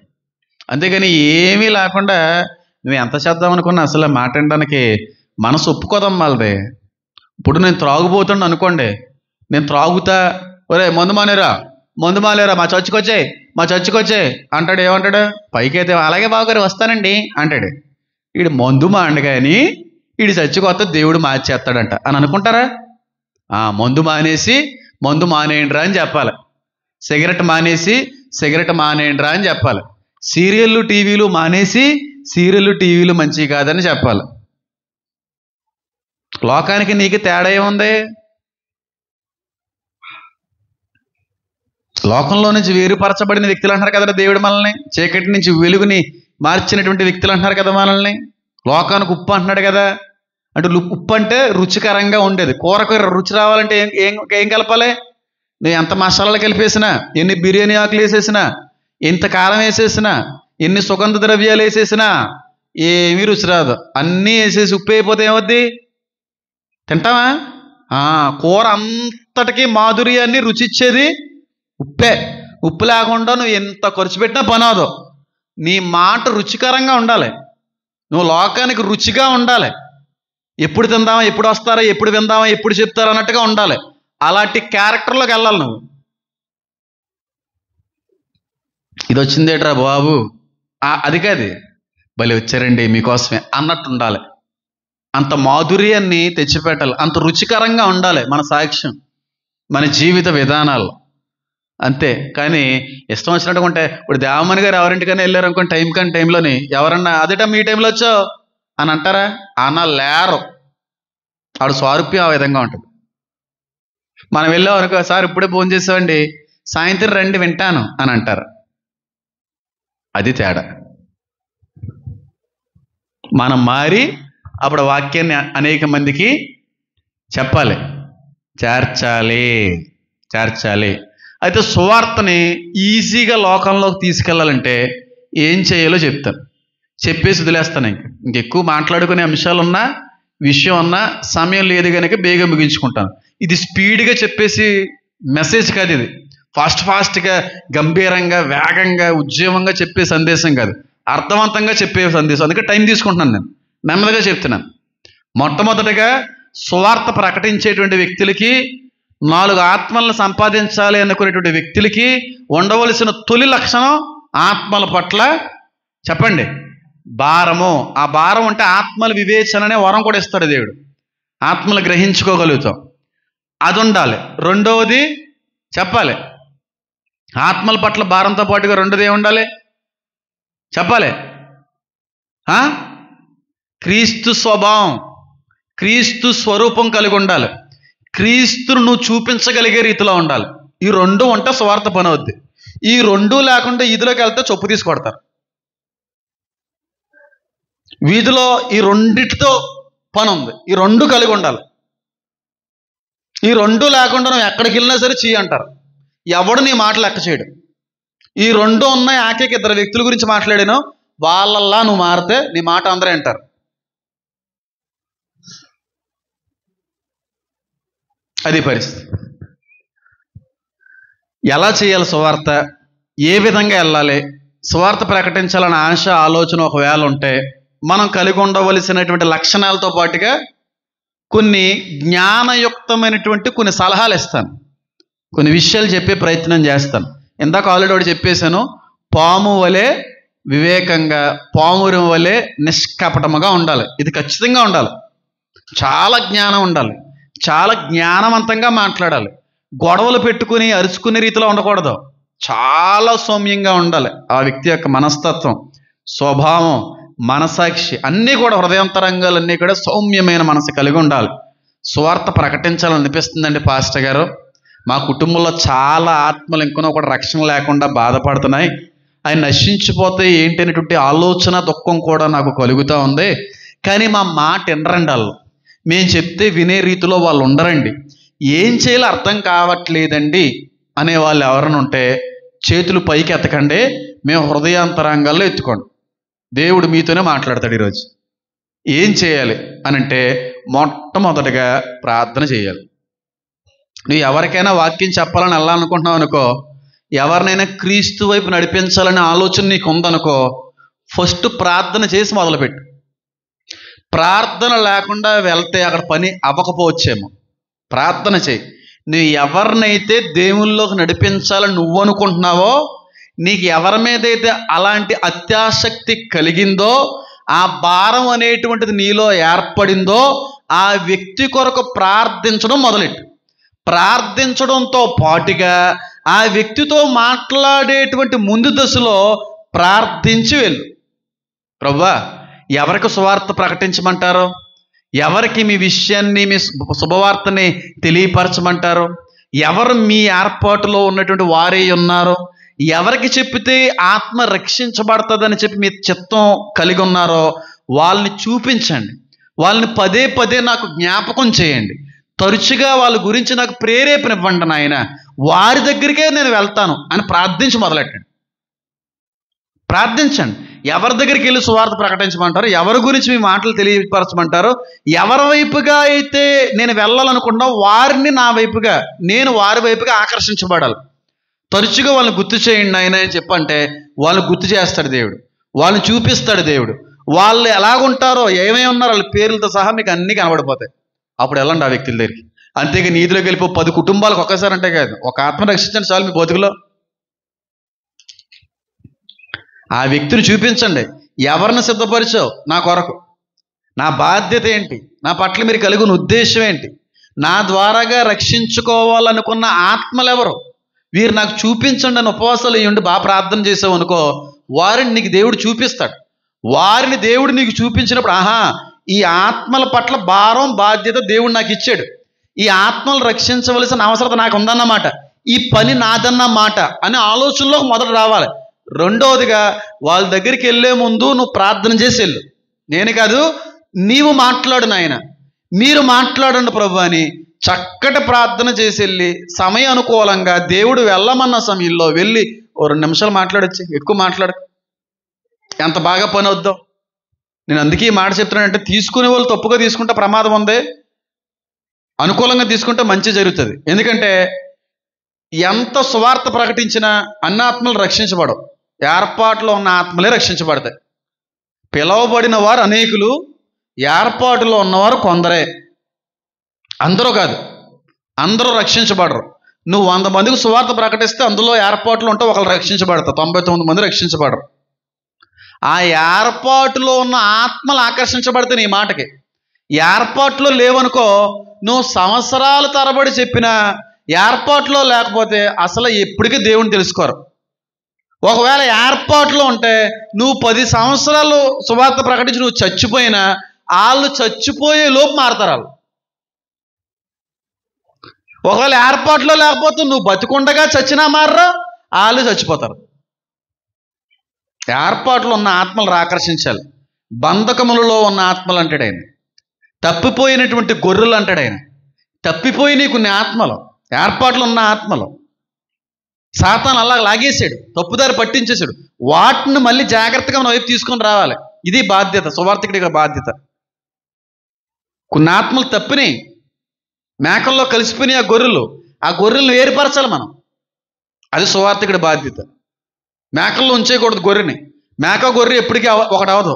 అంతేగాని ఏమీ లేకుండా నువ్వు ఎంత చేద్దాం అనుకున్నా అసలు మాట్లాడడానికి మనసు ఒప్పుకోదాం వాళ్ళది. ఇప్పుడు నేను త్రాగుబోతున్నా అనుకోండి, నేను త్రాగుతా, ఒరే మందు మానేరా మా చర్చికొచ్చే అంటాడు. ఏమంటాడు? పైకైతే అలాగే బావగారు వస్తానండి అంటాడు. వీడు మందు మాండు కానీ వీడి చర్చికొస్తే దేవుడు మార్చేస్తాడంట అని అనుకుంటారా? మందు మానేసి మందు మానేయండిరా అని చెప్పాలి, సిగరెట్ మానేసి సిగరెట్ మానేయండిరా అని చెప్పాలి. సీరియళ్ళు టీవీలు మానేసి సీరియళ్ళు టీవీలు మంచివి కాదని చెప్పాలి. లోకానికి నీకు తేడా ఏముంది? లోకంలో నుంచి వేరుపరచబడిన వ్యక్తులు అంటారు కదా దేవుడు మనల్ని. చీకటి నుంచి వెలుగుని మార్చినటువంటి వ్యక్తులు అంటున్నారు కదా మనల్ని. లోకానికి ఉప్పు అంటున్నాడు కదా. అంటే ఉప్పు అంటే రుచికరంగా ఉండేది. కూరకు రుచి రావాలంటే ఏం ఏం కలపాలి? నువ్వు ఎంత మసాలాలు కలిపేసినా, ఎన్ని బిర్యానీ ఆకులు వేసేసినా, ఎంత కారం వేసేసినా, ఎన్ని సుగంధ ద్రవ్యాలు వేసేసినా ఏమీ రుచి రాదు. అన్నీ వేసేసి ఉప్పు అయిపోతే ఏమవుద్ది? తింటావా? కూర అంతటికీ మాధుర్యాన్ని రుచి ఇచ్చేది ఉప్పే. ఉప్పు లేకుండా నువ్వు ఎంత ఖర్చు పెట్టినా పనవదు. నీ మాట రుచికరంగా ఉండాలి. నువ్వు లోకానికి రుచిగా ఉండాలి. ఎప్పుడు తిందామా, ఎప్పుడు వస్తారా, ఎప్పుడు విందామా, ఎప్పుడు చెప్తారా అన్నట్టుగా ఉండాలి. అలాంటి క్యారెక్టర్లోకి వెళ్ళాలి నువ్వు. ఇది వచ్చిందేట్రా బాబు, అది కాదు, భలే వచ్చారండి మీకోసమే అన్నట్టు ఉండాలి. అంత మాధుర్యాన్ని తెచ్చిపెట్టాలి. అంత రుచికరంగా ఉండాలి మన సాక్ష్యం, మన జీవిత విధానాలు. అంతే. కానీ ఇష్టం వచ్చినట్టు ఉంటే, ఇప్పుడు దేవమణి గారు ఎవరింటికైనా వెళ్ళారు అనుకోండి, టైంలోని ఎవరన్నా అదేటా మీ టైంలో వచ్చావు అని అంటారా? లేరు. ఆడు స్వారూప్యం ఆ విధంగా ఉంటుంది. మనం వెళ్ళాం అనుకో, సార్ ఇప్పుడే భోజనం చేసామండి, సాయంత్రం రండి వింటాను అని అంటారు. అది తేడా. మనం మారి అప్పుడు వాక్యాన్ని అనేక మందికి చెప్పాలి, చేర్చాలి. అయితే సువార్తని ఈజీగా లోకంలోకి తీసుకెళ్ళాలంటే ఏం చేయాలో చెప్తాను, చెప్పేసి వదిలేస్తాను. ఇంకెక్కువ మాట్లాడుకునే అంశాలు ఉన్నా, విషయం ఉన్నా సమయం లేదు కనుక బేగా ముగించుకుంటాను. ఇది స్పీడ్గా చెప్పేసి మెసేజ్ కాదు, ఇది ఫాస్ట్గా గంభీరంగా వేగంగా ఉద్యమంగా చెప్పే సందేశం కాదు, అర్థవంతంగా చెప్పే సందేశం. అందుకే టైం తీసుకుంటున్నాను, నేను నెమ్మదిగా చెప్తున్నాను. మొట్టమొదటిగా సువార్త ప్రకటించేటువంటి వ్యక్తులకి, 4 ఆత్మలను సంపాదించాలి అనుకునేటువంటి వ్యక్తులకి ఉండవలసిన తొలి లక్షణం ఆత్మల పట్ల చెప్పండి భారము. ఆ భారం అంటే ఆత్మల వివేచన అనే వరం కూడా ఇస్తాడు దేవుడు. ఆత్మలు గ్రహించుకోగలుగుతాం, అది ఉండాలి. రెండవది చెప్పాలి, ఆత్మల పట్ల భారంతో పాటుగా రెండోది ఏముండాలి చెప్పాలి? క్రీస్తు స్వభావం, క్రీస్తు స్వరూపం కలిగి ఉండాలి. క్రీస్తును నువ్వు చూపించగలిగే రీతిలో ఉండాలి. ఈ 2 ఉంటే స్వార్థ పని అవుద్ది. ఈ 2 లేకుండా వీధిలోకి వెళ్తే చొప్పు తీసుకొడతారు. వీధిలో ఈ 2టితో పని ఉంది. ఈ 2 కలిగి ఉండాలి. ఈ 2 లేకుండా నువ్వు ఎక్కడికి వెళ్ళినా సరే చెయ్యి అంటారు. ఎవడు నీ మాటలు లెక్క చేయడు. ఈ 2 ఉన్నాయి. ఆకేకి 2 వ్యక్తుల గురించి మాట్లాడాను, వాళ్ళల్లా నువ్వు మారితే నీ మాట అందరూ అంటారు. అది పరిస్థితి. ఎలా చేయాలి సువార్త, ఏ విధంగా వెళ్ళాలి, సువార్త ప్రకటించాలన్న ఆశ ఆలోచన ఒకవేళ ఉంటే మనం కలిగి ఉండవలసినటువంటి లక్షణాలతో పాటుగా కొన్ని జ్ఞానయుక్తమైనటువంటి కొన్ని సలహాలు ఇస్తాను, కొన్ని విషయాలు చెప్పే ప్రయత్నం చేస్తాను. ఇందాక ఆల్రెడీ ఒకటి చెప్పేశాను, పాము వలె వివేకంగా, పామురం వలె నిష్కపటముగా ఉండాలి. ఇది ఖచ్చితంగా ఉండాలి. చాలా జ్ఞానం ఉండాలి, చాలా జ్ఞానవంతంగా మాట్లాడాలి. గొడవలు పెట్టుకుని అరుచుకునే రీతిలో ఉండకూడదు. చాలా సౌమ్యంగా ఉండాలి. ఆ వ్యక్తి యొక్క మనస్తత్వం, స్వభావం, మనసాక్షి అన్నీ కూడా, హృదయాంతరంగాలన్నీ కూడా సౌమ్యమైన మనసు కలిగి ఉండాలి. సువార్త ప్రకటించాలనిపిస్తుందండి పాస్టర్ గారు, మా కుటుంబంలో చాలా ఆత్మలు ఇంకనో కూడా రక్షణ లేకుండా బాధపడుతున్నాయి, అవి నశించిపోతే ఏంటి అనేటువంటి ఆలోచన దుఃఖం కూడా నాకు కలుగుతూ ఉంది. కానీ మా మాట వినరండి వాళ్ళు, మేము చెప్తే వినే రీతిలో వాళ్ళు ఉండరండి, ఏం చేయాలో అర్థం కావట్లేదండి అనే వాళ్ళు ఎవరైనా ఉంటే చేతులు పైకి ఎత్తకండి, మేము హృదయాంతరంగాల్లో ఎత్తుకోండి. దేవుడు మీతోనే మాట్లాడతాడు ఈరోజు. ఏం చేయాలి అనంటే మొట్టమొదటిగా ప్రార్థన చేయాలి. నువ్వు ఎవరికైనా వాక్యం చెప్పాలని వెళ్ళాలనుకుంటున్నావు అనుకో, ఎవరినైనా క్రీస్తు వైపు నడిపించాలనే ఆలోచన నీకు ఉందనుకో, ఫస్ట్ ప్రార్థన చేసి మొదలుపెట్టు. ప్రార్థన లేకుండా వెళ్తే అక్కడ పని అవ్వకపోవచ్చేమో. ప్రార్థన చేయి. నువ్వు ఎవరినైతే దేవుళ్ళలోకి నడిపించాలని నువ్వు అనుకుంటున్నావో, నీకు ఎవరి మీదైతే అలాంటి అత్యాసక్తి కలిగిందో, ఆ భారం అనేటువంటిది నీలో ఏర్పడిందో, ఆ వ్యక్తి కొరకు ప్రార్థించడం మొదలెట్టు. ప్రార్థించడంతో పాటుగా ఆ వ్యక్తితో మాట్లాడేటువంటి ముందు దశలో ప్రార్థించి వెళ్ళు. ప్రభువా, ఎవరికి సువార్త ప్రకటించమంటారో, ఎవరికి మీ విషయాన్ని, మీ శుభవార్తని తెలియపరచమంటారో, ఎవరు మీ ఏర్పాటులో ఉన్నటువంటి వారే ఉన్నారో, ఎవరికి చెప్పితే ఆత్మ రక్షించబడుతుందని చెప్పి మీ చిత్తం కలిగి ఉన్నారో వాళ్ళని చూపించండి. వాళ్ళని పదే పదే నాకు జ్ఞాపకం చేయండి. తరచుగా వాళ్ళ గురించి నాకు ప్రేరేపణ ఇవ్వండి నాయన, వారి దగ్గరికే నేను వెళ్తాను అని ప్రార్థించి మొదలెట్టండి. ప్రార్థించండి. ఎవరి దగ్గరికి వెళ్ళి సువార్త ప్రకటించమంటారు, ఎవరి గురించి మీ మాటలు తెలియపరచమంటారో, ఎవరి వైపుగా అయితే నేను వెళ్ళాలనుకున్నా వారిని నా వైపుగా, నేను వారి వైపుగా ఆకర్షించబడాలి. తరచుగా వాళ్ళని గుర్తు చేయండి ఆయన అని చెప్పంటే వాళ్ళు గుర్తు చేస్తాడు దేవుడు, వాళ్ళని చూపిస్తాడు దేవుడు. వాళ్ళు ఎలాగుంటారో, ఏమేమి ఉన్నారో వాళ్ళ పేర్లతో సహా మీకు అన్నీ కనబడిపోతాయి. అప్పుడు వెళ్ళండి ఆ వ్యక్తుల దగ్గరికి. అంతేగా నీతిలోకి వెళ్ళిపో 10 కుటుంబాలకు ఒక్కసారి అంటే కాదు, ఒక ఆత్మ రక్షించండి చాలు మీ బతుకులో. ఆ వ్యక్తిని చూపించండి. ఎవరిని సిద్ధపరిచావు నా కొరకు, నా బాధ్యత ఏంటి, నా పట్ల మీరు కలిగిన ఉద్దేశం ఏంటి, నా ద్వారాగా రక్షించుకోవాలనుకున్న ఆత్మలు ఎవరు, వీరు నాకు చూపించండి అని ఉపవాసాలు ఇవ్వండి. బాగా ప్రార్థన చేసావు అనుకో, వారిని నీకు దేవుడు చూపిస్తాడు. వారిని దేవుడు నీకు చూపించినప్పుడు, ఆహా, ఈ ఆత్మల పట్ల భారం బాధ్యత దేవుడు నాకు ఇచ్చాడు, ఈ ఆత్మలు రక్షించవలసిన అవసరత నాకు ఉందన్నమాట, ఈ పని నాదన్నమాట అని ఆలోచనలోకి మొదట రావాలి. రెండవదిగా వాళ్ళ దగ్గరికి వెళ్ళే ముందు నువ్వు ప్రార్థన చేసి వెళ్ళు. నేను కాదు, నీవు మాట్లాడు నాయన, మీరు మాట్లాడండి ప్రభు అని చక్కటి ప్రార్థన చేసి వెళ్ళి సమయానుకూలంగా దేవుడు వెళ్ళమన్న సమయంలో వెళ్ళి 2 నిమిషాలు మాట్లాడొచ్చి, ఎక్కువ మాట్లాడు, ఎంత బాగా పని వద్దాం. నేను అందుకే ఈ మాట చెప్తున్నానంటే, తీసుకునే వాళ్ళు తప్పుగా తీసుకుంటే ప్రమాదం ఉంది, అనుకూలంగా తీసుకుంటే మంచి జరుగుతుంది. ఎందుకంటే ఎంత సువార్త ప్రకటించినా అన్ని ఆత్మలు రక్షించబడవు, ఏర్పాటులో ఉన్న ఆత్మలే రక్షించబడతాయి. పిలవబడిన వారు అనేకులు, ఏర్పాటులో ఉన్నవారు కొందరే. అందరూ కాదు, అందరూ రక్షించబడరు. నువ్వు 100 మందికి సువార్త ప్రకటిస్తే అందులో ఏర్పాట్లు ఉంటే ఒకరు రక్షించబడతారు, 99 మంది రక్షించబడరు. ఆ ఏర్పాటులో ఉన్న ఆత్మలు ఆకర్షించబడితే నీ మాటకి. ఏర్పాట్లో లేవనుకో, నువ్వు సంవత్సరాల తరబడి చెప్పినా ఏర్పాట్లో లేకపోతే అసలు ఎప్పటికీ దేవుని తెలుసుకోరు. ఒకవేళ ఏర్పాట్లో ఉంటే నువ్వు 10 సంవత్సరాలు సువార్త ప్రకటించి నువ్వు చచ్చిపోయినా వాళ్ళు చచ్చిపోయే లోపు మారతారు వాళ్ళు. ఒకవేళ ఏర్పాట్లో లేకపోతే నువ్వు బతికుండగా చచ్చినా మారరా, వాళ్ళు చచ్చిపోతారు. ఏర్పాట్లు ఉన్న ఆత్మలు ఆకర్షించాలి. బంధకములలో ఉన్న ఆత్మలు అంటాడు ఆయన, తప్పిపోయినటువంటి గొర్రెలు అంటాడు ఆయన. తప్పిపోయినాయి కొన్ని ఆత్మలు, ఏర్పాట్లు ఉన్న ఆత్మలు. సాతాను అలా లాగేశాడు, తప్పుదారి పట్టించేశాడు. వాటిని మళ్ళీ జాగ్రత్తగా మన వైపు తీసుకొని రావాలి. ఇది బాధ్యత, సువార్తికుడి బాధ్యత. కొన్ని ఆత్మలు తప్పినాయి, మేకల్లో కలిసిపోయినాయి ఆ గొర్రెలను ఏర్పరచాలి మనం. అది సువార్తికుడి బాధ్యత. మేకల్లో ఉంచేయకూడదు గొర్రెని. మేక గొర్రె ఎప్పటికీ ఒకటి అవదు.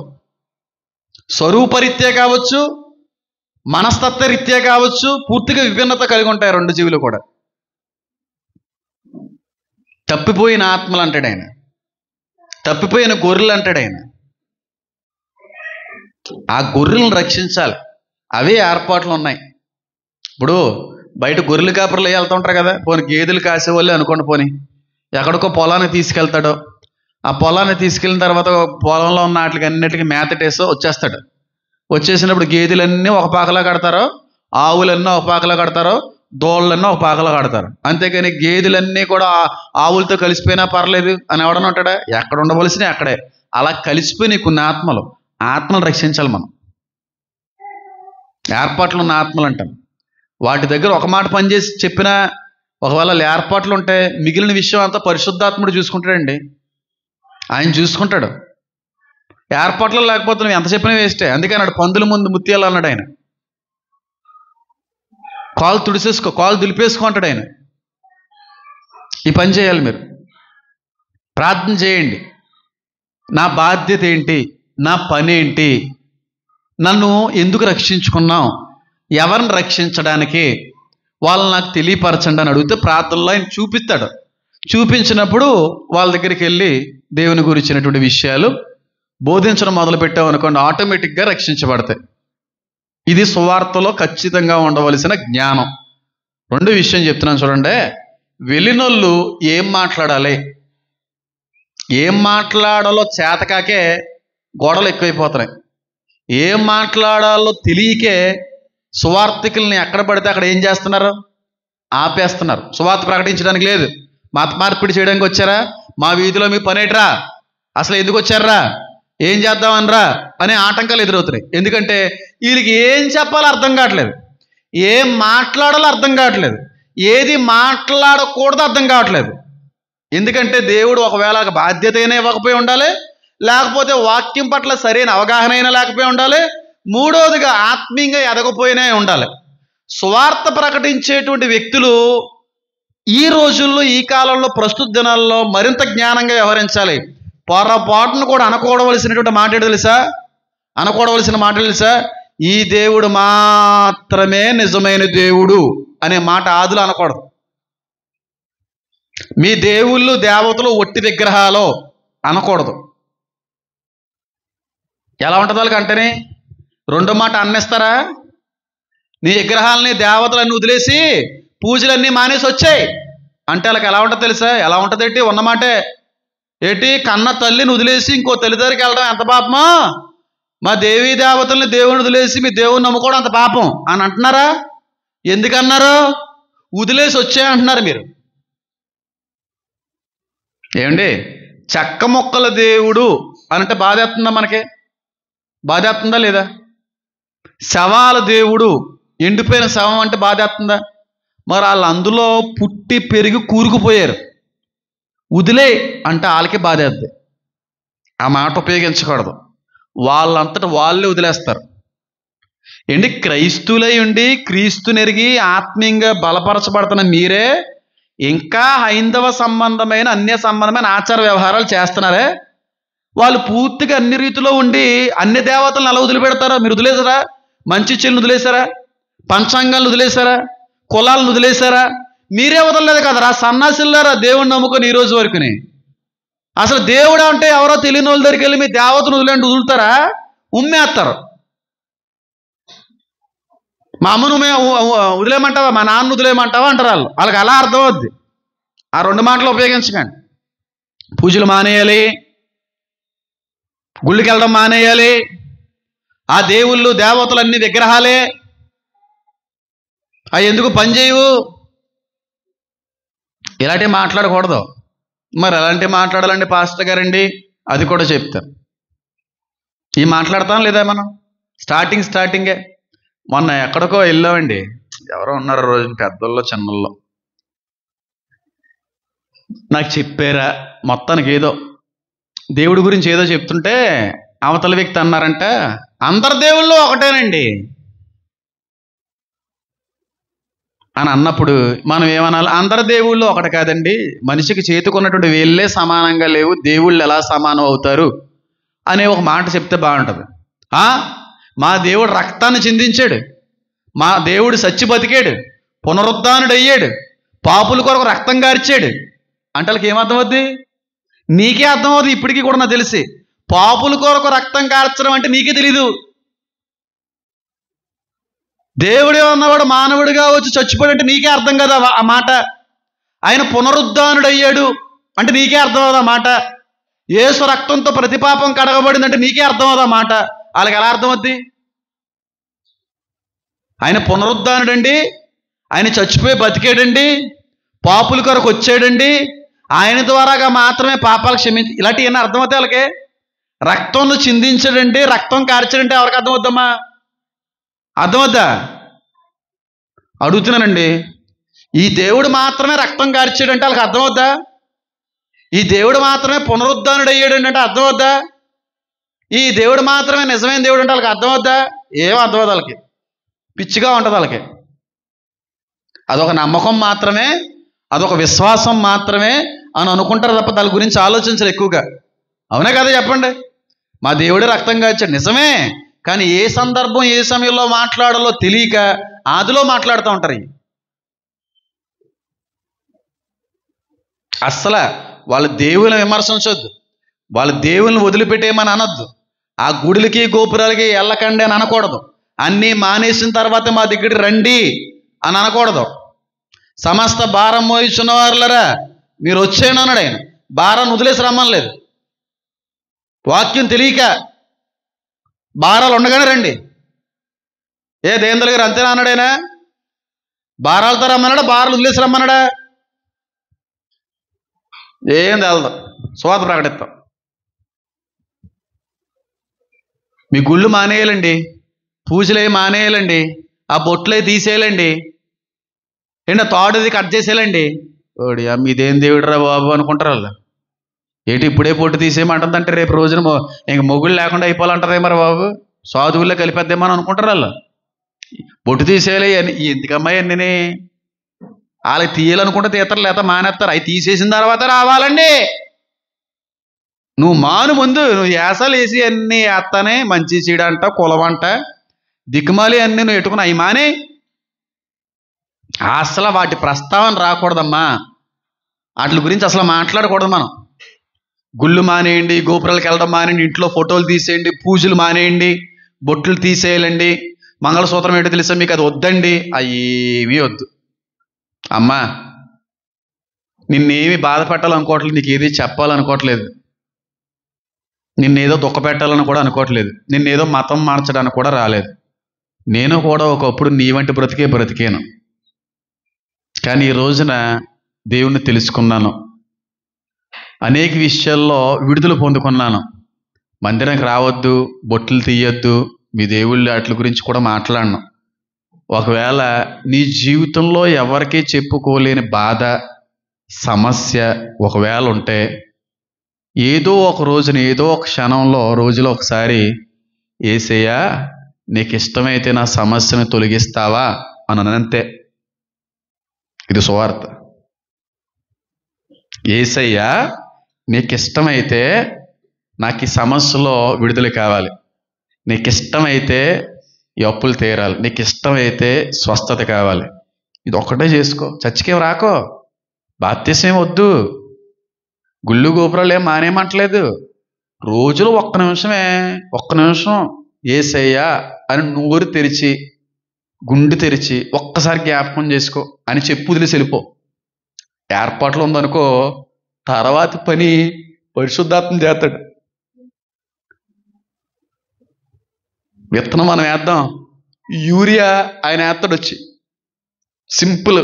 స్వరూపరీత్యా కావచ్చు, మనస్తత్వ రీత్యా కావచ్చు, పూర్తిగా విభిన్నత కలిగి ఉంటాయి 2 జీవులు కూడా. తప్పిపోయిన ఆత్మలు అంటాడు ఆయన, తప్పిపోయిన గొర్రెలు అంటాడు ఆయన. ఆ గొర్రెలను రక్షించాలి. అవే ఏర్పాట్లు ఉన్నాయి. ఇప్పుడు బయట గొర్రెలు కాపర్లు వెళ్తూ ఉంటారు కదా, పోనీ గేదెలు కాసేవాళ్ళే అనుకోండి, పోనీ ఎక్కడికో పొలాన్ని తీసుకెళ్తాడు. ఆ పొలాన్ని తీసుకెళ్ళిన తర్వాత పొలంలో ఉన్న వాటికి అన్నిటికీ మేతటేసో వచ్చేస్తాడు. వచ్చేసినప్పుడు గేదెలన్నీ ఒక పాకలా కడతారో, ఆవులన్నీ ఒక పాకలా కడతారో, దోళ్ళన్నీ ఒక పాకలా కడతారు. అంతేకాని గేదెలన్నీ కూడా ఆవులతో కలిసిపోయినా పర్లేదు అని ఎవడన్నా ఉంటాడా? ఎక్కడ ఉండవలసినా అక్కడే. అలా కలిసిపోయినాయి కొన్ని ఆత్మలు రక్షించాలి మనం. ఏర్పాట్లు ఉన్న ఆత్మలు అంటాం. వాటి దగ్గర ఒక మాట పనిచేసి చెప్పినా, ఒకవేళ ఏర్పాట్లు ఉంటే మిగిలిన విషయం అంతా పరిశుద్ధాత్ముడు చూసుకుంటాడండి. ఆయన చూసుకుంటాడు. ఏర్పాట్లు లేకపోతే నువ్వు ఎంత చెప్పినా వేస్టే. అందుకే అన్నాడు, పందుల ముందు ముత్యాలు అన్నాడు ఆయన. కాలు తుడిసేసుకో, కాలు దులిపేసుకో అంటాడు ఆయన. ఈ పని చేయాలి మీరు. ప్రార్థన చేయండి. నా బాధ్యత ఏంటి, నా పని ఏంటి, నన్ను ఎందుకు రక్షించుకున్నావు, ఎవరిని రక్షించడానికి, వాళ్ళని నాకు తెలియపరచండి అని అడిగితే ప్రార్థనలో ఆయన చూపిస్తాడు. చూపించినప్పుడు వాళ్ళ దగ్గరికి వెళ్ళి దేవుని గురించినటువంటి విషయాలు బోధించడం మొదలు పెట్టామనుకోండి, ఆటోమేటిక్గా రక్షించబడతాయి. ఇది సువార్తలో ఖచ్చితంగా ఉండవలసిన జ్ఞానం. 2 విషయం చెప్తున్నాను చూడండి. వెళ్ళినోళ్ళు ఏం మాట్లాడాలి, ఏం మాట్లాడాలో చేతకాకే గొడవలు ఎక్కువైపోతున్నాయి. ఏం మాట్లాడాలో తెలియకే సువార్థికుల్ని ఎక్కడ పడితే అక్కడ ఏం చేస్తున్నారు? ఆపేస్తున్నారు. సువార్త ప్రకటించడానికి లేదు, మత మార్పిడి చేయడానికి వచ్చారా, మా వీధిలో మీ పనేట్రా, అసలు ఎందుకు వచ్చారా, ఏం చేద్దామనరా అనే ఆటంకాలు ఎదురవుతున్నాయి. ఎందుకంటే వీళ్ళకి ఏం చెప్పాలో అర్థం కావట్లేదు, ఏం మాట్లాడాలో అర్థం కావట్లేదు, ఏది మాట్లాడకూడదో అర్థం కావట్లేదు. ఎందుకంటే దేవుడు ఒకవేళ బాధ్యత అయినా ఇవ్వకపోయి ఉండాలి, లేకపోతే వాక్యం పట్ల సరైన అవగాహన అయినా లేకపోయి ఉండాలి, మూడవదిగా ఆత్మీయంగా ఎదగపోయినా ఉండాలి. సువార్త ప్రకటించేటువంటి వ్యక్తులు ఈ రోజుల్లో, ఈ కాలంలో, ప్రస్తుత దినాల్లో మరింత జ్ఞానంగా వ్యవహరించాలి. పొరపాటును కూడా అనకూడవలసినటువంటి మాట తెలుసా? అనకూడవలసిన మాట తెలుసా? ఈ దేవుడు మాత్రమే నిజమైన దేవుడు అనే మాట ఆదులు అనకూడదు. మీ దేవుళ్ళు దేవతలు ఒట్టి విగ్రహాలు అనకూడదు. ఎలా ఉంటుంది వాళ్ళకి అంటేనే? రెండో మాట అన్నేస్తారా? నీ విగ్రహాలని దేవతలన్నీ వదిలేసి పూజలన్నీ మానేసి వచ్చాయి అంటే వాళ్ళకి ఎలా ఉంటుంది తెలుసా? ఎలా ఉంటుంది ఏంటి? ఉన్నమాటే ఏంటి? కన్న తల్లిని వదిలేసి ఇంకో తల్లి దగ్గరికి వెళ్ళడం ఎంత పాపమో, మా దేవీ దేవతల్ని దేవుని వదిలేసి మీ దేవుని నమ్ముకోవడం అంత పాపం అని అంటున్నారా? ఎందుకన్నారు? వదిలేసి వచ్చాయి అంటున్నారు మీరు. ఏమండి, చెక్క మొక్కల దేవుడు అనంటే బాధేస్తుందా? మనకి బాధేస్తుందా లేదా? శవాల దేవుడు, ఎండిపోయిన శవం అంటే బాధేస్తుందా? మరి వాళ్ళు అందులో పుట్టి పెరిగి కూరుకుపోయారు, వదిలే అంటే వాళ్ళకి బాధేద్ది. ఆ మాట ఉపయోగించకూడదు. వాళ్ళంతటా వాళ్ళే వదిలేస్తారు. ఏంటి, క్రైస్తువులై ఉండి క్రీస్తునెరిగి ఆత్మీయంగా బలపరచబడుతున్న మీరే ఇంకా హైందవ సంబంధమైన అన్య సంబంధమైన ఆచార వ్యవహారాలు చేస్తున్నారే. వాళ్ళు పూర్తిగా అన్ని రీతిలో ఉండి అన్ని దేవతలను ఎలా వదిలిపెడతారో మీరు వదిలేసారా? మంచి చెల్లిని వదిలేశారా? పంచాంగాలను వదిలేశారా? కులాలను వదిలేశారా? మీరే వదలలేదు కదరా సన్నాసిల్లారా దేవుణ్ణి నమ్ముకొని ఈ రోజు వరకుని. అసలు దేవుడు అంటే ఎవరో తెలియని వాళ్ళ దగ్గరికి వెళ్ళి మీ దేవతను వదిలేండి వదులుతారా? ఉమ్మేస్తారు. మా అమ్మను వదిలేయమంటావా, మా నాన్న వదిలేయమంటావా అంటారు వాళ్ళు. వాళ్ళకి అలా అర్థం అవుద్ది. ఆ రెండు మాటలు ఉపయోగించకండి. పూజలు మానేయాలి, గుళ్ళకి వెళ్ళడం మానేయాలి, ఆ దేవుళ్ళు దేవతలు అన్ని విగ్రహాలే, అవి ఎందుకు పనిచేయవు, ఇలాంటివి మాట్లాడకూడదు. మరి అలాంటివి మాట్లాడాలండి పాస్టర్ గారండి, అది కూడా చెప్తాను. ఈ మాట్లాడతాం లేదా మనం? స్టార్టింగే మొన్న ఎక్కడికో వెళ్ళామండి, ఎవరో ఉన్నారు రోజు పెద్దల్లో చిన్నల్లో, నాకు చెప్పారా మొత్తానికి ఏదో దేవుడి గురించి ఏదో చెప్తుంటే అవతల వ్యక్తి అన్నారంట, అందరు దేవుళ్ళు ఒకటేనండి అని అన్నప్పుడు మనం ఏమనాలి? అందరు దేవుళ్ళు ఒకటి కాదండి, మనిషికి చేతుకున్నటువంటి వేళ్ళే సమానంగా లేవు, దేవుళ్ళు ఎలా సమానం అవుతారు అనే ఒక మాట చెప్తే బాగుంటుంది. మా దేవుడు రక్తాన్ని చిందించాడు, మా దేవుడు సచ్చి బతికాడు, పునరుద్ధానుడు అయ్యాడు, పాపుల కొరకు రక్తం గార్చాడు అంటే వాళ్ళకి ఏమర్థమవుద్ది? నీకే అర్థమవుతుంది. ఇప్పటికీ కూడా నాకు తెలిసి పాపుల కొరకు రక్తం కార్చడం అంటే నీకే తెలీదు. దేవుడే ఉన్నవాడు మానవుడిగా వచ్చి చచ్చిపోయాడంటే నీకే అర్థం కదా ఆ మాట. ఆయన పునరుద్ధానుడు అయ్యాడు అంటే నీకే అర్థం అవుదా మాట. యేసు రక్తంతో ప్రతిపాపం కడగబడిందంటే నీకే అర్థం అవుదా మాట. వాళ్ళకి ఎలా అర్థమవుద్ది? ఆయన పునరుద్ధానుడండి, ఆయన చచ్చిపోయి బతికాడండి, పాపుల కొరకు వచ్చాడండి, ఆయన ద్వారాగా మాత్రమే పాపాలు క్షమించి, ఇలాంటివి ఏమైనా అర్థమవుతాయి వాళ్ళకి? రక్తంలో చిందించాడండి, రక్తం కార్చాడంటే ఎవరికి అర్థమవుద్దమ్మా? అర్థమవుద్దా? అడుగుతున్నానండి. ఈ దేవుడు మాత్రమే రక్తం కార్చాడంటే వాళ్ళకి అర్థమవుద్దా? ఈ దేవుడు మాత్రమే పునరుద్ధానుడు అయ్యాడంటే అంటే అర్థమవుద్దా? ఈ దేవుడు మాత్రమే నిజమైన దేవుడు అంటే వాళ్ళకి అర్థమవుద్దా? ఏం అర్థమవుతుంది వాళ్ళకి, పిచ్చిగా ఉంటుంది వాళ్ళకి. అదొక నమ్మకం మాత్రమే, అదొక విశ్వాసం మాత్రమే అని అనుకుంటారు తప్ప దాని గురించి ఆలోచించరు ఎక్కువగా. అవునా కదా చెప్పండి? మా దేవుడే రక్తం కాచాడు నిజమే, కానీ ఏ సందర్భం ఏ సమయంలో మాట్లాడాలో తెలియక ఆదిలో మాట్లాడుతూ ఉంటారు. అస్సలు వాళ్ళ దేవుని విమర్శించొద్దు, వాళ్ళ దేవుని వదిలిపెట్టేయమని అనొద్దు, ఆ గుడులకి గోపురాలకి వెళ్ళకండి అని అనకూడదు, అన్నీ మానేసిన తర్వాత మా దగ్గరికి రండి అని అనకూడదు. సమస్త భారం మోయిచున్న వారులరా మీరు వచ్చేయండి అన్నాడు ఆయన. భారాన్ని వదిలేసి రమ్మనలేదు. వాక్యం తెలియక భారాలు ఉండగానే రండి. దేవేంద్ర గారు అంతేనా అన్నాడైనా? భారాలతో రమ్మన్నాడా, భారాలు వదిలేసి రమ్మన్నాడా? ఏం తెలదు. సువార్త ప్రకటిస్తాం. మీ గుళ్ళు మానేయాలండి, పూజలే మానేయాలండి, ఆ బొట్లే తీసేయాలండి, ఏంటో తాడుది కట్ చేసేయాలండి. ఓడి మీదేం దేవుడురా బాబు అనుకుంటారు వాళ్ళు. ఏంటి ఇప్పుడే పొట్టు తీసేయమంటుందంటే రేపు రోజున ఇంక మొగుళ్ళు లేకుండా అయిపోవాలంటారే మరి బాబు, సాధువుల్లో కలిపేద్దామని అనుకుంటారు వాళ్ళు. బొట్టు తీసేయాలి ఎందుకమ్మాయి అన్నీ వాళ్ళకి తీయాలనుకుంటే తీస్తారు, లేకపోతే మానేస్తారు. అవి తీసేసిన తర్వాత రావాలండి. నువ్వు మాను ముందు. నువ్వు యాసలు వేసి అన్నీ వేస్తానే మంచి చీడంట కులవంట దిక్కుమాలి అన్నీ నువ్వు ఎట్టుకుని అవి మానే. అసలు వాటి ప్రస్తావన రాకూడదమ్మా. వాటి గురించి అసలు మాట్లాడకూడదు మనం. గుళ్ళు మానేయండి, గోపురాలకు వెళ్ళడం మానేయండి, ఇంట్లో ఫోటోలు తీసేయండి, పూజలు మానేయండి, బొట్లు తీసేయాలండి, మంగళసూత్రం ఏంటో తెలుసా మీకు, అది వద్దండి. అవి వద్దు అమ్మా. నిన్నేమి బాధ పెట్టాలనుకోవట్లేదు, నీకు ఏది చెప్పాలనుకోవట్లేదు, నిన్నేదో దుఃఖ పెట్టాలని కూడా అనుకోవట్లేదు, నిన్నేదో మతం మార్చడానికి కూడా రాలేదు. నేను కూడా ఒకప్పుడు నీ వంటి బ్రతికాను. కానీ ఈ రోజున దేవుణ్ణి తెలుసుకున్నాను, అనేక విషయాల్లో విడుదల పొందుకున్నాను. మందిరానికి రావద్దు, బొట్లు తీయొద్దు, మీ దేవుళ్ళ వాటి గురించి కూడా మాట్లాడను. ఒకవేళ నీ జీవితంలో ఎవరికీ చెప్పుకోలేని బాధ, సమస్య ఒకవేళ ఉంటే ఏదో ఒక రోజున, ఏదో ఒక క్షణంలో, రోజులో ఒకసారి యేసయ్యా నీకు ఇష్టమైతే నా సమస్యను తొలగిస్తావా అని అంతే. ఇది సువార్త. యేసయ్యా నీకు ఇష్టమైతే నాకు ఈ సమస్యలో విడుదల కావాలి, నీకు ఇష్టమైతే ఈ అప్పులు తీరాలి, నీకు ఇష్టమైతే స్వస్థత కావాలి, ఇది ఒక్కటే చేసుకో, చచ్చికేం రాకో, బాప్తిసం వద్దు, గుళ్ళు గోపురాలు ఏం మానేయమంటలేదు. రోజులో ఒక్క నిమిషం యేసయ్యా అని నోరు తెరిచి గుండె తెరిచి ఒక్కసారి జ్ఞాపకం చేసుకో అని చెప్పు, వదిలేసి వెళ్ళిపో. ఏర్పాట్లు ఉందనుకో, తర్వాత పని పరిశుద్ధాత్మ చేస్తాడు. విత్తనం మనం వేద్దాం, యూరియా ఆయన వేస్తాడు వచ్చి. సింపుల్.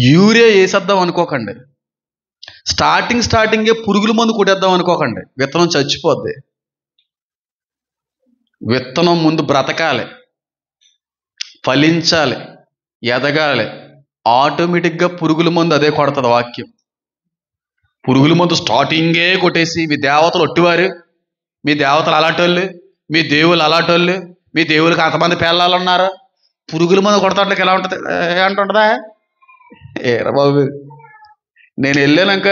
యూరియా వేసేద్దాం అనుకోకండి. స్టార్టింగే పురుగుల మందు కొట్టేద్దాం అనుకోకండి, విత్తనం చచ్చిపోద్ది. విత్తనం ముందు బ్రతకాలి, ఫలించాలి, ఎదగాలి. ఆటోమేటిక్గా పురుగుల మందు అదే కొడుతుంది వాక్యం. పురుగుల మందు స్టార్టింగే కొట్టేసి మీ దేవతలు ఒట్టివారు, మీ దేవతలు అలాంటోళ్ళు, మీ దేవుళ్ళు అలాంటోళ్ళు, మీ దేవుళ్ళకి అంతమంది పిల్లలు ఉన్నారు, పురుగుల మందు కొడతాంట్లకి ఎలా ఉంటుంది అంటుంటుందా? ఏరా బాబు, నేను వెళ్ళాక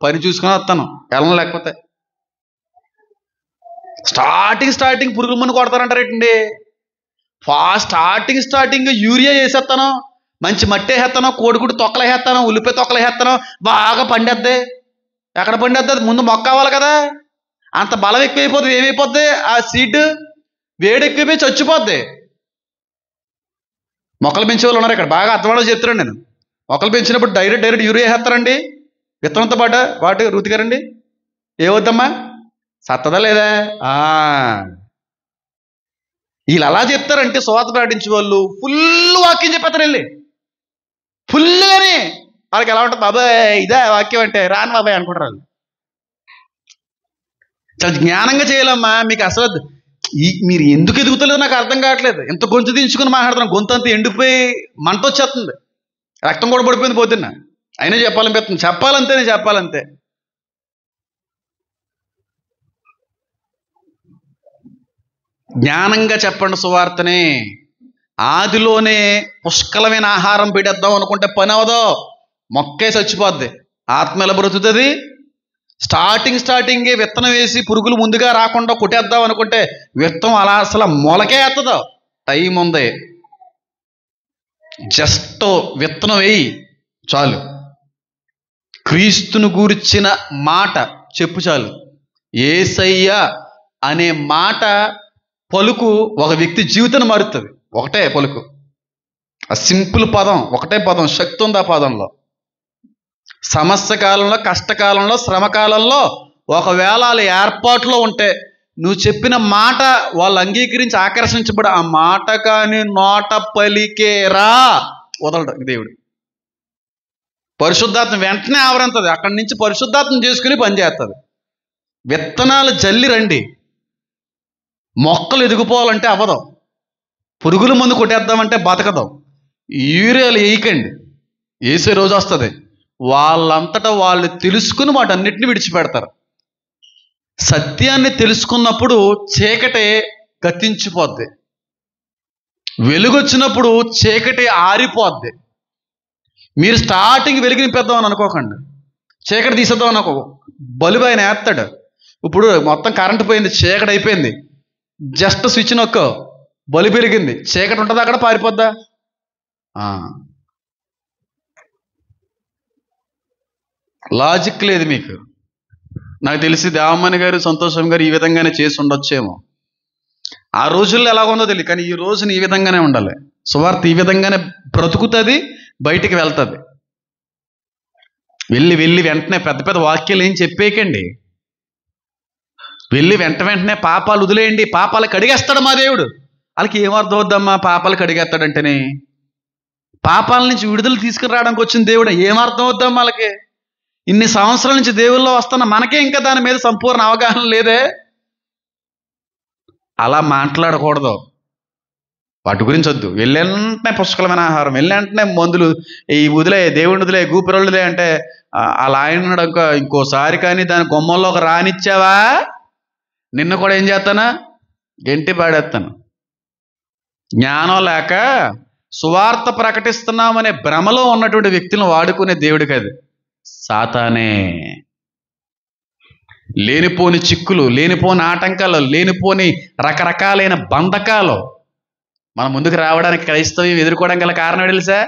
పని చూసుకొని వస్తాను, వెళ్ళను. లేకపోతే స్టార్టింగ్ పురుగుల మందు కొడతారంటారేంటండి? స్టార్టింగ్ యూరియా వేసేస్తాను, మంచి మట్టి వేసేస్తాను, కోడిగుడ్డు తొక్కలు వేసేస్తాను, ఉల్లిపాయ తొక్కలు వేసేస్తాను, బాగా పండేద్ది. ఎక్కడ పండేద్ది? అది ముందు మొక్క అవ్వాలి కదా. అంత బలం ఎక్కువైపోతుంది, ఏమైపోద్ది? ఆ సీడ్ వేడి ఎక్కువైపోయి చచ్చిపోద్ది. మొక్కలు పెంచే వాళ్ళు ఉన్నారు ఇక్కడ, బాగా అర్థమయ్యేలా చెప్తున్నాను నేను. మొక్కలు పెంచినప్పుడు డైరెక్ట్ యూరియా వేస్తారండి విత్తనంతో పాటు. వాటి రుతిగారండి ఏవద్దమ్మా, సత్తదా లేదా? వీళ్ళు అలా చెప్తారంటే సువార్త ప్రకటించే వాళ్ళు ఫుల్ వాక్యం చెప్పేస్తారు. వెళ్ళి ఫుల్గానే వాళ్ళకి ఎలా ఉంటుంది? బాబాయ్ ఇదే వాక్యం అంటే, రాను బాబాయ్ అనుకుంటారు వాళ్ళు. చాలా జ్ఞానంగా చేయాలమ్మా. మీకు అసలు మీరు ఎందుకు ఎదుగుతలేదు నాకు అర్థం కావట్లేదు. ఎంత గొంతు దించుకుని మాట్లాడుతున్నాను, గొంతు అంతా ఎండిపోయి మంట వచ్చేస్తుంది, రక్తం కూడా పడిపోయింది పోతున్నా. అయినా చెప్పాలంతే. జ్ఞానంగా చెప్పండి సువార్తని. ఆదిలోనే పుష్కలమైన ఆహారం పెట్టేద్దాం అనుకుంటే పని అవదో, మొక్కే చచ్చిపోద్ది. ఆత్మ ఎలా బ్రతుకుతుంది? స్టార్టింగే విత్తనం వేసి పురుగులు ముందుగా రాకుండా కొట్టేద్దాం అనుకుంటే విత్తనం అలా అసలు మొలకే ఎత్తదో. టైం ఉంది, జస్ట్ విత్తనం వేయి చాలు. క్రీస్తును గూర్చిన మాట చెప్పు చాలు. యేసయ్య అనే మాట పలుకు ఒక వ్యక్తి జీవితాన్ని మారుతుంది. ఒకటే పలుకు, ఆ సింపుల్ పదం, ఒకటే పదం, శక్తి ఉంది ఆ పదంలో. సమస్య కాలంలో, కష్టకాలంలో, శ్రమకాలంలో ఒకవేళ వాళ్ళ ఏర్పాట్లో ఉంటే నువ్వు చెప్పిన మాట వాళ్ళు అంగీకరించి ఆకర్షించబడి ఆ మాట కానీ నోట పలికేరా వదలడు దేవుడు. పరిశుద్ధాత్మ వెంటనే ఆవరింతుంది. అక్కడి నుంచి పరిశుద్ధాత్మ చేసుకుని పనిచేస్తుంది. విత్తనాలు జల్లి రండి, మొక్కలు ఎదిగిపోవాలంటే అవ్వదు. పురుగుల మందు కొట్టేద్దామంటే బతకదు. యూరియాలు వేయకండి, వేసే రోజు వస్తుంది. వాళ్ళంతటా వాళ్ళు తెలుసుకుని వాటన్నిటిని విడిచిపెడతారు. సత్యాన్ని తెలుసుకున్నప్పుడు చీకటి గతించిపోద్ది, వెలుగొచ్చినప్పుడు చీకటి ఆరిపోద్ది. మీరు స్టార్టింగ్ వెలుగు నింపేద్దామని అనుకోకండి, చీకటి తీసేద్దామని అనుకో. బల్బు ఆయన వేస్తాడు. ఇప్పుడు మొత్తం కరెంటు పోయింది, చీకటి అయిపోయింది, జస్ట్ స్విచ్ నొక్కో, బల్బు వెలిగింది, చీకటి ఉంటుందా అక్కడ, పారిపోద్దా? లాజిక్ లేదు మీకు. నాకు తెలిసి దేవమ్మని గారు, సంతోషం గారు ఈ విధంగానే చేసి ఉండొచ్చేమో. ఆ రోజుల్లో ఎలా ఉందో తెలియదు, కానీ ఈ రోజున ఈ విధంగానే ఉండాలి. సువార్త ఈ విధంగానే బ్రతుకుతుంది, బయటికి వెళ్తుంది. వెళ్ళి వెంటనే పెద్ద పెద్ద వాక్యాలు ఏం చెప్పేయకండి. వెళ్ళి వెంటనే పాపాలు వదిలేయండి. పాపాలు కడిగేస్తాడు మా దేవుడు. వాళ్ళకి ఏమర్థం అవుద్దమ్మా పాపాలు కడిగేస్తాడంటేనే? పాపాల నుంచి విడుదల తీసుకురావడానికి వచ్చిన దేవుడు ఏమర్థం అవుద్దమ్మా వాళ్ళకి? ఇన్ని సంవత్సరాల నుంచి దేవుల్లో వస్తున్న మనకే ఇంకా దాని మీద సంపూర్ణ అవగాహన లేదే. అలా మాట్లాడకూడదు, వాటి గురించి వద్దు. వెళ్ళంటనే పుష్కలమైన ఆహారం, వెళ్ళంటనే మందులు, ఈ వదిలే దేవుని వదిలే, గూపిరొళ్ళులే అంటే అలా ఆయన ఇంకోసారి కానీ దాని గుమ్మంలోకి రానిచ్చావా నిన్ను కూడా ఏం చేస్తానా, గెంటి పాడేస్తాను. జ్ఞానం లేక సువార్త ప్రకటిస్తున్నామనే భ్రమలో ఉన్నటువంటి వ్యక్తులను వాడుకునే దేవుడికి అది సాతానే. లేనిపోని చిక్కులు, లేనిపోని ఆటంకాలు, లేనిపోని రకరకాలైన బంధకాలు మన ముందుకు రావడానికి క్రైస్తవ్యం ఎదుర్కోవడం గల కారణం తెలుసా?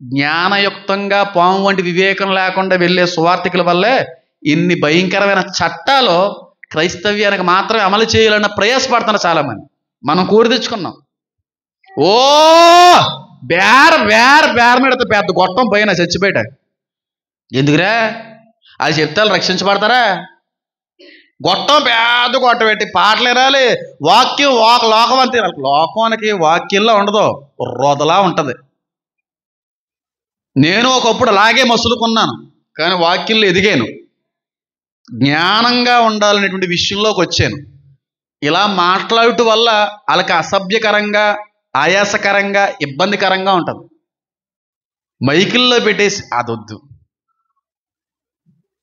జ్ఞానయుక్తంగా పాము వంటి వివేకం లేకుండా వెళ్ళే సువార్థికుల వల్లే ఇన్ని భయంకరమైన చట్టాలు క్రైస్తవ్యానికి మాత్రమే అమలు చేయాలన్న ప్రయాసపడుతున్నారు చాలామంది. మనం కోరి తెచ్చుకున్నాం. ఓ బేరమెడత పెద్ద గొట్టం పైన చచ్చిపోయాట. ఎందుకురా అది చెప్తే రక్షించబడతారా? గొట్టం పెద్ద గొట్టం పెట్టి పాటలు వినాలి, వాక్యం లోకం అంతే. లోకానికి వాక్యంలో ఉండదు, రొదలా ఉంటుంది. నేను ఒకప్పుడు అలాగే మసులుకున్నాను, కానీ వాక్యంలో ఎదిగాను, జ్ఞానంగా ఉండాలనేటువంటి విషయంలోకి వచ్చాను. ఇలా మాట్లాడటం వల్ల వాళ్ళకి అసభ్యకరంగా, ఆయాసకరంగా, ఇబ్బందికరంగా ఉంటుంది. మైకిల్లో పెట్టేసి అదొద్దు.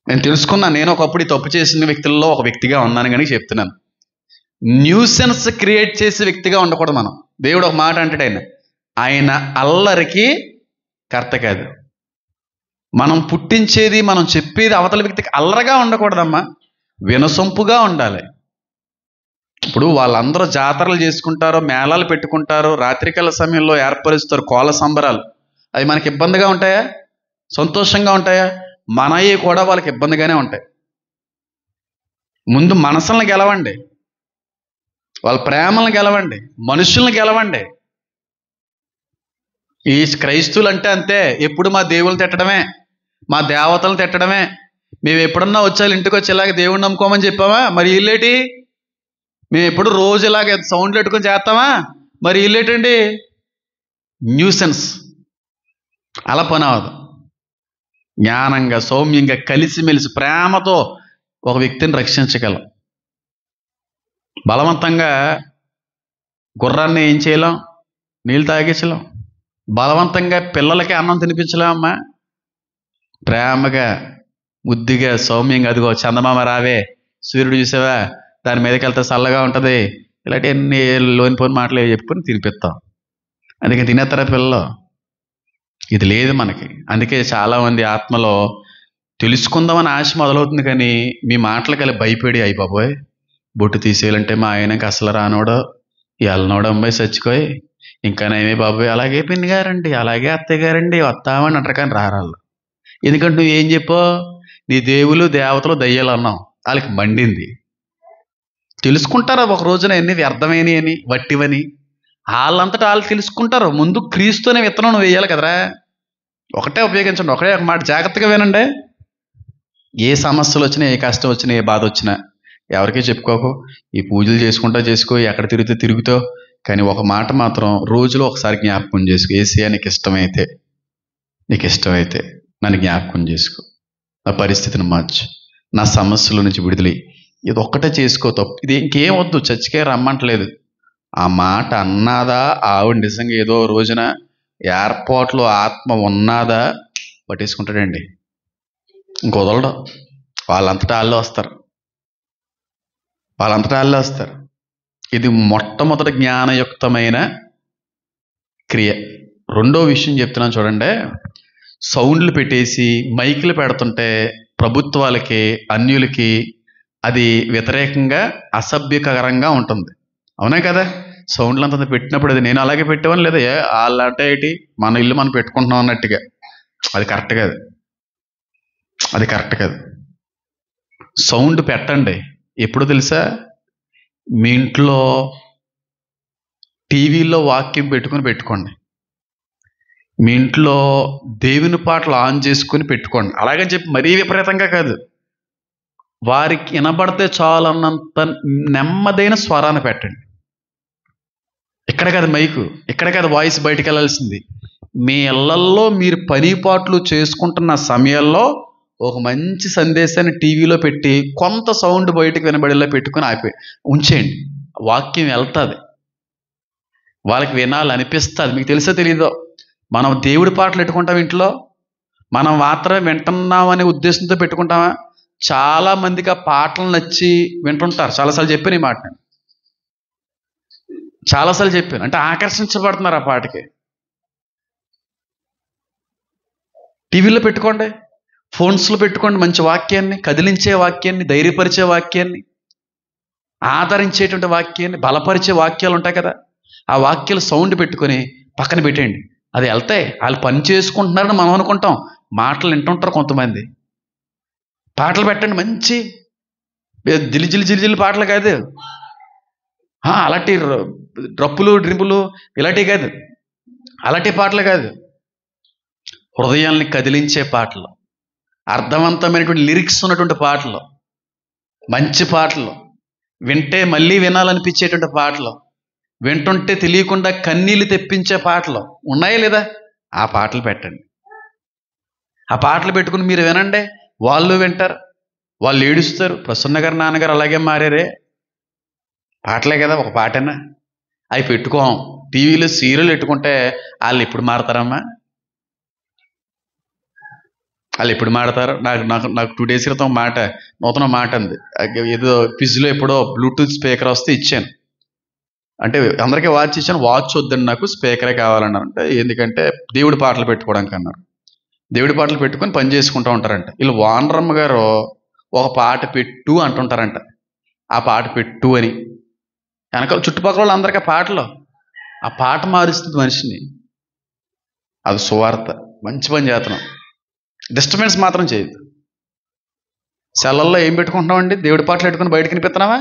నేను తెలుసుకున్నా, నేను ఒకప్పుడు ఈ తప్పు చేసిన వ్యక్తుల్లో ఒక వ్యక్తిగా ఉన్నాను, కానీ చెప్తున్నాను, న్యూసెన్స్ క్రియేట్ చేసే వ్యక్తిగా ఉండకూడదు మనం. దేవుడు ఒక మాట అంటాడు, ఆయన అల్లరికి కర్త కాదు. మనం పుట్టించేది, మనం చెప్పేది అవతల వ్యక్తికి అల్లరగా ఉండకూడదమ్మా, వినసొంపుగా ఉండాలి. ఇప్పుడు వాళ్ళందరూ జాతరలు చేసుకుంటారు, మేళాలు పెట్టుకుంటారు, రాత్రికాల సమయంలో ఏర్పరుస్తారు కోల సంబరాలు. అవి మనకి ఇబ్బందిగా ఉంటాయా, సంతోషంగా ఉంటాయా? మనవి కూడా వాళ్ళకి ఇబ్బందిగానే ఉంటాయి. ముందు మనసులను గెలవండి, వాళ్ళ ప్రేమలను గెలవండి, మనుషులను గెలవండి. ఈ క్రైస్తువులు అంటే అంతే, ఎప్పుడు మా దేవుళ్ళు తిట్టడమే, మా దేవతలను తిట్టడమే. మేము ఎప్పుడన్నా వచ్చాలి ఇంటికి వచ్చి ఇలాగ దేవుడిని నమ్ముకోమని చెప్పామా? మరి వీళ్ళేటి? మేము ఎప్పుడు రోజు ఇలాగ సౌండ్లు పెట్టుకొని చేస్తామా? మరి వీళ్ళేటండి? న్యూసెన్స్. అలా పని అవ్వదు. జ్ఞానంగా, సౌమ్యంగా, కలిసిమెలిసి, ప్రేమతో ఒక వ్యక్తిని రక్షించగలం. బలవంతంగా గుర్రాన్ని ఏం చేయలేం, నీళ్ళు తాగించలేం. బలవంతంగా పిల్లలకి అన్నం తినిపించలేమమ్మా. ప్రేమగా, ముద్దుగా, సౌమ్యంగా, అదిగో చందమామ రావే, సూర్యుడు చూసావా, దాని మీదకి వెళ్తే చల్లగా ఉంటుంది, ఇలాంటి ఎన్ని లోనిపోని మాటలు చెప్పుకొని తినిపిస్తాం. అందుకే తినేస్తారా పిల్లలు? ఇది లేదు మనకి. అందుకే చాలామంది ఆత్మలో తెలుసుకుందామని ఆశ మొదలవుతుంది, కానీ మీ మాటలు కలిసి భయపడి, అయ్యి బాబోయ్ బొట్టు తీసేయాలంటే మా ఆయనకి అసలు రానోడో, ఎల్లనోడు అమ్మాయి చచ్చిపోయి, ఇంకా నేమే బాబోయ్ అలాగే పిన్ని గారండి, అలాగే అత్తయ్య గారండి వస్తామని అంటారు, కానీ రారాళ్ళు. ఎందుకంటే నువ్వు ఏం చెప్పో, నీ దేవులు దేవతలు దయ్యాలు అన్నావు, వాళ్ళకి మండింది. తెలుసుకుంటారా ఒక రోజున ఎన్ని వ్యర్థమైనవి అని, వట్టివని? వాళ్ళంతటా వాళ్ళు తెలుసుకుంటారు. ముందు క్రీస్తునే విత్తనం నువ్వు వేయాలి కదరా. ఒకటే ఉపయోగించండి, ఒకటే ఒక మాట జాగ్రత్తగా వినండి. ఏ సమస్యలు వచ్చినా, ఏ కష్టం వచ్చినా, ఏ బాధ వచ్చినా ఎవరికీ చెప్పుకోకు. ఈ పూజలు చేసుకుంటా చేసుకో, ఎక్కడ తిరిగితే తిరుగుతావు. కానీ ఒక మాట మాత్రం రోజులో ఒకసారి జ్ఞాపకం చేసుకో. ఏసయ్యా నీకు ఇష్టమైతే నన్ను జ్ఞాపకం చేసుకో, నా పరిస్థితిని మార్చు, నా సమస్యల నుంచి విడుదల. ఇది ఒక్కటే చేసుకో, తప్పు ఇది ఇంకేం వద్దు. చర్చికే రమ్మంటలేదు. ఆ మాట అన్నాదా ఆవిడ నిజంగా ఏదో రోజున ఎయిర్పోర్ట్లో ఆత్మ ఉన్నాదా పట్టేసుకుంటాడండి. ఇంకొదలడం. వాళ్ళంతటా వాళ్ళే వస్తారు. ఇది మొట్టమొదటి జ్ఞానయుక్తమైన క్రియ. రెండో విషయం చెప్తున్నాను చూడండి. సౌండ్లు పెట్టేసి మైకులు పెడుతుంటే ప్రభుత్వాలకి, అన్యులకి అది వ్యతిరేకంగా, అసభ్యకరంగా ఉంటుంది. అవునా కదా? సౌండ్లు అంత పెట్టినప్పుడు అది నేను అలాగే పెట్టేవాని లేదా వాళ్ళు అంటే ఏంటి, మన ఇల్లు మనం పెట్టుకుంటున్నాం అన్నట్టుగా. అది కరెక్ట్ కాదు. సౌండ్ పెట్టండి. ఎప్పుడు తెలుసా? మీ ఇంట్లో టీవీలో వాక్యం పెట్టుకోండి. మీ ఇంట్లో దేవుని పాటలు ఆన్ చేసుకుని పెట్టుకోండి. అలాగని చెప్పి మరీ విపరీతంగా కాదు. వారికి వినబడితే చాలన్నంత నెమ్మదైన స్వరాన్ని పెట్టండి. ఇక్కడ కాదు మైకు, ఇక్కడ కాదు వాయిస్ బయటికి వెళ్ళాల్సింది. మీ ఇళ్లల్లో మీరు పని పాటలు చేసుకుంటున్న సమయాల్లో ఒక మంచి సందేశాన్ని టీవీలో పెట్టి కొంత సౌండ్ బయటకు వినబడేలా పెట్టుకుని ఉంచేయండి. వాక్యం వెళ్తుంది, వాళ్ళకి వినాలనిపిస్తుంది. మీకు తెలుసో తెలీదో, మనం దేవుడి పాటలు పెట్టుకుంటాం ఇంట్లో, మనం మాత్రమే వింటున్నామనే ఉద్దేశంతో పెట్టుకుంటామా? చాలా మందికి ఆ పాటలు నచ్చి వింటుంటారు. చాలాసార్లు చెప్పాను ఈ మాట, నేను చాలాసార్లు చెప్పాను. అంటే ఆకర్షించబడుతున్నారు ఆ పాటకి. టీవీలో పెట్టుకోండి, ఫోన్స్లో పెట్టుకోండి. మంచి వాక్యాన్ని, కదిలించే వాక్యాన్ని, ధైర్యపరిచే వాక్యాన్ని, ఆదరించేటువంటి వాక్యాన్ని, బలపరిచే వాక్యాలు ఉంటాయి కదా, ఆ వాక్యాలు సౌండ్ పెట్టుకొని పక్కన పెట్టేయండి. అది వెళ్తాయి. వాళ్ళు పని చేసుకుంటున్నారని మనం అనుకుంటాం, మాటలు వింటుంటారు కొంతమంది. పాటలు పెట్టండి, మంచి జిలిజిలి పాటలు కాదు, అలాంటి రప్పులు డ్రింపులు ఇలాంటివి కాదు, అలాంటి పాటలు కాదు. హృదయాల్ని కదిలించే పాటలు, అర్థవంతమైనటువంటి లిరిక్స్ ఉన్నటువంటి పాటలు, మంచి పాటలు, వింటే మళ్ళీ వినాలనిపించేటువంటి పాటలు, వింటుంటే తెలియకుండా కన్నీళ్ళు తెప్పించే పాటలు ఉన్నాయా లేదా? ఆ పాటలు పెట్టండి. ఆ పాటలు పెట్టుకుని మీరు వినండి, వాళ్ళు వింటారు, వాళ్ళు ఏడుస్తారు. ప్రసన్న గారు నాన్నగారు అలాగే మారారే. పాటలే కదా, ఒక పాటేనా? అవి పెట్టుకోం. టీవీలో సీరియల్ పెట్టుకుంటే వాళ్ళు ఎప్పుడు మారతారమ్మా? వాళ్ళు ఎప్పుడు మాడతారు? నాకు 2 days క్రితం నూతన మాట అంది. ఏదో క్విజ్లో ఎప్పుడో బ్లూటూత్ స్పీకర్ వస్తే ఇచ్చాను. అంటే అందరికీ వాచ్ ఇచ్చాను. వాచ్ వద్దండి, నాకు స్పీకరే కావాలన్నారు. అంటే ఎందుకంటే దేవుడి పాటలు పెట్టుకోవడానికి అన్నారు. దేవుడి పాటలు పెట్టుకొని పని చేసుకుంటూ ఉంటారంట. వీళ్ళు వానరమ్మ గారు ఒక పాట పెట్టు అంటుంటారంట. ఆ పాట పెట్టు అని వెనకాల చుట్టుపక్కల వాళ్ళందరికీ ఆ పాట మారుస్తుంది మనిషిని. అది సువార్త. మంచి పని చేస్తున్నాం. డిస్టర్బెన్స్ మాత్రం చేయదు. సెలవుల్లో ఏం పెట్టుకుంటున్నామండి? దేవుడి పాటలు పెట్టుకుని బయటకు వినిపిస్తున్నావా?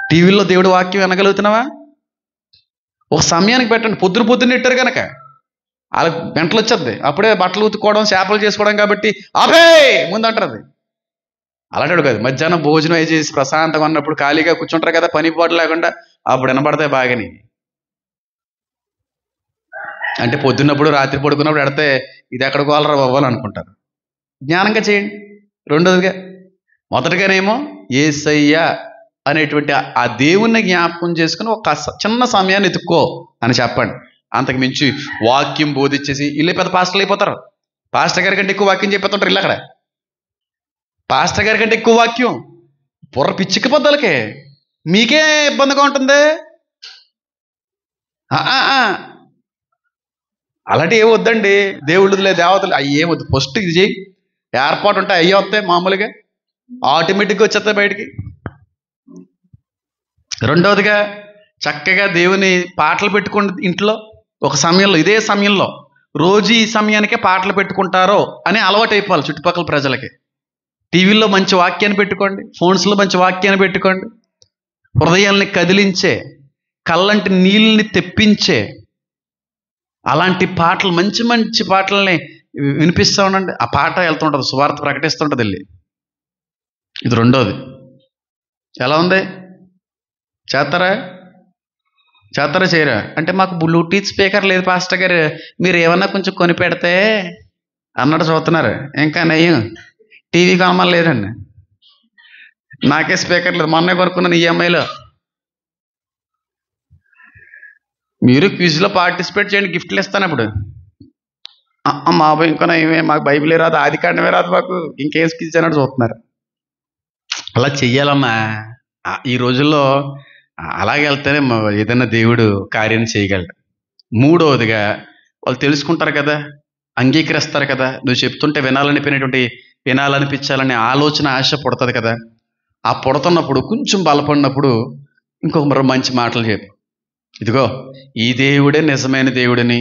టీవీలో దేవుడి వాక్యం వినగలుగుతున్నావా? ఒక సమయానికి పెట్టండి. పొద్దున్న పెట్టారు కనుక వాళ్ళకి గంటలు వచ్చేది. అప్పుడే బట్టలు ఉతుక్కోవడం, చేపలు చేసుకోవడం కాబట్టి అభే ముందు అంటారు. అది అలాంటి కాదు. మధ్యాహ్నం భోజనం అయి చేసి ప్రశాంతంగా ఉన్నప్పుడు ఖాళీగా కూర్చుంటారు కదా, పని పాటు లేకుండా, అప్పుడు వినపడతాయి బాగాని. అంటే పొద్దున్నప్పుడు రాత్రి పడుకున్నప్పుడు ఎడితే ఇది ఎక్కడ కోలరా బాబు అనుకుంటారు. జ్ఞానంగా చేయండి. రెండోదిగా, మొదటిగానేమో యేసయ్య అనేటువంటి ఆ దేవుణ్ణి జ్ఞాపకం చేసుకుని ఒక చిన్న సమయాన్ని ఎత్తుక్కో అని చెప్పండి. అంతకు మించి వాక్యం బోధించేసి ఇల్లు పెద్ద పాస్టర్లు అయిపోతారు. పాస్టర్ గారి కంటే ఎక్కువ వాక్యం చెప్పేస్తుంటారు. ఇల్లు అక్కడ పాస్టర్ గారి కంటే ఎక్కువ వాక్యం. బుర్ర పిచ్చికిపోద్దలకే, మీకే ఇబ్బందిగా ఉంటుంది. అలాంటి ఏ వద్దండి. దేవుళ్ళులే దేవతలు అవి ఏమొద్దు. ఫస్ట్ ఇది చేయి. ఏర్పాటు ఉంటే అయ్యి వస్తాయి, మామూలుగా ఆటోమేటిక్గా వచ్చేస్తాయి బయటికి. రెండవదిగా, చక్కగా దేవుని పాటలు పెట్టుకోండి ఇంట్లో. ఒక సమయంలో, ఇదే సమయంలో రోజు ఈ సమయానికే పాటలు పెట్టుకుంటారో అని అలవాటు అయిపోవాలి చుట్టుపక్కల ప్రజలకి. టీవీల్లో మంచి వాక్యాన్ని పెట్టుకోండి, ఫోన్స్లో మంచి వాక్యాన్ని పెట్టుకోండి. హృదయాల్ని కదిలించే, కళ్ళంటి నీళ్ళని తెప్పించే అలాంటి పాటలు, మంచి మంచి పాటల్ని వినిపిస్తూ ఉండండి. ఆ పాట వెళ్తుంటుంది, సువార్త ప్రకటిస్తుంటుంది వెళ్ళి. ఇది రెండోది. ఎలా ఉంది? చేస్తారా చేయరా అంటే, మాకు బ్లూటూత్ స్పీకర్ లేదు పాస్టర్ గారు, మీరు ఏమన్నా కొంచెం కొని పెడితే అన్నట్టు చూస్తున్నారు. ఇంకా నయ్యం, టీవీ కొనమని లేదండి, నాకే స్పీకర్ లేదు, మొన్నే కొనుక్కున్నాను ఈఎంఐలో. మీరు క్విజ్లో పార్టిసిపేట్ చేయండి, గిఫ్ట్లు ఇస్తాను అప్పుడు. మా అబ్బాయి ఇంకా నయమే, మాకు బైబిలే రాదు, ఆది కాండమే రాదు, మాకు ఇంకేం క్విజ్ అన్నట్టు చూస్తున్నారు. అలా చెయ్యాలమ్మా. ఈ రోజుల్లో అలాగే వెళ్తేనే ఏదైనా దేవుడు కార్యం చేయగలడు. మూడవదిగా వాళ్ళు తెలుసుకుంటారు కదా, అంగీకరిస్తారు కదా, నువ్వు చెప్తుంటే వినాలనిపించాలనే ఆలోచన, ఆశ పుడుతుంది కదా. ఆ పుడుతున్నప్పుడు, కొంచెం బలపడినప్పుడు ఇంకొక మరో మంచి మాటలు చెప్పు. ఇదిగో, ఈ దేవుడే నిజమైన దేవుడని,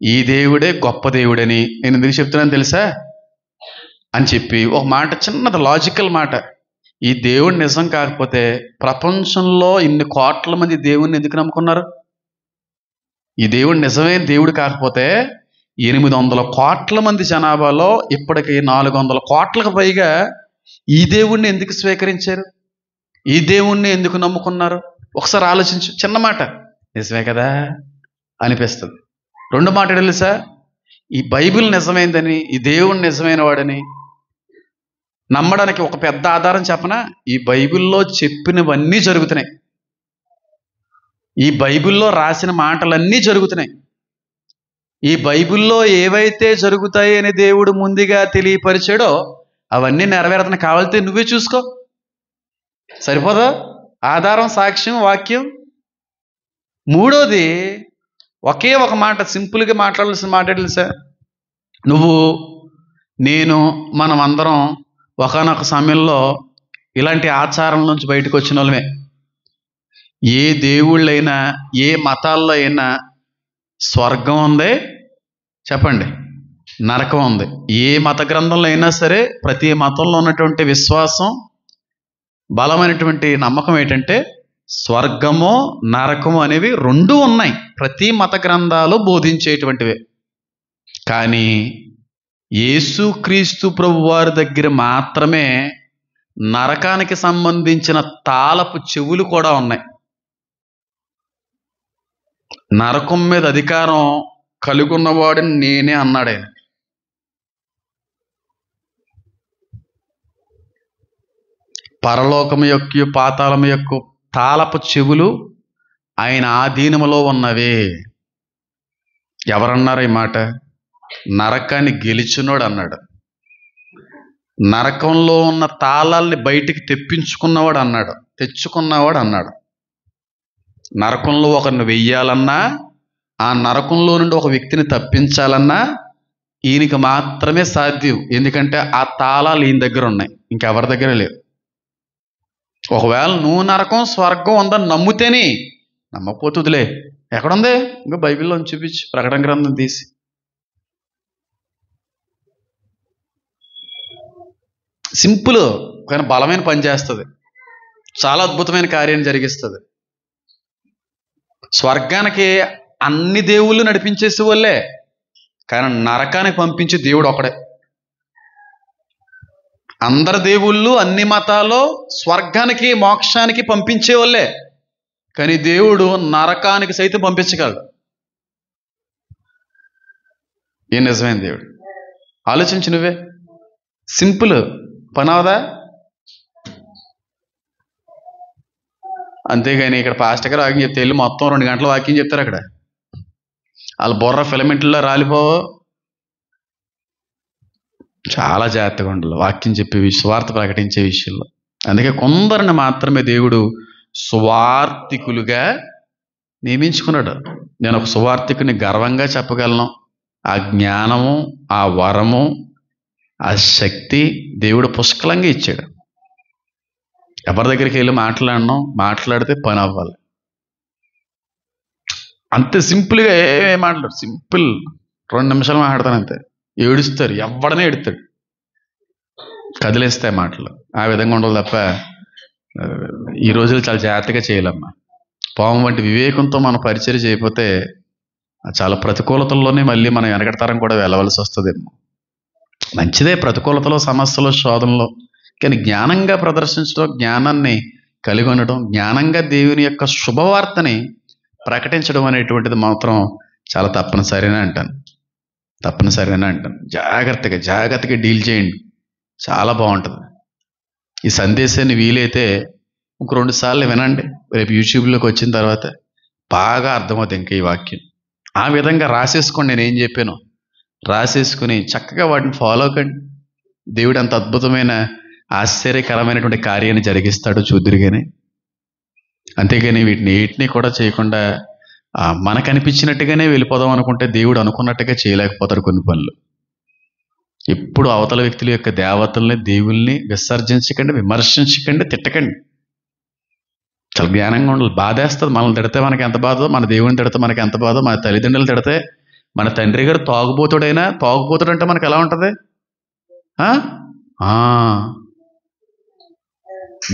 ఈ దేవుడే గొప్ప దేవుడని నేను ఎందుకు చెప్తున్నాను తెలుసా అని చెప్పి ఒక మాట, చిన్నది లాజికల్ మాట. ఈ దేవుడు నిజం కాకపోతే ప్రపంచంలో ఇన్ని కోట్ల మంది దేవుణ్ణి ఎందుకు నమ్ముకున్నారు? ఈ దేవుడు నిజమైన దేవుడు కాకపోతే 800 కోట్ల మంది జనాభాలో ఇప్పటికి 400 కోట్లకు పైగా ఈ దేవుణ్ణి ఎందుకు స్వీకరించారు? ఈ దేవుణ్ణి ఎందుకు నమ్ముకున్నారు? ఒకసారి ఆలోచించు. చిన్న మాట, నిజమే కదా అనిపిస్తుంది. రెండు మాట తెలుసా? ఈ బైబిల్ నిజమైందని, ఈ దేవుడు నిజమైన వాడని నమ్మడానికి ఒక పెద్ద ఆధారం చెప్పనా? ఈ బైబిల్లో చెప్పినవన్నీ జరుగుతున్నాయి. ఈ బైబిల్లో రాసిన మాటలన్నీ జరుగుతున్నాయి. ఈ బైబిల్లో ఏవైతే జరుగుతాయి అని దేవుడు ముందుగా తెలియపరిచాడో అవన్నీ నెరవేరుతున్నాయి. కావాలితే నువ్వే చూసుకో, సరిపోదా? ఆధారం, సాక్ష్యం, వాక్యం. మూడోది, ఒకే ఒక మాట, సింపుల్గా మాట్లాడాల్సిన మాట తెలుసా? నువ్వు, నేను, మనం అందరం ఒకానొక సమయంలో ఇలాంటి ఆచారం నుంచి బయటకు వచ్చిన వాళ్ళమే. ఏ దేవుళ్ళైనా, ఏ మతాల్లో అయినా స్వర్గం ఉంది చెప్పండి, నరకం ఉంది. ఏ మత గ్రంథంలో అయినా సరే, ప్రతి మతంలో ఉన్నటువంటి విశ్వాసం, బలమైనటువంటి నమ్మకం ఏంటంటే స్వర్గము, నరకము అనేవి రెండు ఉన్నాయి. ప్రతి మత గ్రంథాలు బోధించేటువంటివే. కానీ యేసుక్రీస్తు ప్రభువారి దగ్గర మాత్రమే నరకానికి సంబంధించిన తాళపు చెవులు కూడా ఉన్నాయి. నరకం మీద అధికారం కలిగి ఉన్నవాడిని నేనే అన్నాడు ఆయన. పరలోకము యొక్క, పాతాళము యొక్క తాళపు చెవులు ఆయన ఆధీనములో ఉన్నవి. ఎవరన్నారు ఈ మాట? నరకాన్ని గెలిచినోడు అన్నాడు. నరకంలో ఉన్న తాళాల్ని బయటికి తెచ్చుకున్నవాడు అన్నాడు. నరకంలో ఒకరిని వెయ్యాలన్నా, ఆ నరకంలో నుండి ఒక వ్యక్తిని తప్పించాలన్నా ఈయనకి మాత్రమే సాధ్యం. ఎందుకంటే ఆ తాళాలు ఈయన దగ్గర ఉన్నాయి, ఇంకెవరి దగ్గర లేవు. ఒకవేళ నువ్వు నరకం, స్వర్గం ఉందని నమ్ముతేనే, నమ్మకపోతుందిలే, ఎక్కడుంది? ఇంకా బైబిల్లో చూపించు, ప్రకటన గ్రంథం తీసి. సింపుల్ కానీ బలమైన పని చేస్తుంది, చాలా అద్భుతమైన కార్యం జరిగిస్తుంది. స్వర్గానికి అన్ని దేవుళ్ళు నడిపించేసే వాళ్ళే, కానీ నరకానికి పంపించే దేవుడు ఒకడే. అందరు దేవుళ్ళు, అన్ని మతాల్లో స్వర్గానికి, మోక్షానికి పంపించే వాళ్ళే, కానీ దేవుడు నరకానికి సైతం పంపించగలడు. ఏ నిజమైన దేవుడు? ఆలోచించు నువ్వే. సింపుల్ పని అవదా? అంతేగాని ఇక్కడ పాస్టర్ గారు వాక్యం చెప్తే వెళ్ళి మొత్తం 2 గంటల వాక్యం చెప్తారు. అక్కడ వాళ్ళ బుర్ర ఫిలమెంట్లో రాలిపోవు. చాలా జాగ్రత్తగా ఉండాలి వాక్యం చెప్పే సువార్త ప్రకటించే విషయంలో. అందుకే కొందరిని మాత్రమే దేవుడు సువార్థికులుగా నియమించుకున్నాడు. నేను ఒక సువార్థికుని గర్వంగా చెప్పగలను. ఆ జ్ఞానము, ఆ వరము, ఆ శక్తి దేవుడు పుష్కలంగా ఇచ్చాడు. ఎవరి దగ్గరికి వెళ్ళి మాట్లాడితే పని అవ్వాలి. అంతే సింపుల్గా ఏ మాట్లాడు, సింపుల్ 2 నిమిషాలు మాట్లాడతాను అంతే. ఏడుస్తారు, ఎవడనే ఏడుతాడు, కదిలేస్తాయి మాటలు. ఆ విధంగా ఉండాలి తప్ప ఈ రోజులు చాలా జాగ్రత్తగా చేయాలమ్మా. పాము వంటి వివేకంతో మనం పరిచయం చేయకపోతే చాలా ప్రతికూలతల్లోనే మళ్ళీ మనం వెనకటి తరం కూడా వెళ్ళవలసి వస్తుందేమో. మంచిదే ప్రతికూలతలో, సమస్యలు, శోధనలో, కానీ జ్ఞానంగా ప్రదర్శించడం, జ్ఞానాన్ని కలిగి ఉండటం, జ్ఞానంగా దేవుని యొక్క శుభవార్తని ప్రకటించడం అనేటువంటిది మాత్రం చాలా తప్పనిసరినే అంటాను. జాగ్రత్తగా డీల్ చేయండి, చాలా బాగుంటుంది. ఈ సందేశాన్ని వీలైతే ఇంక 2 సార్లు వినండి. రేపు యూట్యూబ్లోకి వచ్చిన తర్వాత బాగా అర్థమవుతుంది ఇంకా ఈ వాక్యం. ఆ విధంగా రాసేసుకోండి, నేనేం చెప్పాను రాసేసుకుని చక్కగా వాటిని ఫాలో కండి. దేవుడు అంత అద్భుతమైన ఆశ్చర్యకరమైనటువంటి కార్యాన్ని జరిగిస్తాడు చూద్దురుగానే. అంతేగాని వీటిని కూడా చేయకుండా మనకు అనిపించినట్టుగానే వెళ్ళిపోదాం అనుకుంటే దేవుడు అనుకున్నట్టుగా చేయలేకపోతాడు కొన్ని పనులు. ఎప్పుడు అవతల వ్యక్తుల యొక్క దేవతల్ని, దేవుల్ని విసర్జించకండి, విమర్శించకండి, తిట్టకండి. చాలా జ్ఞానంగా ఉండాలి. బాధేస్తుంది, మనల్ని తిడితే మనకి ఎంత బాధో, మన దేవుని తిడితే మనకి ఎంత బాధో, మన తల్లిదండ్రులు తిడితే, మన తండ్రి గారు తాగుబోతుడు అంటే మనకు ఎలా ఉంటుంది?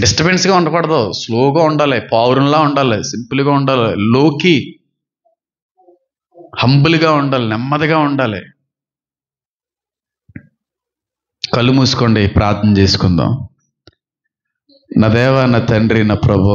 డిస్టర్బెన్స్గా ఉండకూడదు, స్లోగా ఉండాలి, పౌరంలా ఉండాలి, సింపుల్గా ఉండాలి, లోకి హంబుల్గా ఉండాలి, నెమ్మదిగా ఉండాలి. కళ్ళు మూసుకోండి, ప్రార్థన చేసుకుందాం. నా దేవా, నా తండ్రి, నా ప్రభు,